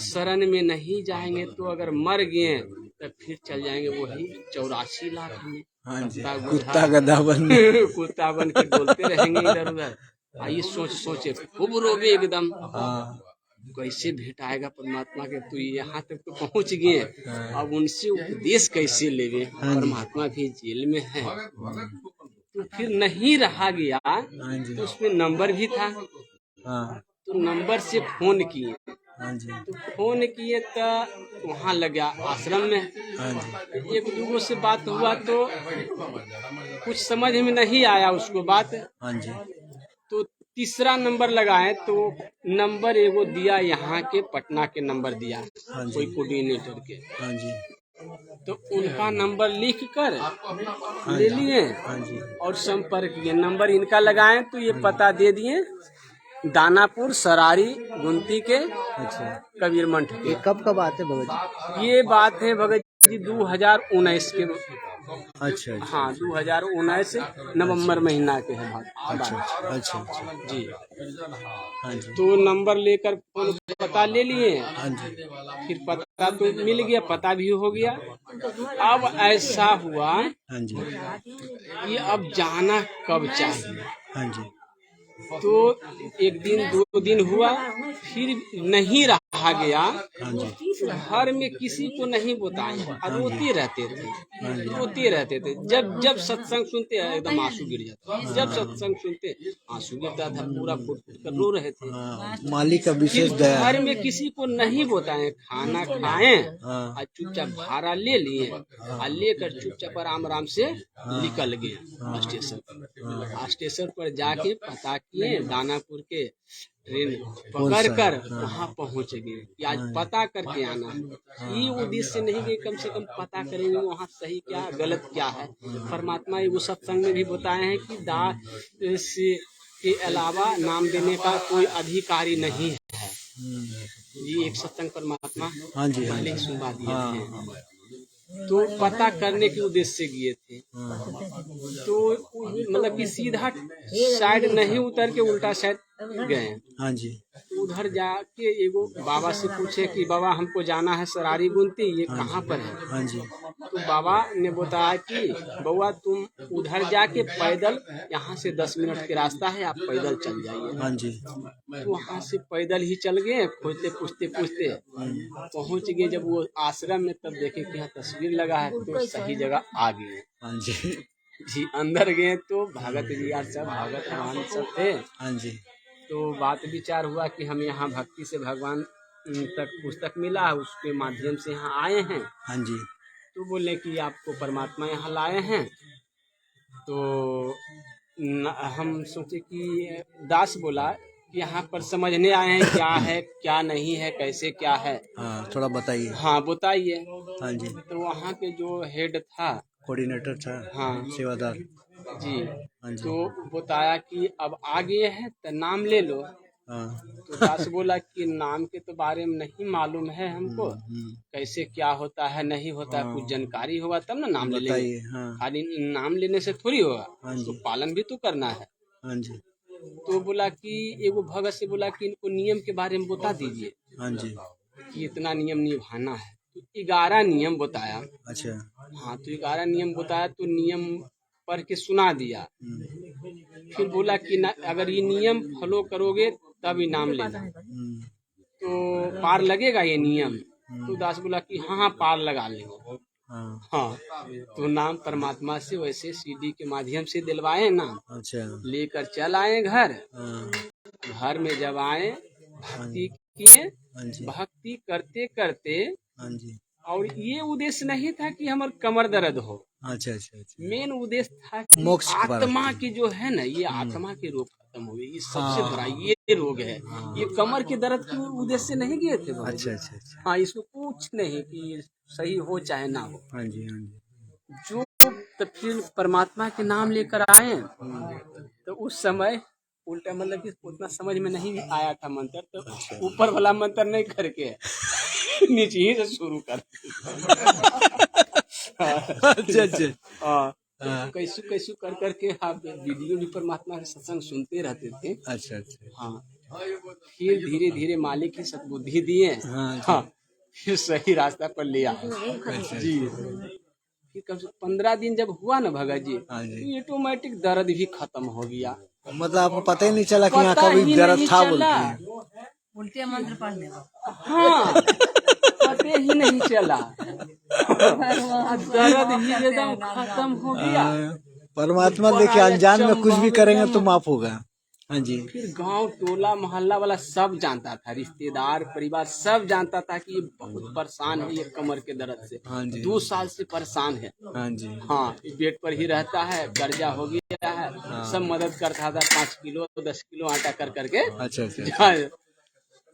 शरण में नहीं जाएंगे तो अगर मर गए तो फिर चल जाएंगे वही 84 लाख में। हाँ जी। कुत्ता गधा बन कुत्ता बन के डोलते रहेंगे इधर उधर। ये सोचे खूब रोवे एकदम। कैसे भेंट आएगा परमात्मा के? तो यहाँ तक तो पहुँच गए, अब उनसे उपदेश कैसे लेवे? परमात्मा भी जेल में है। तो फिर नहीं रहा गया, तो उसमें नंबर भी था। तो नंबर से फोन किए, हाँ जी, तो फोन किए तो वहाँ लगा आश्रम में। हाँ जी, एक दूगों से बात हुआ तो कुछ समझ में नहीं आया उसको बात। हाँ जी, तो तीसरा नंबर लगाए तो नंबर एगो दिया, यहाँ के पटना के नंबर दिया, हाँ जी, कोई कोऑर्डिनेटर के। हाँ जी, तो उनका नंबर लिख कर ले लिए हाँ जी, और संपर्क किए। नंबर इनका लगाए तो ये पता दे दिए दानापुर सरारी गुमती के अच्छा। कबीर मंठ के। ये कब बात है भगत ये बात है भगत जी 2019 के, जी? अच्छा अच्छा, हाँ 2019 नवंबर महीना के है बात। अच्छा अच्छा, अच्छा जी, हाँ जी, तो नंबर लेकर पता ले लिए, हाँ जी, फिर पता तो मिल गया, पता भी हो गया। अब ऐसा हुआ हाँ जी, कि अब जाना कब चाहिए। हाँ जी, तो एक दिन 2 दिन हुआ, फिर नहीं रहा गया। हाँ जी, घर में किसी को नहीं बताया और रोते रहते थे, रोते रहते थे। जब जब सत्संग सुनते एकदम आंसू गिर जाता, जब सत्संग सुनते आंसू गिरता था, पूरा फूट फूट कर रो रहे थे। हाँ, मालिक का विशेष फिर दया। घर में किसी को नहीं बताए, खाना खाए हाँ, और चुपचाप भाड़ा ले लिए और लेकर चुपचाप आराम आराम से निकल गए स्टेशन पर। स्टेशन पर जाके पता किए, दानापुर के ट्रेन पकड़ कर वहाँ पहुँच गए कि आज पता करके आना है। ये उद्देश्य नहीं कि कम से कम पता करेंगे वहाँ सही क्या गलत क्या है। परमात्मा एगो सत्संग में भी बताए हैं कि दास के अलावा नाम देने का कोई अधिकारी नहीं है। ये एक सत्संग परमात्मा हाँ जी, हाँ पहले ही जी, सुनवा दिए हाँ, थे। हाँ, तो पता करने के उद्देश्य से गए थे। तो मतलब कि सीधा साइड नहीं उतर के उल्टा साइड गए। हाँ जी, उधर जाके एगो बाबा से पूछे कि बाबा हमको जाना है सरारी गुमती, ये कहाँ पर है। हाँ जी, तो बाबा ने बताया कि बउआ तुम उधर जाके पैदल, यहाँ से 10 मिनट के रास्ता है, आप पैदल चल जाइए। हाँ जी, तो वहाँ से पैदल ही चल गए, खोजते पूछते पूछते पहुँच गए। जब वो आश्रम में तब देखे कि यहाँ तस्वीर लगा है, तो सही जगह आ गए। हाँ जी, जी अंदर गए तो भगत जी यार सब भगत भगवान सब थे। हाँ जी, तो बात विचार हुआ कि हम यहाँ भक्ति से भगवान तक पुस्तक मिला है, उसके माध्यम से यहाँ आए हैं। हाँ जी, तो बोले कि आपको परमात्मा यहाँ लाए हैं। तो हम सोचे कि दास बोला कि यहाँ पर समझने आए हैं क्या है क्या नहीं है, कैसे क्या है। हाँ थोड़ा बताइए। हाँ बताइए। हाँ जी, तो वहाँ के जो हेड था, कोऑर्डिनेटर था, हाँ सेवादार जी, हाँ जी, तो बताया कि अब आ गए हैं तो नाम ले लो। हाँ, तो दास बोला कि नाम के तो बारे में नहीं मालूम है हमको, कैसे क्या होता है नहीं होता है, कुछ जानकारी होगा तब ना नाम ले लेंगे। बताइए। हाँ, खाली नाम लेने से थोड़ी होगा, हाँ तो जी, पालन भी तो करना है। हाँ जी, तो बोला कि एगो भगत से बोला कि इनको नियम के बारे में बता दीजिए हाँ जी, कि इतना नियम निभाना है। तो 11 नियम बताया। अच्छा, हाँ तो 11 नियम बताया, तो नियम पढ़ के सुना दिया। फिर बोला कि ना अगर ये नियम फॉलो करोगे तब इनाम लेना। तो पार लगेगा ये नियम। तो दास बोला कि हाँ हाँ पार लगा लेंगे। हाँ, हाँ तो नाम परमात्मा से वैसे सीडी के माध्यम से दिलवाए नाम, अच्छा, लेकर चल आए घर। हाँ, घर में जब आए भक्ति किए, हाँ जी, भक्ति करते करते, हाँ जी, और ये उद्देश्य नहीं था कि हमार कमर दर्द हो। अच्छा अच्छा अच्छा, मेन उद्देश्य था कि मोक्ष की बात आत्मा है। की जो है ना, ये आत्मा के रोग खत्म हो गए। ये सबसे बड़ा ये रोग है। ये कमर के दर्द के उद्देश्य से नहीं गए थे भाई। अच्छा अच्छा अच्छा, हाँ इसको कुछ नहीं कि सही हो चाहे ना हो। हाँ जी, हाँ जी, जो तब फिर परमात्मा के नाम लेकर आए, तो उस समय उल्टा मतलब कि उतना समझ में नहीं आया था मंत्र, तो ऊपर वाला मंत्र नहीं करके नीचे ही से शुरू कर। अच्छा अच्छा, हाँ कैसू कैसू कर करके आप वीडियो भी परमात्मा के सत्संग सुनते रहते थे। अच्छा अच्छा, हाँ फिर धीरे धीरे मालिक की सद्बुद्धि दिए। हाँ, हाँ फिर सही रास्ता पर ले आए अच्छा, जी। फिर कम से 15 दिन जब हुआ ना भगत जी, हाँ जी, तो ऑटोमेटिक दर्द भी खत्म हो गया। मतलब आपको पता ही नहीं चला कि यहाँ पता कभी ही दर्द नहीं था चला। बोल उल्टे मंत्र पढ़ने को। हाँ पता ही नहीं चला। दर्द ही एकदम खत्म हो गया। परमात्मा देखिए अनजान में कुछ भी करेंगे तो माफ होगा। हाँ जी। फिर गांव टोला मोहल्ला वाला सब जानता था, रिश्तेदार परिवार सब जानता था कि ये बहुत परेशान है, ये कमर के दर्द से हाँ जी। 2 साल से परेशान है। हाँ जी। हाँ, ये बेड पर ही रहता है, कर्जा हो गया है। सब मदद करता था, 5 किलो 10 किलो आटा कर करके। अच्छा अच्छा।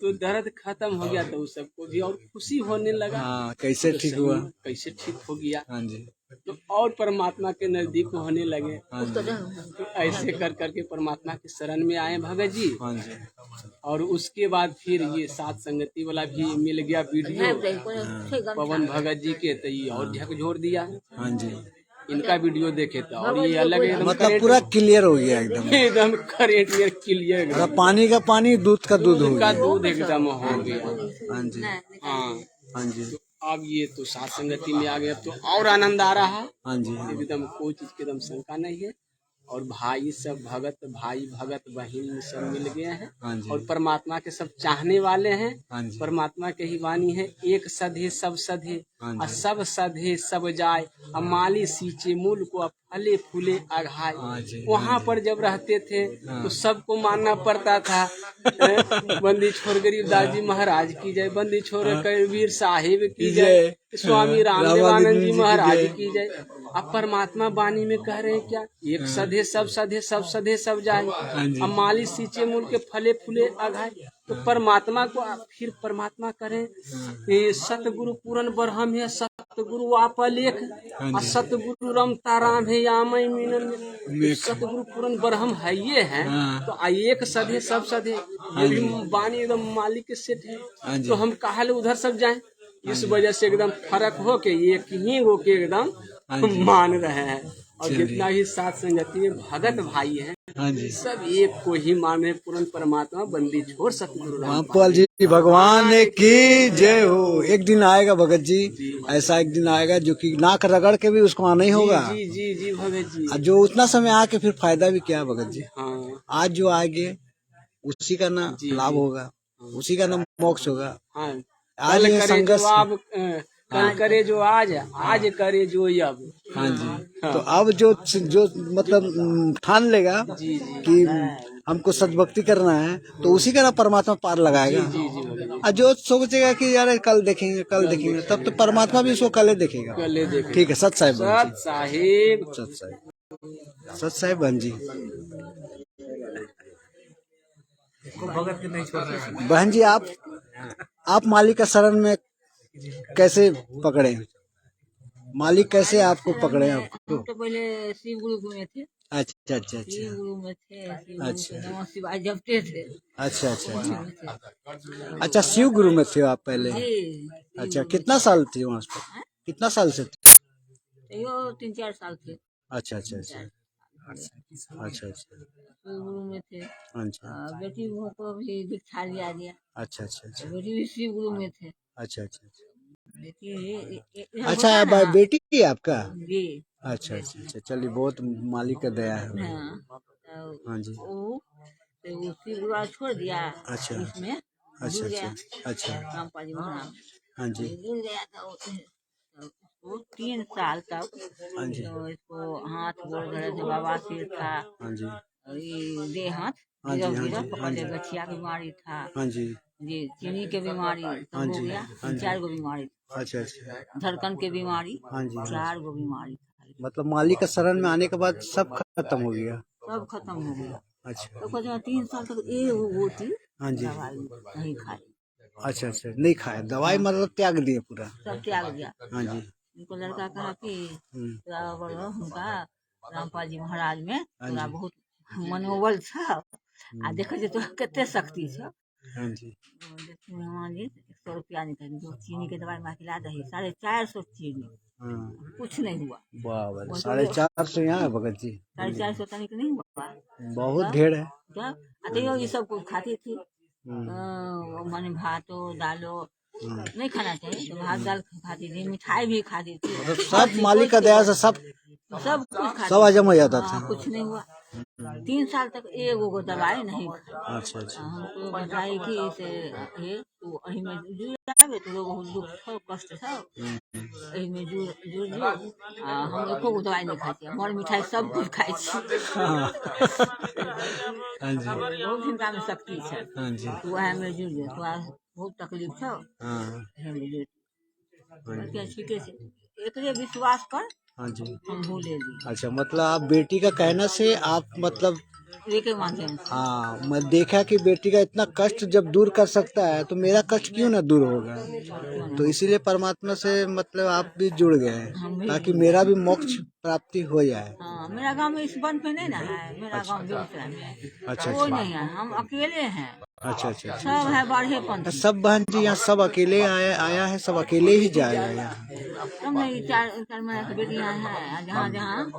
तो दर्द खत्म हो गया, तो उस सबको भी और खुशी होने लगा। हाँ, कैसे तो ठीक सही हुआ? में कैसे ठीक हो गया। हाँ जी। तो और परमात्मा के नजदीक होने लगे। हाँ जी। तो ऐसे कर करके परमात्मा के शरण में आए भगत जी। हाँ जी। और उसके बाद फिर ये सात संगति वाला भी मिल गया वीडियो पवन भगत जी के, तो ये और झकझोर दिया। हाँ जी। इनका वीडियो देखे तो और ये अलग एकदम मतलब पूरा क्लियर हो गया एकदम। एकदम करेंट में क्लियर एकदम। मतलब पानी का पानी, दूध का दूध हो दूध का गया। दूध एकदम हो गया। हाँ जी। हाँ, हाँ जी। तो अब ये तो सात संगति में आ गया, तो और आनंद आ रहा है। हाँ जी। एकदम कोई चीज की एकदम शंका नहीं है। और भाई सब भगत, भाई भगत बहन सब मिल गए हैं। हाँ जी। और परमात्मा के सब चाहने वाले हैं। हाँ जी। परमात्मा के ही वाणी है, एक सधे सब सधे, हाँ और जी। सब सधे सब जाए, और माली सींचे मूल को, फले फूले अघाए। हाँ जी। वहाँ पर जब रहते थे तो सबको मानना पड़ता था। बंदी छोड़ गरीबदास जी महाराज की जय, बंदी छोड़ कबीर साहिब की जय, स्वामी रामदेवानंद जी महाराज की जय। अब परमात्मा वाणी में कह रहे हैं क्या, एक सधे सब सधे, सब सधे सब जाए, अब माली सींचे मूल के फले फूले अघाए। तो परमात्मा को फिर परमात्मा करें, सतगुरु पूरन ब्रह्म है, सतगुरु आप लेख, और सतगुरु रमता राम है यामय मीनन में। सतगुरु पूरन ब्रह्म है ये है। तो एक सधे सब सधे, ये भी वाणी एकदम मालिक के सेठ है। तो हम कहा उधर सब जाएं, इस वजह से एकदम फर्क हो के एक ही हो के एकदम मान रहे हैं। और जितना भी सात संगति में भगत भाई हैं, हाँ जी। सब एक को ही माने, पूर्ण परमात्मा बंदी छोड़ सतगुरु रामपाल जी भगवान की जय हो। एक दिन आएगा भगत जी, ऐसा एक दिन आएगा जो कि नाक रगड़ के भी उसको आना ही होगा। जी जी जी भगत जी। जो उतना समय आके फिर फायदा भी क्या भगत जी। हाँ आज जो आगे उसी का ना लाभ होगा, उसी का ना मोक्ष होगा। हाँ, आज ये संघर्ष, कल करे जो आज, आज करे जो अब। हाँ जी। तो अब जो मतलब ठान लेगा कि हमको सद्भक्ति करना है, तो उसी का ना परमात्मा पार लगाएगा। और जो सोचेगा कि यार कल देखेंगे कल देखेंगे, तब तो परमात्मा भी उसको कल देखेगा। ठीक है। सत साहिब, सत साहिब, सत साहिब, सत साहिब बहन जी। बहन जी, आप मालिक का शरण में कैसे पकड़े, मालिक कैसे आपको पकड़े? आपको तो पहले शिव गुरु में थे। अच्छा अच्छा अच्छा। शिव गुरु में थे, अच्छा। नमः शिवाय जपते थे। अच्छा अच्छा अच्छा। अच्छा, शिव गुरु में थे आप पहले? अच्छा, कितना साल थे वहाँ पर? कितना साल से थे? यो 3-4 साल थे। अच्छा अच्छा अच्छा। अच्छा अच्छा। शिव गुरु में थे। अच्छा। बेटी को भी दीक्षा लिया गया। अच्छा अच्छा अच्छा। बेटी भी शिव गुरु में थे। अच्छा अच्छा अच्छा। बेटी अच्छा, बेटी है आपका? जी। अच्छा अच्छा अच्छा। चलिए, बहुत मालिक का दया है। हाँ जी। वो शिव गुरु छोड़ दिया। अच्छा। इसमें अच्छा अच्छा अच्छा। रामपाल जी महाराज। हाँ जी। गिर गया था वो 3 साल तक। हाँ जी। तो इसको हाथ बोल रहे थे, बाबा सिर था। हाँ जी। ये दे हाथ हाँ जी। हाँ जी। पकड़े, गठिया की बीमारी था हाँ जी। जी, चीनी के बीमारी हाँ हो जी। गया। हाँ जी। 4 गो बीमारी, अच्छा अच्छा। धड़कन के बीमारी, हाँ जी। 4 गो बीमारी था। मतलब मालिक का शरण में आने के बाद सब खत्म हो गया? सब खत्म हो गया। अच्छा। तो कहते हैं 3 साल तक वो गोटी हाँ जी। दवाई नहीं खाई। अच्छा अच्छा, नहीं खाया दवाई, मतलब त्याग दिए पूरा? सब त्याग दिया। हाँ जी। उनको लड़का कहा कि उनका रामपाल जी महाराज में पूरा बहुत मनोबल था। आ देखो तो कितने शक्ति था। हाँ जी। हनुमान जी 100 रुपया निकल, जो चीनी के दवाई में खिला दही, 450 चीनी। कुछ नहीं हुआ। वाह, 450 यहाँ है भगत जी? 450 तनिक नहीं हुआ, बहुत ढेर है। क्या अतः ये सब कुछ खाती थी। माने भातो दालो नहीं खाना चाहिए, तो भात दाल खाती थी, मिठाई भी खाती थी। सब मालिक का दया से सब कुछ खाती, सब हजम हो जाता था। कुछ नहीं हुआ। 3 साल तक एगो को दवाई नहीं खाई। अच्छा अच्छा हमको बताई कि इसे ये तू अही में जुड़ जावे तो लोग बहुत दुख सब कष्ट सब अही में जुड़ जो हम एको को दवाई नहीं खाई छी मर मिठाई सब कुछ खाई छी। हाँ जी बहुत हिनका में शक्ति है। हाँ जी तू वह में जुड़ जो तो बहुत तकलीफ छौ हाँ एही में जुड़ क्या ठीके से एकरे विश्वास कर हाँ जी। हम भूले ली अच्छा मतलब आप बेटी का कहना से आप मतलब के माध्यम से हाँ मैं देखा कि बेटी का इतना कष्ट जब दूर कर सकता है तो मेरा कष्ट क्यों ना दूर होगा, तो इसीलिए परमात्मा से मतलब आप भी जुड़ गए हैं ताकि मेरा भी मोक्ष प्राप्ति हो जाए। हाँ मेरा गांव में इस बन पे नहीं ना है, मेरा गांव बेगूसराय में है। अच्छा कोई नहीं है, हम अकेले हैं। अच्छा अच्छा सब है बारहे पंथ। सब बहन जी यहाँ सब अकेले आया है, सब अकेले ही जाएगा यहाँ। सब नहीं चार महीने की बेटियां हैं जहाँ जहाँ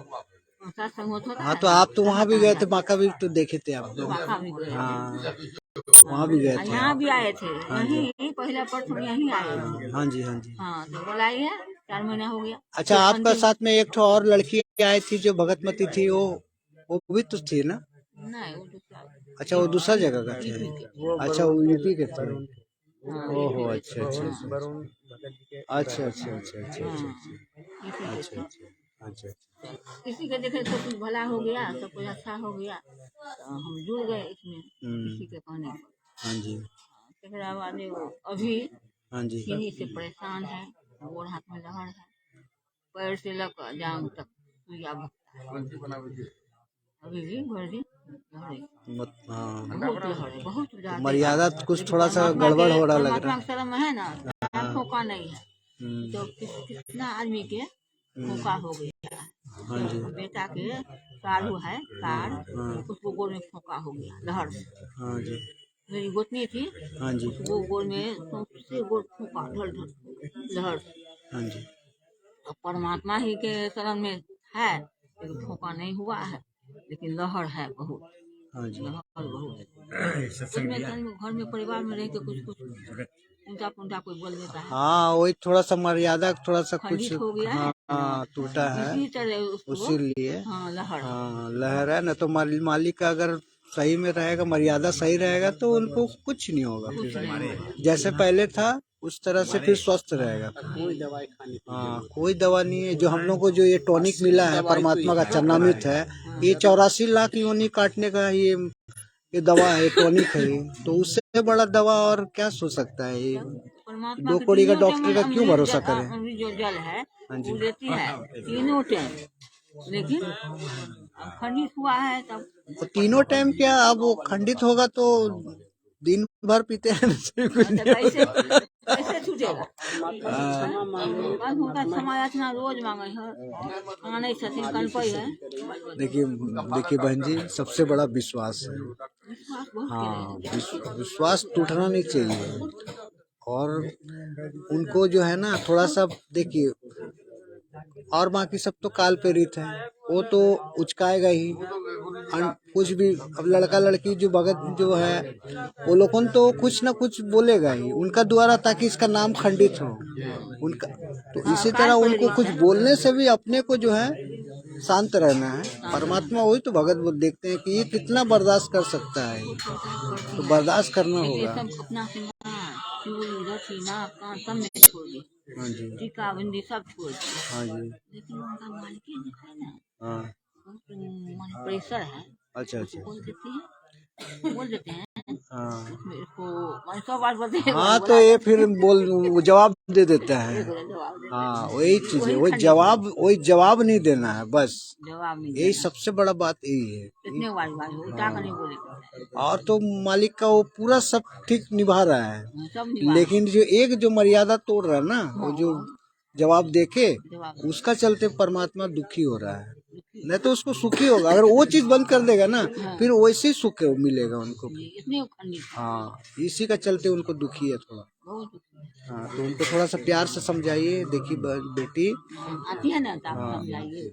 सत्संग होता है। हाँ तो आप तो वहाँ भी गए थे, बांका भी तो देखे थे आप लोग। बांका भी गए। हाँ वहाँ भी गए थे। यहाँ भी आए थे, यहीं पहला प्रथम यहीं आए थे। हाँ जी हाँ जी। हाँ तो बुलाई है, 4 महीना हो गया। अच्छा आपका साथ में एक ठो और लड़की आई थी जो भगतमती थी, वो भी तो थी ना? नहीं वो दूसरा। अच्छा वो दूसरा जगह का थे। अच्छा वो यूपी के थे। ओहो अच्छा अच्छा अच्छा अच्छा अच्छा अच्छा अच्छा अच्छा अच्छा। किसी के देखे सब कुछ भला हो गया, सब कुछ अच्छा हो गया तो हम जुड़ गए इसमें किसी के कहने पर। हाँ जी तेरा वाले वो अभी हाँ जी चीनी से परेशान है, गोड़ हाथ में लहर है, पैर से लेकर जांग तक सुइया भगता है। अभी भी गर्दी हाँ बहुत लहर है, बहुत ज्यादा। मर्यादा कुछ थोड़ा सा गड़बड़ हो रहा लग रहा है। शर्म है ना, फोका नहीं है तो कितना आदमी के फोका हो गया। हाँ जी बेटा के कालू है कार, उसको गोड़ में फोका हो गया लहर से। हाँ जी मेरी गोतनी थी, हाँ जी उसको गोड़ में सबसे गोड़ फोका ढल लहर से। हाँ जी। अब परमात्मा ही के शरण में है, लेकिन फोका नहीं हुआ है, लेकिन लहर है बहुत। हाँ जी लहर बहुत उसमें घर में परिवार में रह के कुछ उल्टा पुल्टा कोई बोल देता है। हाँ वही थोड़ा सा मर्यादा थोड़ा सा कुछ खंडित हो गया है। हाँ टूटा है इसी तरह उसको उसीलिए। हाँ लहर। हाँ लहर है ना, तो मालिक का अगर सही में रहेगा, मर्यादा सही रहेगा तो उनको कुछ नहीं होगा, फिर जैसे पहले था उस तरह से फिर स्वस्थ रहेगा। कोई दवाई खाने की हाँ कोई दवा नहीं है। जो हम लोग को जो ये टॉनिक मिला है परमात्मा का चरणामृत है, ये 84 लाख योनि काटने का ये दवा है, टॉनिक है ये, तो उससे बड़ा दवा और क्या सोच सकता है ये। 2 कौड़ी का डॉक्टर का क्यों भरोसा करें। अमृत जो जल है हाँ जी वो देती है 3 टाइम, लेकिन अब खंडित हुआ है तब तो 3 टाइम क्या, अब वो खंडित होगा तो दिन भर पीते हैं ना, कुछ नहीं होगा। कैसे छूटेगा। बस उनका क्षमा याचना रोज मांगे है, आने छथिन कनपई है। देखिए बहन जी, सबसे बड़ा विश्वास है। विश्वास बहुत हाँ करे। विश्वास टूटना नहीं चाहिए। और उनको जो है ना थोड़ा सा देखिए, और बाकी सब तो काल प्रेरित है, वो तो उचकाएगा ही कुछ भी। अब लड़का लड़की जो भगत जो है वो लोग तो कुछ ना कुछ बोलेगा ही उनका द्वारा, ताकि इसका नाम खंडित हो उनका। तो इसी तरह उनको कुछ बोलने से भी अपने को जो है शांत रहना है। परमात्मा वही तो भगत वो देखते हैं कि ये कितना बर्दाश्त कर सकता है, तो बर्दाश्त करना होगा। अपना चूड़ी रस्सी नाक कान सब में छोड़ दी, हाँ जी टीका बिंदी सब छोड़ दी, हाँ जी लेकिन उनका मालिक ही है ना, हाँ बहुत प्रेशर है। अच्छा अच्छा बोल देते हैं हाँ मेरे को मैं सब बात बोलते हैं। हाँ तो ये फिर वो जवाब दे देता है। हाँ वही चीज है, वही जवाब नहीं देना है, बस जवाब नहीं यही सबसे बड़ा बात यही है। इतने बार उल्टा का नहीं बोले और तो मालिक का वो पूरा सब ठीक निभा रहा है, सब निभा। लेकिन जो एक जो मर्यादा तोड़ रहा है ना, वो जो जवाब देके उसका चलते परमात्मा दुखी हो रहा है। नहीं तो उसको सुखी होगा, अगर वो चीज बंद कर देगा ना फिर वैसे ही सुख मिलेगा उनको। इतने खंडित हाँ इसी का चलते उनको दुखी है थोड़ा। बहुत हाँ तो उनको थोड़ा सा प्यार से समझाइए। देखिए बेटी आती है ना, तो आप समझाइए,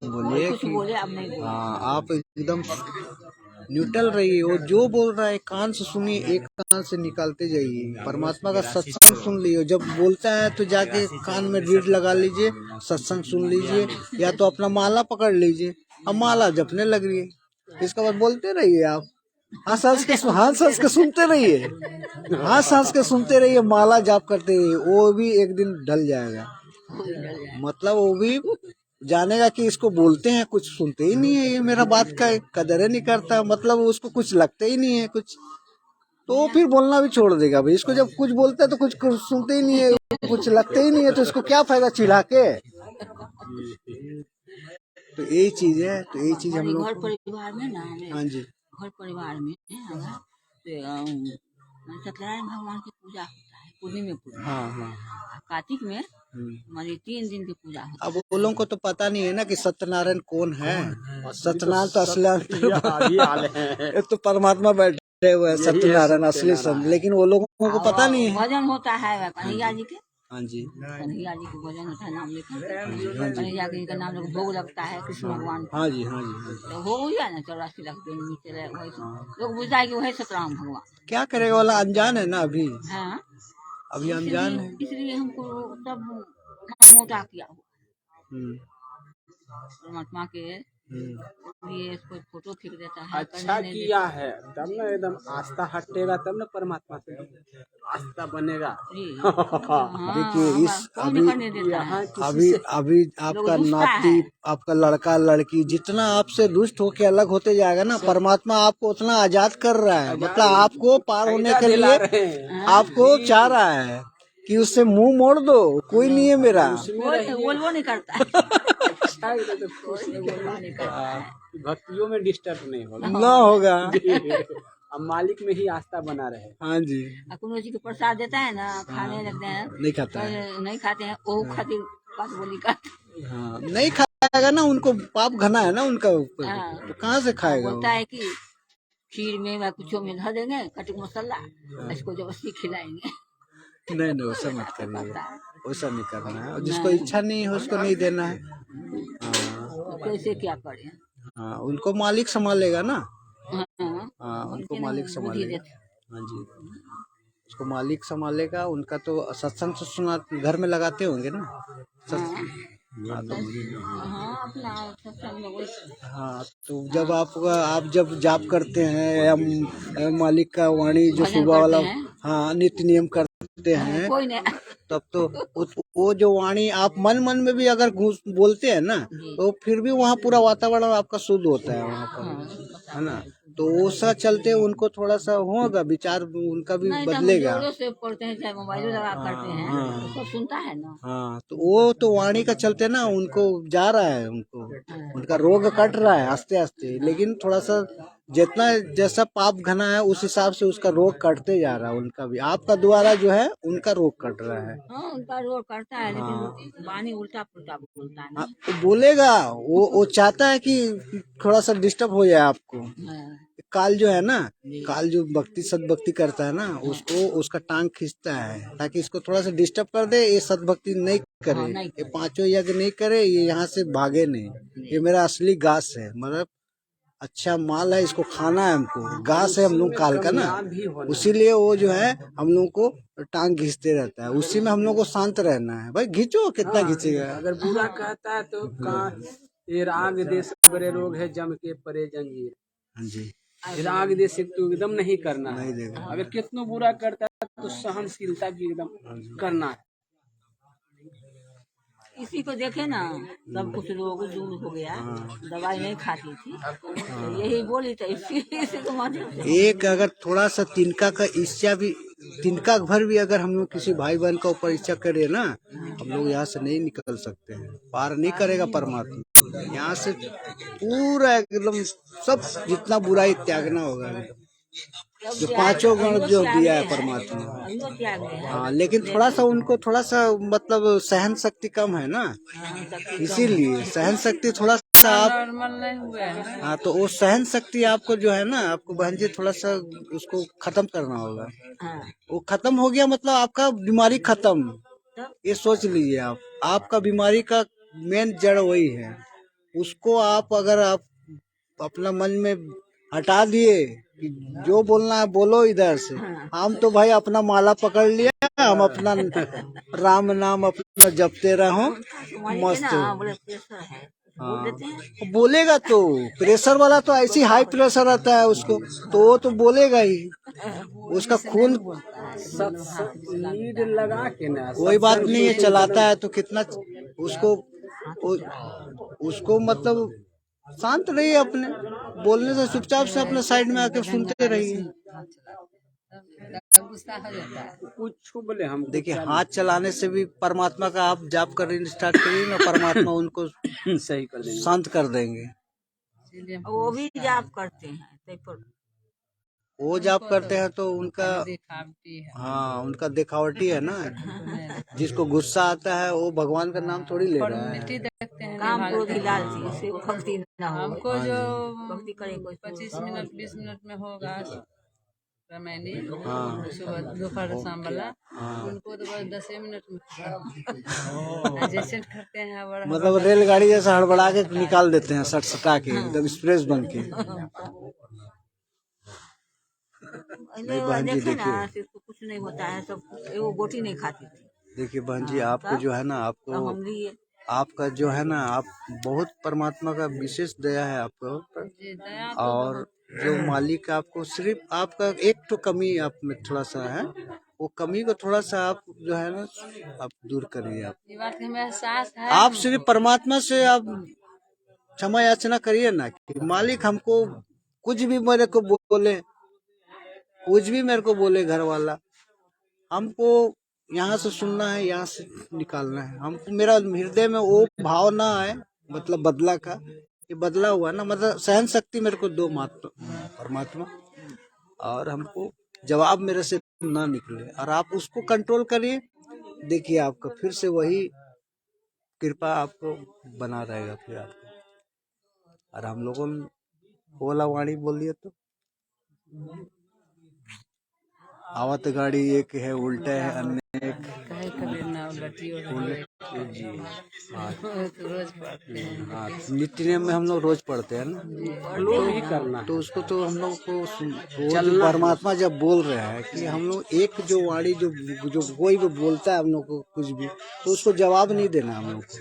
बोलिए कुछ कि बोले अब नहीं बोले। हाँ आप एकदम न्यूट्रल रहिए। वो जो बोल रहा है कान से सुनिए, एक कान से निकालते जाइए। परमात्मा का सत्संग सुन लीजिए, जब बोलता है तो जाके कान में रीढ़ लगा लीजिए, सत्संग सुन लीजिए, या तो अपना माला पकड़ लीजिए। अब माला जपने लग रही है, इसका बाद बोलते रहिए आप, हंस हंस के सुनते रहिए, हंस के सुनते रहिए, माला जाप करते रहिए, वो भी एक दिन ढल जाएगा। मतलब वो भी जानेगा कि इसको बोलते हैं, कुछ सुनते ही नहीं है, ये मेरा बात का कदर ही नहीं करता, मतलब उसको कुछ लगता ही नहीं है कुछ, तो वो फिर बोलना भी छोड़ देगा भाई। इसको जब कुछ बोलता है तो कुछ सुनते ही नहीं है, कुछ लगता ही नहीं है, तो इसको क्या फायदा चिढ़ा के। तो यही चीज है, तो यही चीज हम लोग घर परिवार में ना, हाँ जी घर परिवार में सत्यनारायण भगवान की पूजा होता है पूर्णिमा पूजा, हाँ। कार्तिक में हमारी 3 दिन की पूजा होती अब वो लोगों को तो पता नहीं है ना कि सत्यनारायण कौन है, सत्यनारायण तो असली ये तो परमात्मा बैठे हुए हैं, सत्यनारायण असली संत, लेकिन वो लोगों को पता नहीं है। भजन होता है कन्हैया जी के, हाँ जी कन्हैया जी के भजन होता है, नाम लेकर कन्हैया जी का नाम लेकर भोग लगता है कृष्ण भगवान को। हाँ जी हाँ जी तो हो गया ना 84 लाख जो नीचे रहे, वही लोग बुझा है कि वही सतराम भगवान। क्या करेगा वाला, अनजान है ना अभी, हाँ अभी अनजान है। इसलिए हमको सब मोटा किया हुआ परमात्मा के लिए इसको फोटो खींच देता है। अच्छा किया है, तब ना एकदम आस्था हटेगा, तब ना परमात्मा से आस्था बनेगा। देखिए इस अभी आपका नाती, आपका लड़का लड़की जितना आपसे दुष्ट होके अलग होते जाएगा ना, परमात्मा आपको उतना आजाद कर रहा है, मतलब आपको पार होने के लिए आपको चाह रहा है कि उससे मुंह मोड़ दो, कोई नहीं है मेरा, बोलबो नहीं करता भक्तियों में डिस्टर्ब नहीं होगा, ना होगा। अब मालिक में ही आस्था बना रहे। हाँ जी, कुनो जी को प्रसाद देता है ना, खाने लगते हैं, नहीं खाता है, नहीं खाते हैं, वो खातिर बात बोली का। हाँ नहीं खाएगा ना, उनको पाप घना है ना उनका ऊपर, तो कहाँ से खाएगा। बोलता है कि खीर में या कुछ में धर देंगे कटक मसाला, इसको जबरदस्ती खिलाएंगे। नहीं वैसा मत करिए, वैसा नहीं करना है, जिसको इच्छा नहीं है उसको नहीं देना है। तो कैसे क्या करें। हाँ उनको मालिक संभालेगा ना, हाँ उनको मालिक संभालेगा। हाँ जी उसको मालिक संभालेगा, उनका तो सत्संग से सुना घर में लगाते होंगे ना। हाँ तो जब आप जब जाप करते हैं या मालिक का वाणी जो सुबह वाला हाँ नित्य नियम करते हैं, तब तो वो जो वाणी आप मन में भी अगर बोलते हैं ना, तो फिर भी वहाँ पूरा वातावरण आपका शुद्ध होता है वहाँ पर, है ना। तो उसका चलते उनको थोड़ा सा होगा विचार, उनका भी बदलेगा। से पढ़ते हैं चाहे मोबाइल लगा करते हैं, तो सब सुनता है ना। हाँ तो वो तो वाणी का चलते ना उनको जा रहा है, उनको उनका रोग कट रहा है आस्ते आस्ते, लेकिन थोड़ा सा जितना जैसा पाप घना है उस हिसाब से उसका रोग कटते जा रहा है, उनका भी आपका द्वारा जो है उनका रोग कट रहा है। हाँ उनका रोग करता है, लेकिन वाणी उल्टा पुल्टा बोलता है ना। तो बोलेगा वो चाहता है कि थोड़ा सा डिस्टर्ब हो जाए आपको। काल जो है ना, काल जो भक्ति सदभक्ति करता है ना, उसको उसका टांग खींचता है ताकि इसको थोड़ा सा डिस्टर्ब कर दे, ये सदभक्ति नहीं करे, ये 5 यज्ञ नहीं करे, ये यहाँ से भागे नहीं, ये मेरा असली घास है, मतलब अच्छा माल है, इसको खाना है हमको, घास है हम लोग काल का ना, उसीलिए वो जो है हम लोग को टांग खींचते रहता है, उसी में हम लोग को शांत रहना है। भाई खींचो, कितना खींचेगा। अगर बुरा कहता है तो ये राग देश बड़े रोग है जम के परे जंगीर। हाँ जी राग देश तो एकदम नहीं करना है, नहीं देगा। अगर कितना बुरा करता है तो सहनशीलता भी एकदम करना है। इसी को देखे ना सब कुछ रोग दूर हो गया, दवाई नहीं खाती थी, तो यही बोली तो इसी को माध्यम से। एक अगर थोड़ा सा तिनका का इच्छा भी, तिनका भर भी अगर हम लोग किसी भाई बहन का ऊपर इच्छा करे ना, हम लोग यहाँ से नहीं निकल सकते हैं, पार नहीं करेगा परमात्मा। यहाँ से पूरा एकदम सब जितना बुराई त्यागना होगा, जो 5 गुण जो दिया है परमात्मा। हाँ लेकिन थोड़ा सा उनको थोड़ा सा मतलब सहन शक्ति कम है ना, इसीलिए सहन शक्ति थोड़ा सा आप, हाँ तो वो सहन शक्ति आपको जो है ना, आपको बहन जी थोड़ा सा उसको खत्म करना होगा। वो खत्म हो गया मतलब आपका बीमारी खत्म, ये सोच लीजिए आप, आपका बीमारी का मेन जड़ वही है। उसको आप अगर आप अपना मन में हटा दिए कि जो बोलना है बोलो इधर से, हम तो भाई अपना माला पकड़ लिया, हम अपना राम नाम अपना जपते रहो, मस्त हो। बोल देते हैं। वो बोलेगा तो, प्रेशर वाला तो ऐसी हाई प्रेशर रहता है उसको, तो वो तो बोलेगा ही, उसका खून लीड लगा के ना कोई बात नहीं है, चलाता है तो कितना उसको उसको मतलब शांत रहिए, अपने बोलने से चुपचाप से अपने साइड में आके सुनते रहिए। कुछ बोले हम देखिए, हाथ चलाने से भी परमात्मा का आप जाप करने स्टार्ट करिए ना, परमात्मा उनको सही कर देंगे। शांत कर देंगे। वो भी जाप करते हैं ते पर वो जाप करते हैं तो उनका, हाँ उनका दिखावटी है ना, जिसको गुस्सा आता है वो भगवान का नाम थोड़ी ले रहा है। काम क्रोध ही लालची से भक्ति ना हो। हमको जो भक्ति करे कोई 25 मिनट 20 मिनट में होगा रामायणी, हाँ सुबह दोपहर शाम वाला, हाँ, उनको तो बस 10 मिनट में जैसे करते हैं और मतलब रेलगाड़ी जैसा हड़बड़ा के निकाल देते हैं, सट सटा के एकदम एक्सप्रेस बन के। नहीं बहन जी देखे ना, देखिए, इसको कुछ नहीं होता है, सब वो गोटी नहीं खाती थी। देखिए बहन जी, आपको जो है ना, तब आपको हम लिए आपका जो है ना, आप बहुत परमात्मा का विशेष दया है आपको ऊपर। जी दया और जो मालिक आपको, सिर्फ आपका एक तो कमी आप में थोड़ा सा है, वो कमी को थोड़ा सा आप जो है ना, आप दूर करिए। आप ये बात का हमें एहसास है। आप सिर्फ परमात्मा से आप क्षमा याचना करिए ना, कि मालिक हमको कुछ भी मेरे को बोले, कुछ भी मेरे को बोले घर वाला, हमको यहाँ से सुनना है, यहाँ से निकालना है। हमको मेरा हृदय में वो भाव ना आए, मतलब बदला का, ये बदला हुआ ना, मतलब सहन शक्ति मेरे को दो परमात्मा, और हमको जवाब मेरे से ना निकले, और आप उसको कंट्रोल करिए। देखिए आपका फिर से वही कृपा आपको बना रहेगा फिर आपको। और हम लोगों ने बोला वाणी बोल दिया तो आवत गाड़ी एक है, उल्टा है अन्य एक। कहे कबीर ना उलटी और जी हाँ, तो रोज पढ़ते हैं। हाँ, नित्य नियम में हम लोग रोज पढ़ते हैं ना, लोग ही करना तो उसको तो हम लोग को रोज परमात्मा जब बोल रहे हैं कि हम लोग एक जो वाणी जो कोई भी बोलता है हम लोग को कुछ भी, तो उसको जवाब नहीं देना हम लोग को।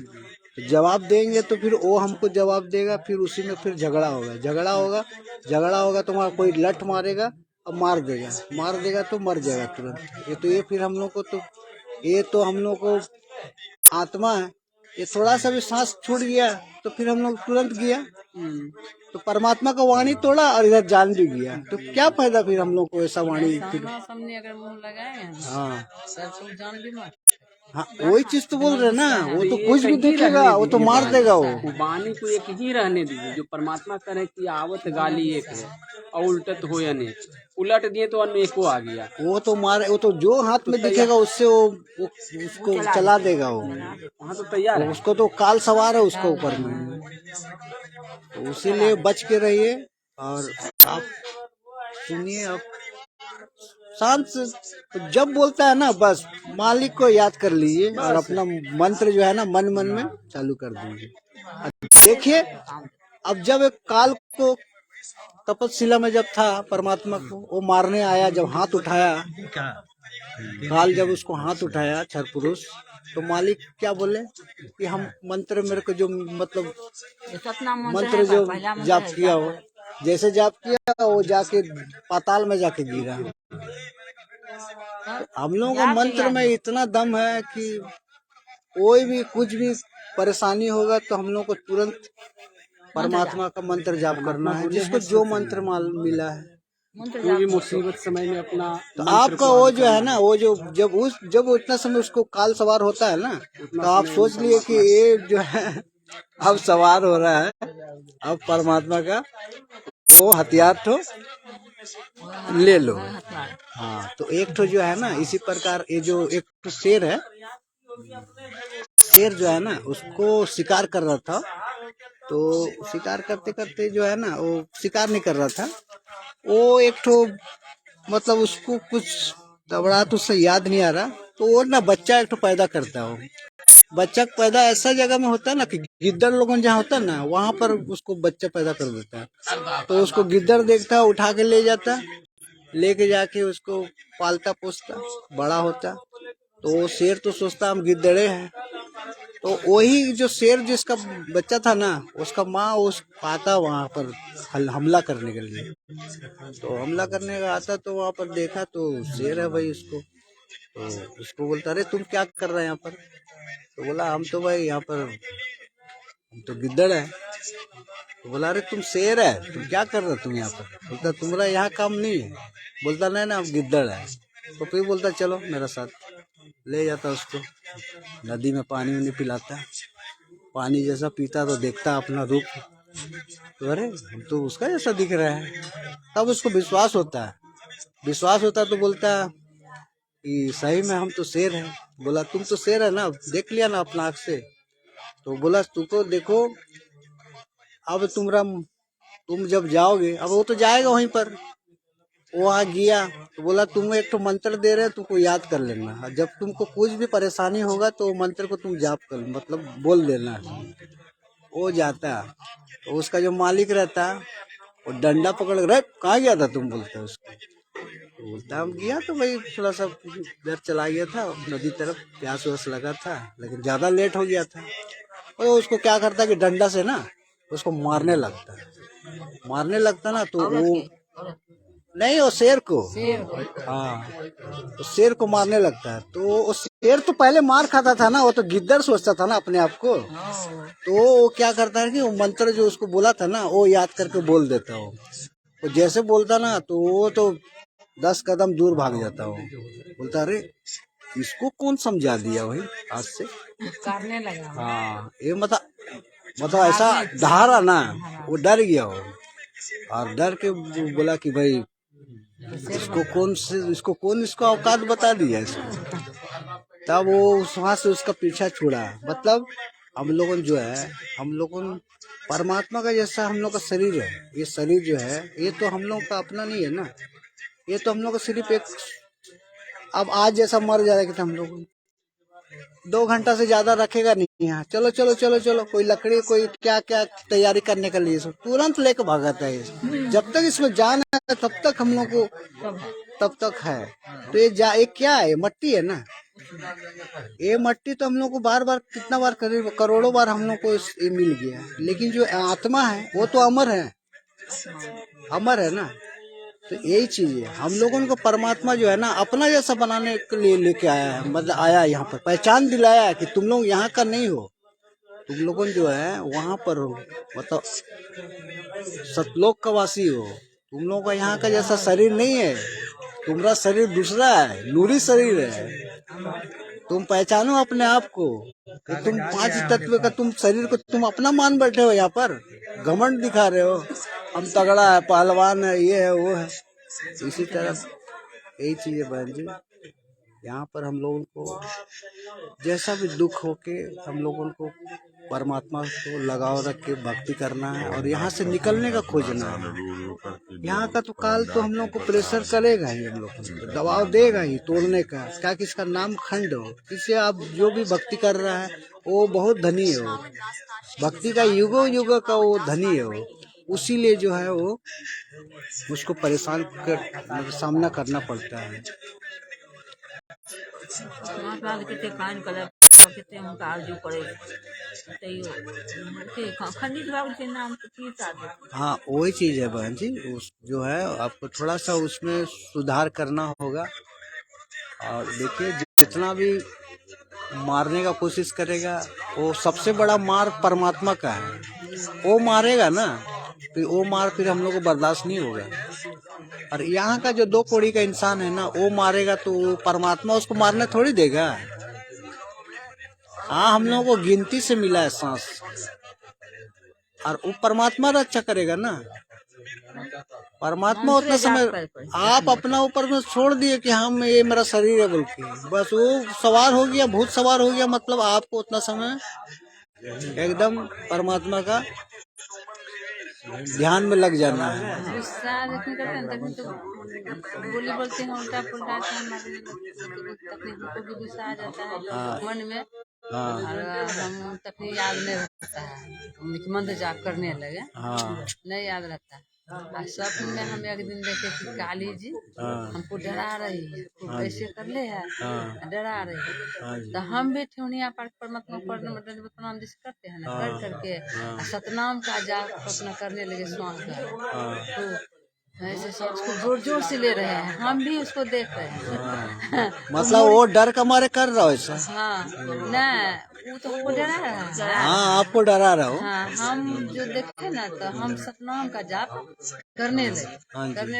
तो जवाब देंगे तो फिर वो हमको जवाब देगा, फिर उसी में फिर झगड़ा होगा तो वहाँ कोई लठ मारेगा और मार देगा तो मर जाएगा तुरंत। ये फिर हम लोग को तो, ये तो हम लोग को आत्मा है, ये थोड़ा सा भी सांस छूट गया तो फिर हम लोग तुरंत गया। तो परमात्मा का वाणी तोड़ा और इधर जान भी गया, तो क्या फायदा फिर हम लोग को ऐसा वाणी फिर। सामने अगर मुंह लगाए हाँ सब जान भी मत। हाँ, वही चीज तो बोल रहे ना, वो तो कुछ भी देखेगा, वो तो मार देगा। वो वाणी को एक ही रहने दीजिए, जो परमात्मा करे कि आवत गाली एक है और उल्टत हो अनेक, उलट दिए तो अनेको आ गया। वो तो मारे, वो तो जो हाथ में दिखेगा उससे वो उसको चला देगा। वो वहाँ तो तैयार है। उसको तो काल सवार है उसको ऊपर में, तो उसीलिए बच के रहिए। और आप सुनिए, आप शांत से, तो जब बोलता है ना, बस मालिक को याद कर लीजिए और अपना मंत्र जो है ना मन में चालू कर दीजिए। देखिए, अब जब एक काल को तपस्विला में जब था, परमात्मा को वो मारने आया, जब हाथ उठाया काल, जब उसको हाथ उठाया क्षर पुरुष, तो मालिक क्या बोले कि हम मंत्र, मेरे को जो मतलब मंत्र जो जाप किया हो, जैसे जाप किया वो जाके पाताल में जाके गिरा। हम लोगों को मंत्र में इतना दम है कि कोई भी कुछ भी परेशानी होगा तो हम लोग को तुरंत परमात्मा का मंत्र जाप करना है, जिसको जो मंत्र मिला है। कोई भी मुसीबत समय में अपना तो आपका वो जो है ना, वो जो जब उतना समय उसको काल सवार होता है ना, तो आप सोच लिए कि ये जो है अब सवार हो रहा है, अब परमात्मा का वो हथियार तो ले लो। हाँ, तो एक तो जो है ना, इसी प्रकार ये जो एक तो शेर है, शेर जो है ना उसको शिकार कर रहा था, तो शिकार करते करते जो है ना, वो शिकार नहीं कर रहा था, वो एक तो मतलब उसको कुछ तबड़ा तो उससे याद नहीं आ रहा, तो वो ना बच्चा एक तो पैदा करता है। बच्चा पैदा ऐसा जगह में होता है ना कि गिद्दड़ लोगों जहाँ होता है ना, वहाँ पर उसको बच्चा पैदा कर देता है। तो उसको गिद्दड़ देखता है, उठा के ले जाता, लेके जाके उसको पालता पोसता, बड़ा होता। तो वो शेर तो सोचता हम गिद्दड़े हैं, तो वही जो शेर जिसका बच्चा था ना, उसका माँ उस आता वहां पर हमला करने के लिए। तो हमला करने का आता तो वहां पर देखा तो शेर है भाई उसको। तो उसको बोलता अरे तुम क्या कर रहे हैं यहाँ पर? तो बोला हम तो भाई यहाँ पर हम तो गिद्दड़ है। तो बोला अरे तुम शेर है, तुम क्या कर रहे हो तुम यहाँ पर? बोलता तुम्हारा यहाँ काम नहीं है। बोलता नहीं ना, हम गिद्दड़ है। तो फिर बोलता चलो मेरा साथ, ले जाता उसको नदी में, पानी उनी पिलाता। पानी जैसा पीता तो देखता अपना रूप, तो अरे हम तो उसका जैसा दिख रहा है। तब उसको विश्वास होता है। विश्वास होता तो बोलता कि सही में हम तो शेर हैं। बोला तुम तो शेर है ना, देख लिया ना अपना आँख से? तो बोला तुमको देखो, अब तुम जब जाओगे, अब वो तो जाएगा वहीं पर। वो आ गया तो बोला तुम एक तो मंत्र दे रहे, तुमको याद कर लेना। जब तुमको कुछ भी परेशानी होगा तो मंत्र को तुम जाप कर, मतलब बोल देना। वो जाता, तो उसका जो मालिक रहता वो डंडा पकड़ कर कहाँ गया था तुम? बोलता है उसको। तो बोलता हम गया तो भाई थोड़ा सा इधर चला गया था नदी तरफ, प्यास व्यास लगा था, लेकिन ज्यादा लेट हो गया था। और उसको क्या करता कि डंडा से ना उसको मारने लगता ना। तो वो नहीं, वो शेर को, हाँ तो शेर को मारने लगता है। तो वो शेर तो पहले मार खाता था ना, वो तो गिद्दड़ सोचता था ना अपने आप को। तो वो क्या करता है कि वो मंत्र जो उसको बोला था ना, वो याद करके बोल देता हो। वो जैसे बोलता ना तो वो तो 10 कदम दूर भाग जाता हो। बोलता अरे इसको कौन समझा दिया भाई, आज से करने लगा। हाँ ये मतलब ऐसा डरा ना, वो डर गया हो। और डर के बोला कि भाई इसको कौन इसको औकात बता दिया इसको। तब वो वहां से उसका पीछा छुड़ा। मतलब हम लोगन जो है, हम लोगन परमात्मा का जैसा हम लोग का शरीर है। ये शरीर जो है ये तो हम लोग का अपना नहीं है ना, ये तो हम लोग का सिर्फ एक, अब आज जैसा मर जाएगा हम लोग 2 घंटा से ज्यादा रखेगा नहीं यहाँ। चलो चलो चलो चलो, कोई लकड़ी कोई क्या क्या तैयारी करने के लिए सब तुरंत लेके भागता है। जब तक इसमें जान है तब तक हम लोग को तब तक है। तो ये क्या है? मट्टी है ना। ये मट्टी तो हम लोग को बार बार कितना बार करोड़ों बार हम लोग को ये मिल गया। लेकिन जो आत्मा है वो तो अमर है, अमर है ना। तो यही चीज है, हम लोगों को परमात्मा जो है ना अपना जैसा बनाने के लिए लेके आया है। मतलब आया यहाँ पर, पहचान दिलाया है कि तुम लोग यहाँ का नहीं हो, तुम लोगों जो है वहाँ पर हो, मतलब सतलोक का वासी हो। तुम लोगों का यहाँ का जैसा शरीर नहीं है, तुम्हारा शरीर दूसरा है, नूरी शरीर है। तुम पहचानो अपने आप को कि तुम 5 तत्व का तुम शरीर को तुम अपना मान बैठे हो। यहाँ पर घमंड दिखा रहे हो, हम तगड़ा है, पहलवान है, ये है वो है। इसी तरह यही चीज है बहन जी। यहाँ पर हम लोगों को जैसा भी दुख हो के हम लोगों को परमात्मा को लगाव रख के भक्ति करना है और यहाँ से निकलने का खोजना है। यहाँ का तो काल तो हम लोग को प्रेशर करेगा ही, हम लोग को दबाव देगा ही तोड़ने का। क्या कि इसका नाम खंड हो, इससे आप जो भी भक्ति कर रहा है वो बहुत धनी है। वो भक्ति का युगों युगों का वो धनी है। वो उसीलिए जो है वो उसको परेशान कर सामना करना पड़ता है। हाँ वही चीज है बहन जी, उस जो है आपको थोड़ा सा उसमें सुधार करना होगा। और देखिए जितना भी मारने का कोशिश करेगा वो सबसे बड़ा मार परमात्मा का है। वो मारेगा ना, फिर वो मार फिर हम लोग को बर्दाश्त नहीं होगा। और यहाँ का जो 2 कौड़ी का इंसान है ना, वो मारेगा तो वो परमात्मा उसको मारने थोड़ी देगा। हाँ हम लोगों को गिनती से मिला है सांस, और वो परमात्मा रक्षा करेगा ना। परमात्मा उतना समय आप अपना ऊपर में छोड़ दिए कि हम ये मेरा शरीर है बोल के, बस वो सवार हो गया, भूत सवार हो गया। मतलब आपको उतना समय एकदम परमात्मा का ध्यान में लग जाना है। बोली बोलते हैं उल्टा पुल्टा तकलीफ को भी गुस्सा आ जाता है मन में। हाँ और हम तकलीफ याद नहीं रहता है, मंत्र जाप करने लगे, हाँ नहीं याद रहता है। और स्वप्न में हम एक दिन देखे कि काली जी हाँ हमको डरा रही है, खूब ऐसे कर ले है, हाँ डरा रही है। हाँ जी तो हम भी ठेवनिया परमात्मा प्रणाम जिस करते हैं ना, कर करके और सतनाम का जाप अपना करने लगे श्वास का। तो ऐसे सब उसको जोर जोर से ले रहे हैं, हम भी उसको देख रहे हैं। मतलब वो डर का मारे कर रहा हो ऐसा। हाँ नहीं, वो तो हमको डरा रहा है। हाँ आपको डरा रहा हो। हाँ हम जो देखे ना, तो हम सतनाम का जाप करने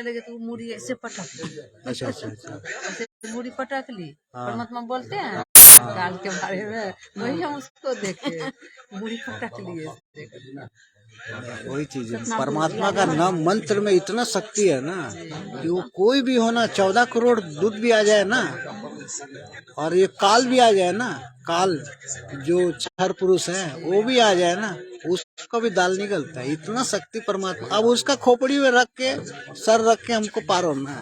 लगे, तो वो मुड़ी ऐसे पटक ली। अच्छा अच्छा अच्छा ऐसे मुड़ी पटक ली। परमात्मा बोलते हैं काल के बारे में, वही हम उसको देखे, मुड़ी पटक लिए। वही चीज है, परमात्मा का नाम मंत्र में इतना शक्ति है ना कि वो कोई भी होना 14 करोड़ दूध भी आ जाए ना, और ये काल भी आ जाए ना, काल जो क्षर पुरुष है वो भी आ जाए ना, उसका भी दाल निकलता है। इतना शक्ति परमात्मा। अब उसका खोपड़ी में रख के, सर रख के हमको पार होना है,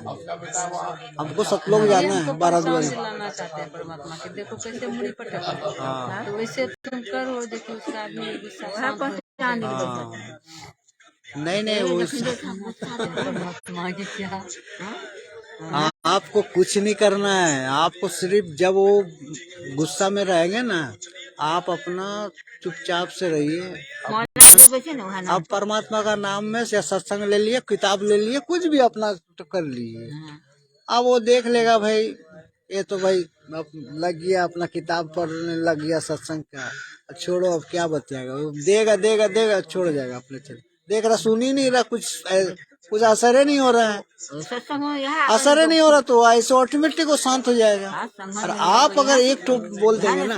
हमको सतलोक जाना है। 12 द्वार लाना चाहते हैं परमात्मा के, देखो कैसे मुड़ी पटक, तो वैसे तुम करो, देखो उसका आदमी गुस्सा नहीं नहीं वो परमात्मा की क्या। आपको कुछ नहीं करना है, आपको सिर्फ जब वो गुस्सा में रहेंगे ना, आप अपना चुपचाप से रहिए। आप परमात्मा का नाम में से सत्संग ले लिए, किताब ले लिए, कुछ भी अपना तो कर लिए। अब वो देख लेगा भाई, ये तो भाई अब लग गया अपना किताब पढ़ने लग गया सत्संग का, छोड़ो अब क्या बतियाएगा, वो देगा देगा देगा छोड़ जाएगा अपने। चल देख रहा, सुन ही नहीं रहा, कुछ असर ही नहीं हो रहा है, असर ही नहीं हो रहा, तो ऐसे ऑटोमेटिक वो शांत हो जाएगा। और आप अगर एक ठोक बोल देंगे ना,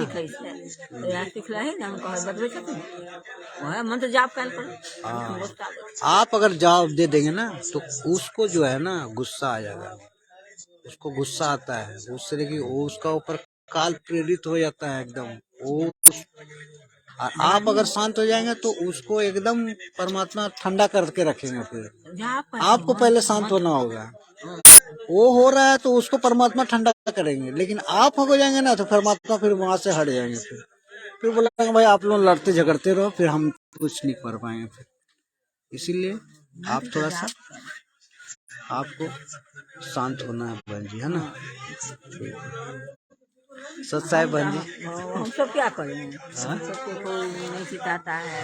मंत्र जाप कर, आप अगर जवाब दे देंगे ना, तो उसको जो है ना गुस्सा आ जाएगा, उसको गुस्सा आता है, उससे कि वो उसका ऊपर काल प्रेरित हो जाता है एकदम वो। और आप अगर शांत हो जाएंगे तो उसको एकदम परमात्मा ठंडा करके रखेंगे। फिर आपको पहले शांत होना होगा, वो हो रहा है तो उसको परमात्मा ठंडा करेंगे, लेकिन आप हो जाएंगे ना तो परमात्मा फिर वहां से हट जाएंगे। फिर बोलेंगे भाई आप लोग लड़ते झगड़ते रहो, फिर हम कुछ नहीं कर पाएंगे। फिर इसीलिए आप थोड़ा सा आपको शांत होना है बहन जी, है ना। सच साहब बहन जी, हम सब क्या करें, हम सबको कोई नहीं सिखाता है।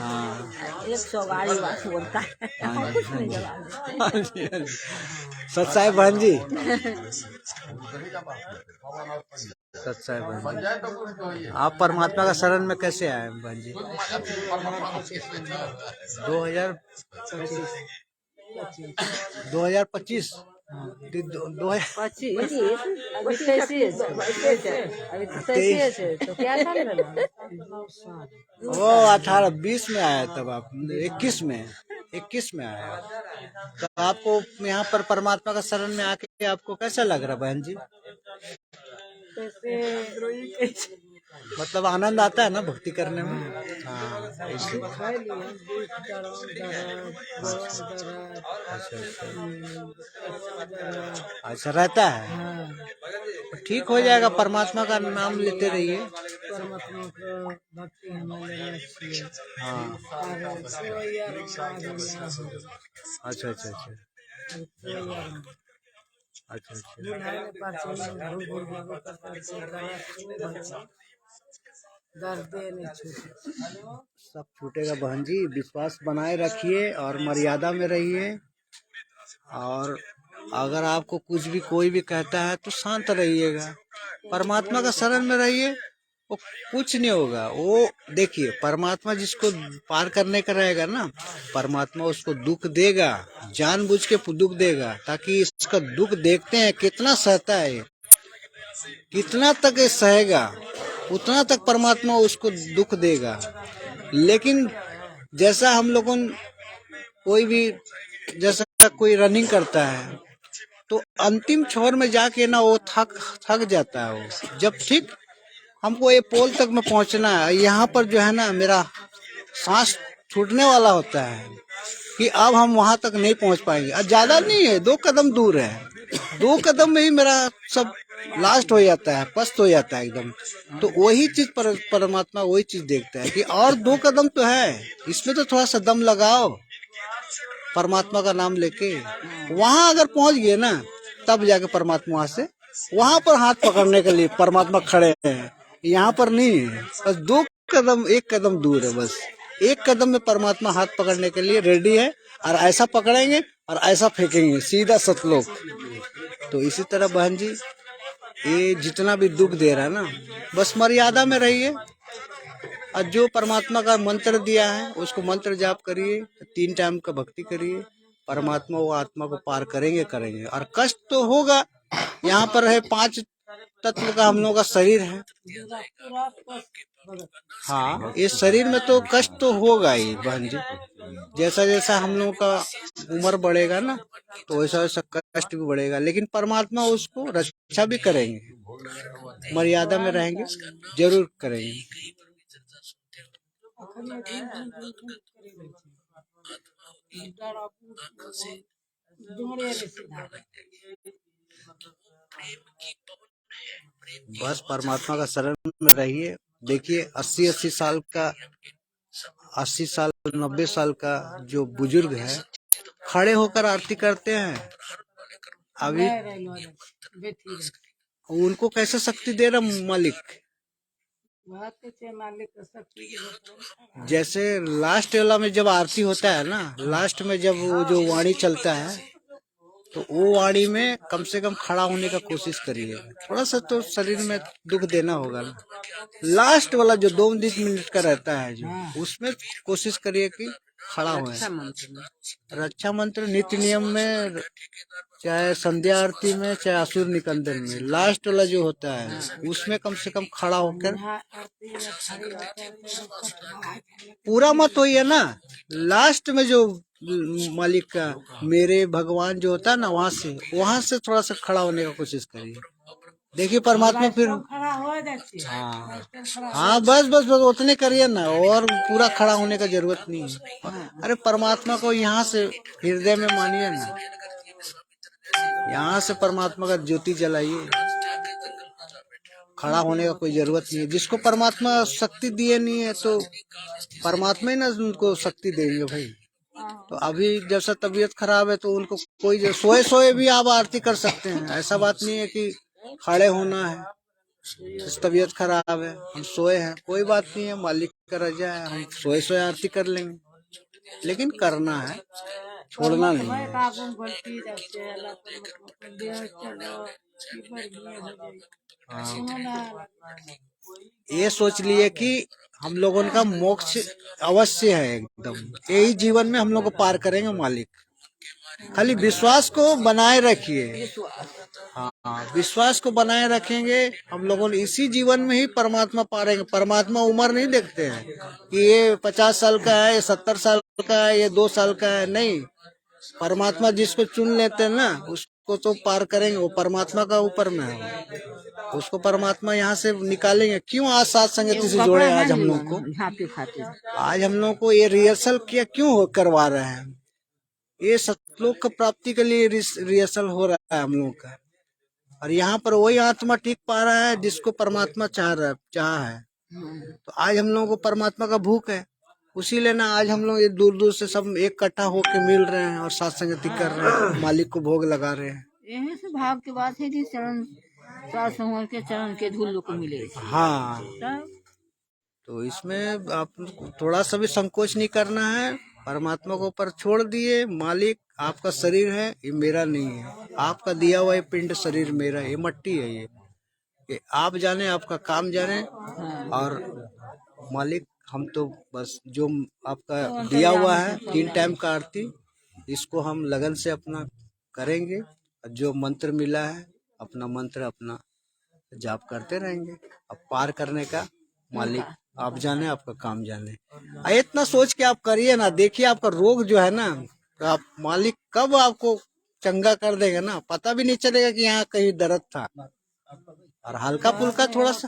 100 गाड़ी बात बोलता है, हम कुछ नहीं जवाब देते। सच साहब बहन जी, सच साहब बहन जी, आप परमात्मा का शरण में कैसे आए बहन जी? 2025 वो 18-20 में आया, तब आप 21 में आया। तो आपको यहाँ पर परमात्मा का शरण में आके आपको कैसा लग रहा बहन जी? मतलब आनंद आता है ना भक्ति करने में। हाँ अच्छा रहता है, ठीक हो जाएगा। परमात्मा का नाम लेते रहिए, परमात्मा को भक्ति हमारे चाहिए। हाँ अच्छा अच्छा अच्छा अच्छा अच्छा सब छूटेगा बहन जी, विश्वास बनाए रखिए और मर्यादा में रहिए। और अगर आपको कुछ भी कोई भी कहता है तो शांत रहिएगा, परमात्मा का शरण में रहिए, वो कुछ नहीं होगा। वो देखिए परमात्मा जिसको पार करने का रहेगा ना, परमात्मा उसको दुख देगा, जानबूझ के दुख देगा, ताकि इसका दुख देखते हैं कितना सहता है, कितना तक ये सहेगा, उतना तक परमात्मा उसको दुख देगा। लेकिन जैसा हम लोगों कोई भी जैसा कोई रनिंग करता है तो अंतिम छोर में जाके ना वो थक जाता है। वो जब ठीक हमको ये पोल तक में पहुंचना है, यहाँ पर जो है ना मेरा सांस छूटने वाला होता है कि अब हम वहां तक नहीं पहुंच पाएंगे। और ज्यादा नहीं है, 2 कदम दूर है, 2 कदम में ही मेरा सब लास्ट हो जाता है, पस्त हो जाता है एकदम। तो वही चीज परमात्मा वही चीज देखता है कि और 2 कदम तो है, इसमें तो थोड़ा सा दम लगाओ, परमात्मा का नाम लेके वहां अगर पहुंच गए ना, तब जाके परमात्मा वहां से वहां पर हाथ पकड़ने के लिए परमात्मा खड़े हैं। यहाँ पर नहीं है, बस 2 कदम 1 कदम दूर है, बस 1 कदम में परमात्मा हाथ पकड़ने के लिए रेडी है। और ऐसा पकड़ेंगे और ऐसा फेंकेंगे सीधा सतलोक। तो इसी तरह बहन जी, ये जितना भी दुख दे रहा है ना, बस मर्यादा में रहिए और जो परमात्मा का मंत्र दिया है उसको मंत्र जाप करिए, 3 टाइम का भक्ति करिए, परमात्मा वो आत्मा को पार करेंगे करेंगे। और कष्ट तो होगा, यहाँ पर है 5 तत्व का हम लोगों का शरीर है। हाँ, इस शरीर में तो कष्ट तो होगा ही बहन जी। जैसा जैसा हम लोगों का उम्र बढ़ेगा ना, तो वैसा वैसा कष्ट भी बढ़ेगा, लेकिन परमात्मा उसको रक्षा भी करेंगे, मर्यादा में रहेंगे, जरूर करेंगे। बस परमात्मा का शरण में रहिए। देखिए 80 साल का 80 साल 90 साल का जो बुजुर्ग है, खड़े होकर आरती करते हैं। अभी उनको कैसे शक्ति दे रहा मालिक? जैसे लास्ट वाला में जब आरती होता है ना, लास्ट में जब वो जो वाणी चलता है, तो वो वाणी में कम से कम खड़ा होने का कोशिश करिए। थोड़ा सा तो शरीर में दुख देना होगा ना। लास्ट वाला जो 2 मिनट का रहता है, जो उसमें कोशिश करिए कि खड़ा हो। रक्षा मंत्र नित्य नियम में, चाहे संध्या आरती में, चाहे असुर निकंदन में, लास्ट वाला जो होता है उसमें कम से कम खड़ा होकर, पूरा मत होइए ना। लास्ट में जो मालिक का मेरे भगवान जो होता है ना, वहां से थोड़ा सा खड़ा होने का कोशिश करिए। देखिए परमात्मा फिर हाँ बस बस बस उतने करिए ना, और पूरा खड़ा होने का जरूरत नहीं है। अरे परमात्मा को यहाँ से हृदय में मानिए ना, यहाँ से परमात्मा का ज्योति जलाइए। खड़ा होने का कोई जरूरत नहीं है। जिसको परमात्मा शक्ति दिए नहीं है, तो परमात्मा ही ना उनको शक्ति देंगे भाई। तो अभी जैसा तबीयत खराब है, तो उनको कोई सोए सोए भी आप आरती कर सकते हैं। ऐसा बात नहीं है कि खड़े होना है। तबीयत खराब है, हम सोए हैं, कोई बात नहीं है, मालिक का रजा है, हम सोए सोए आरती कर लेंगे, लेकिन करना है, छोड़ना नहीं है। ये सोच लिए कि हम लोगों का मोक्ष अवश्य है, एकदम यही जीवन में हम लोग को पार करेंगे मालिक। खाली विश्वास को बनाए रखिए। हाँ, विश्वास को बनाए रखेंगे हम लोगों ने, इसी जीवन में ही परमात्मा पारेंगे। परमात्मा उम्र नहीं देखते हैं कि ये 50 साल का है, ये 70 साल का है, ये 2 साल का है, नहीं। परमात्मा जिसको चुन लेते हैं ना, उसको तो पार करेंगे। वो परमात्मा का ऊपर में है, उसको परमात्मा यहाँ से निकालेंगे। क्यों आज साथ संगति से जोड़े आज हम लोग को, आज हम लोग को ये रिहर्सल किया क्यों करवा रहे हैं? ये सतलोक की प्राप्ति के लिए रिहर्सल हो रहा है हम लोग का। और यहाँ पर वही आत्मा टिक पा रहा है जिसको परमात्मा चाह है। तो आज हम लोगों को परमात्मा का भूख है, उसी लेना आज हम लोग दूर दूर से सब एक इकट्ठा होके मिल रहे हैं और साथ संगति कर रहे हैं, मालिक को भोग लगा रहे हैं। यही से भाव की बात है कि चरण के चरण के धूल को मिले। हाँ, तो इसमें आप थोड़ा सा भी संकोच नहीं करना है, परमात्मा को ऊपर छोड़ दिए। मालिक आपका शरीर है, ये मेरा नहीं है, आपका दिया हुआ ये पिंड शरीर मेरा, ये मट्टी है, ये आप जाने, आपका काम जाने। और मालिक हम तो बस जो आपका दिया हुआ है 3 टाइम का आरती, इसको हम लगन से अपना करेंगे। जो मंत्र मिला है, अपना मंत्र अपना जाप करते रहेंगे। अब पार करने का मालिक आप जाने, आपका काम जाने। इतना सोच के आप करिए ना। देखिए आपका रोग जो है ना, तो आप मालिक कब आपको चंगा कर देगा ना, पता भी नहीं चलेगा कि यहाँ कहीं दर्द था। और हल्का फुल्का थोड़ा सा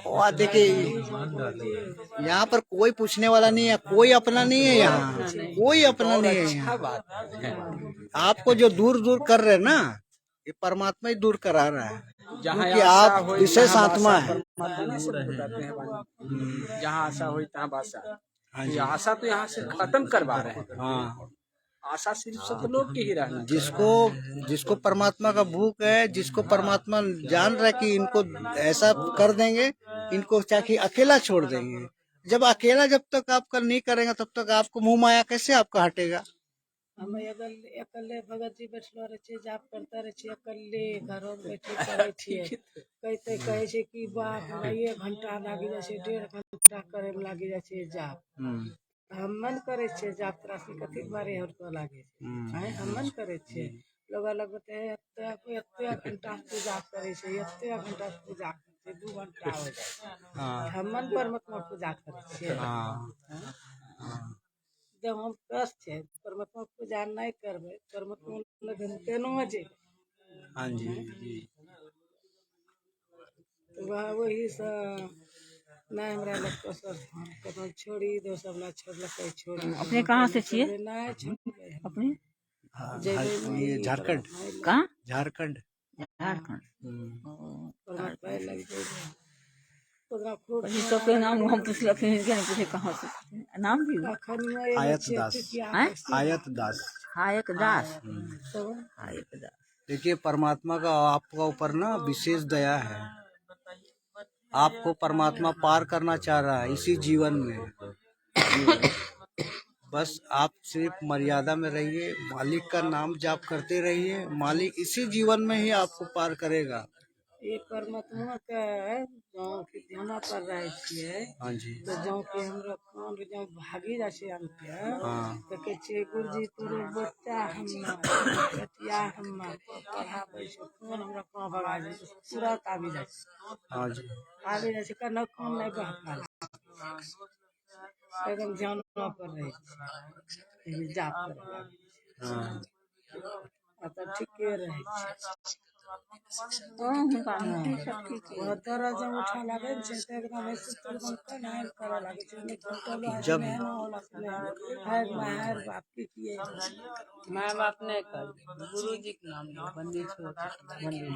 और देखिए यहाँ पर कोई पूछने वाला नहीं है, कोई अपना नहीं है, यहाँ कोई अपना नहीं है। यहाँ आपको जो दूर दूर कर रहे हैं ना, ये परमात्मा ही दूर करा रहा है, क्योंकि आप विशेष आत्मा है। जहाँ आशा हुई तहाँ भाषा। ये आशा तो यहाँ से खत्म करवा रहे हैं। हाँ, आशा सिर्फ सतलोक की ही रहना। जिसको परमात्मा का भूख है, जिसको परमात्मा जान रहा है कि इनको ऐसा कर देंगे, इनको चाहे अकेला छोड़ देंगे। जब अकेला जब तक आपका नहीं करेगा तब तक आपको मुंह माया कैसे आपका हटेगा। हम अकले भगत जी बैठलो रहे छे, जाप करता रहे छे, अकले घर में बैठे करे छे। कहते कहे छे कि बाप रे 1 घंटा लागी जाय छे, 1.5 घंटा करे में लागी जाय छे जाप। हम मन करे छे जाप त्रासी कथी बारे और तो लागे छे, हम मन करे छे। लोग अलग होते हैं एते घंटा पूजा करे छे, एते घंटा पूजा करे छे, 2 घंटा हो जाए। हम मन परमात्मा पूजा करे छे। जब हम कष्ट है परमात्मा पूजा नहीं करबे, परमात्मा लगन केनो जे। हाँ जी, तो वही सा ना हमरा लग को सर कतौ छोड़ी दो, सब ला छोड़लकै छोड़ी। अपने कहाँ से छिए? नहीं छोड़बे अपने ये झारखंड। कहाँ? झारखंड। परमात्मा लग जाए पूरा खूब। सबके नाम हम पूछलक, इनके नहीं पूछे कहाँ से नाम भी। आयत दास। आयत दास। हायक दास। देखिए परमात्मा का आपका ऊपर ना विशेष दया है। आपको परमात्मा पार करना चाह रहा है इसी जीवन में। बस आप सिर्फ मर्यादा में रहिए, मालिक का नाम जाप करते रहिए, मालिक इसी जीवन में ही आपको पार करेगा। ये परमात्मा का जो कि ध्यान पर रहे छिए। हाँ जी। तो जो कि हमरा कौन जो भागी जा छे हमके। तो कहे छे गुरुजी तोरो बच्चा हमरा बच्चा हमरा पढ़ाबै छे, कौन हमरा कौन भगा जे तुरंत आबि जा छे। हाँ जी। आबि जा छे कनो कौन नहीं बहका एकदम ध्यान पर रहे छे, जाप कर। हाँ। अब ठीके रहे छे। तरह जब उठा लगे छे त एकदम ऐसे एकदम कनाल करे लागे छे। नहीं तो जब हर बाप की किए माँ बाप नहीं कर, गुरु जी के नाम लो, बंदी छोड़।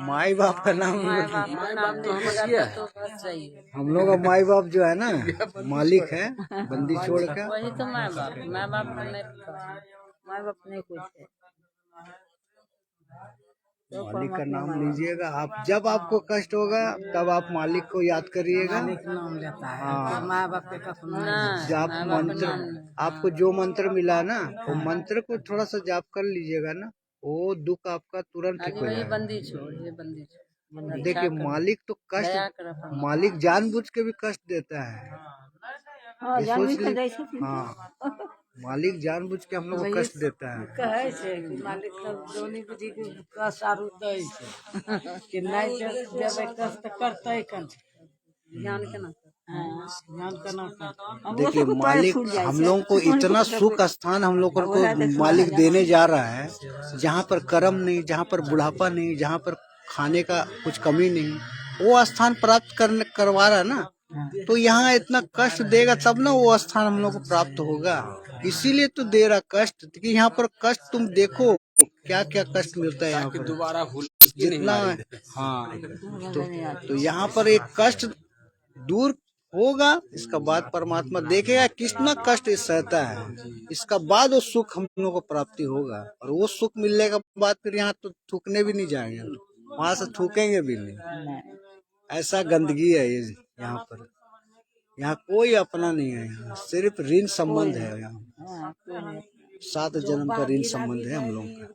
माई बाप का नाम नाम तो हमारा तो बस चाहिए। हम लोग का माई बाप जो है ना मालिक है, बंदी छोड़ के। वही तो माँ बाप नहीं, माँ बाप नहीं कुछ है। तो मालिक का नाम लीजिएगा आप, जब आपको कष्ट होगा तब आप मालिक को याद करिएगा। मालिक नाम लेता है। हाँ। माँ बाप के कफ जाप मंत्र आपको जो मंत्र मिला ना, वो मंत्र को थोड़ा सा जाप कर लीजिएगा ना, वो दुख आपका तुरंत ठीक हो जाएगा। बंदी छोड़, ये बंदी छोड़। देखिए मालिक तो कष्ट, मालिक जानबूझ के भी कष्ट देता है। हाँ, हाँ, मालिक जानबूझ के हम लोग को कष्ट देता है। कहे छे कि मालिक सब दोनी बुद्धि के कष्ट आरु दै छे कि नहीं जब कष्ट करते कन ध्यान केना ध्यान करना। देखिए मालिक हम लोगों को इतना सुख स्थान हम लोग को मालिक देने जा रहा है, जहाँ पर कर्म नहीं, जहाँ पर बुढ़ापा नहीं, जहाँ पर खाने का कुछ कमी नहीं, वो स्थान प्राप्त करवा रहा है ना। तो यहाँ इतना कष्ट देगा तब ना वो स्थान हम लोग को प्राप्त होगा। इसीलिए तो दे रहा कष्ट कि यहाँ पर कष्ट तुम देखो क्या क्या कष्ट मिलता है यहाँ पर दोबारा भूल जितना। हाँ, तो यहाँ पर एक कष्ट दूर होगा, इसका बाद परमात्मा देखेगा कितना कष्ट सहता है, इसका बाद वो सुख हम लोग को प्राप्ति होगा। और वो सुख मिलने के बाद फिर यहाँ तो थूकने भी नहीं जाएंगे, वहां से थूकेंगे भी नहीं। ऐसा गंदगी है ये यहाँ पर। यहाँ कोई अपना नहीं है, यहाँ सिर्फ ऋण संबंध है। यहाँ 7 जन्म का ऋण संबंध है हम लोग का।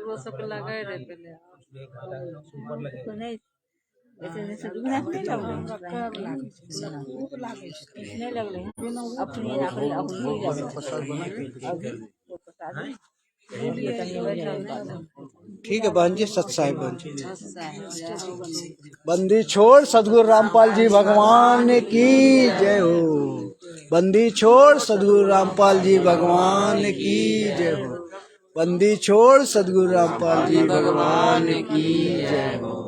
वो सब लगे रहे पहले नहीं, जैसे नहीं लग रहे अपनी ठीक है बहन जी, सत साहिब बहन जी। बंदी छोड़ सदगुरु रामपाल जी भगवान की जय हो। बंदी छोड़ सदगुरु रामपाल जी भगवान की जय हो। बंदी छोड़ सदगुरु रामपाल जी भगवान की जय हो।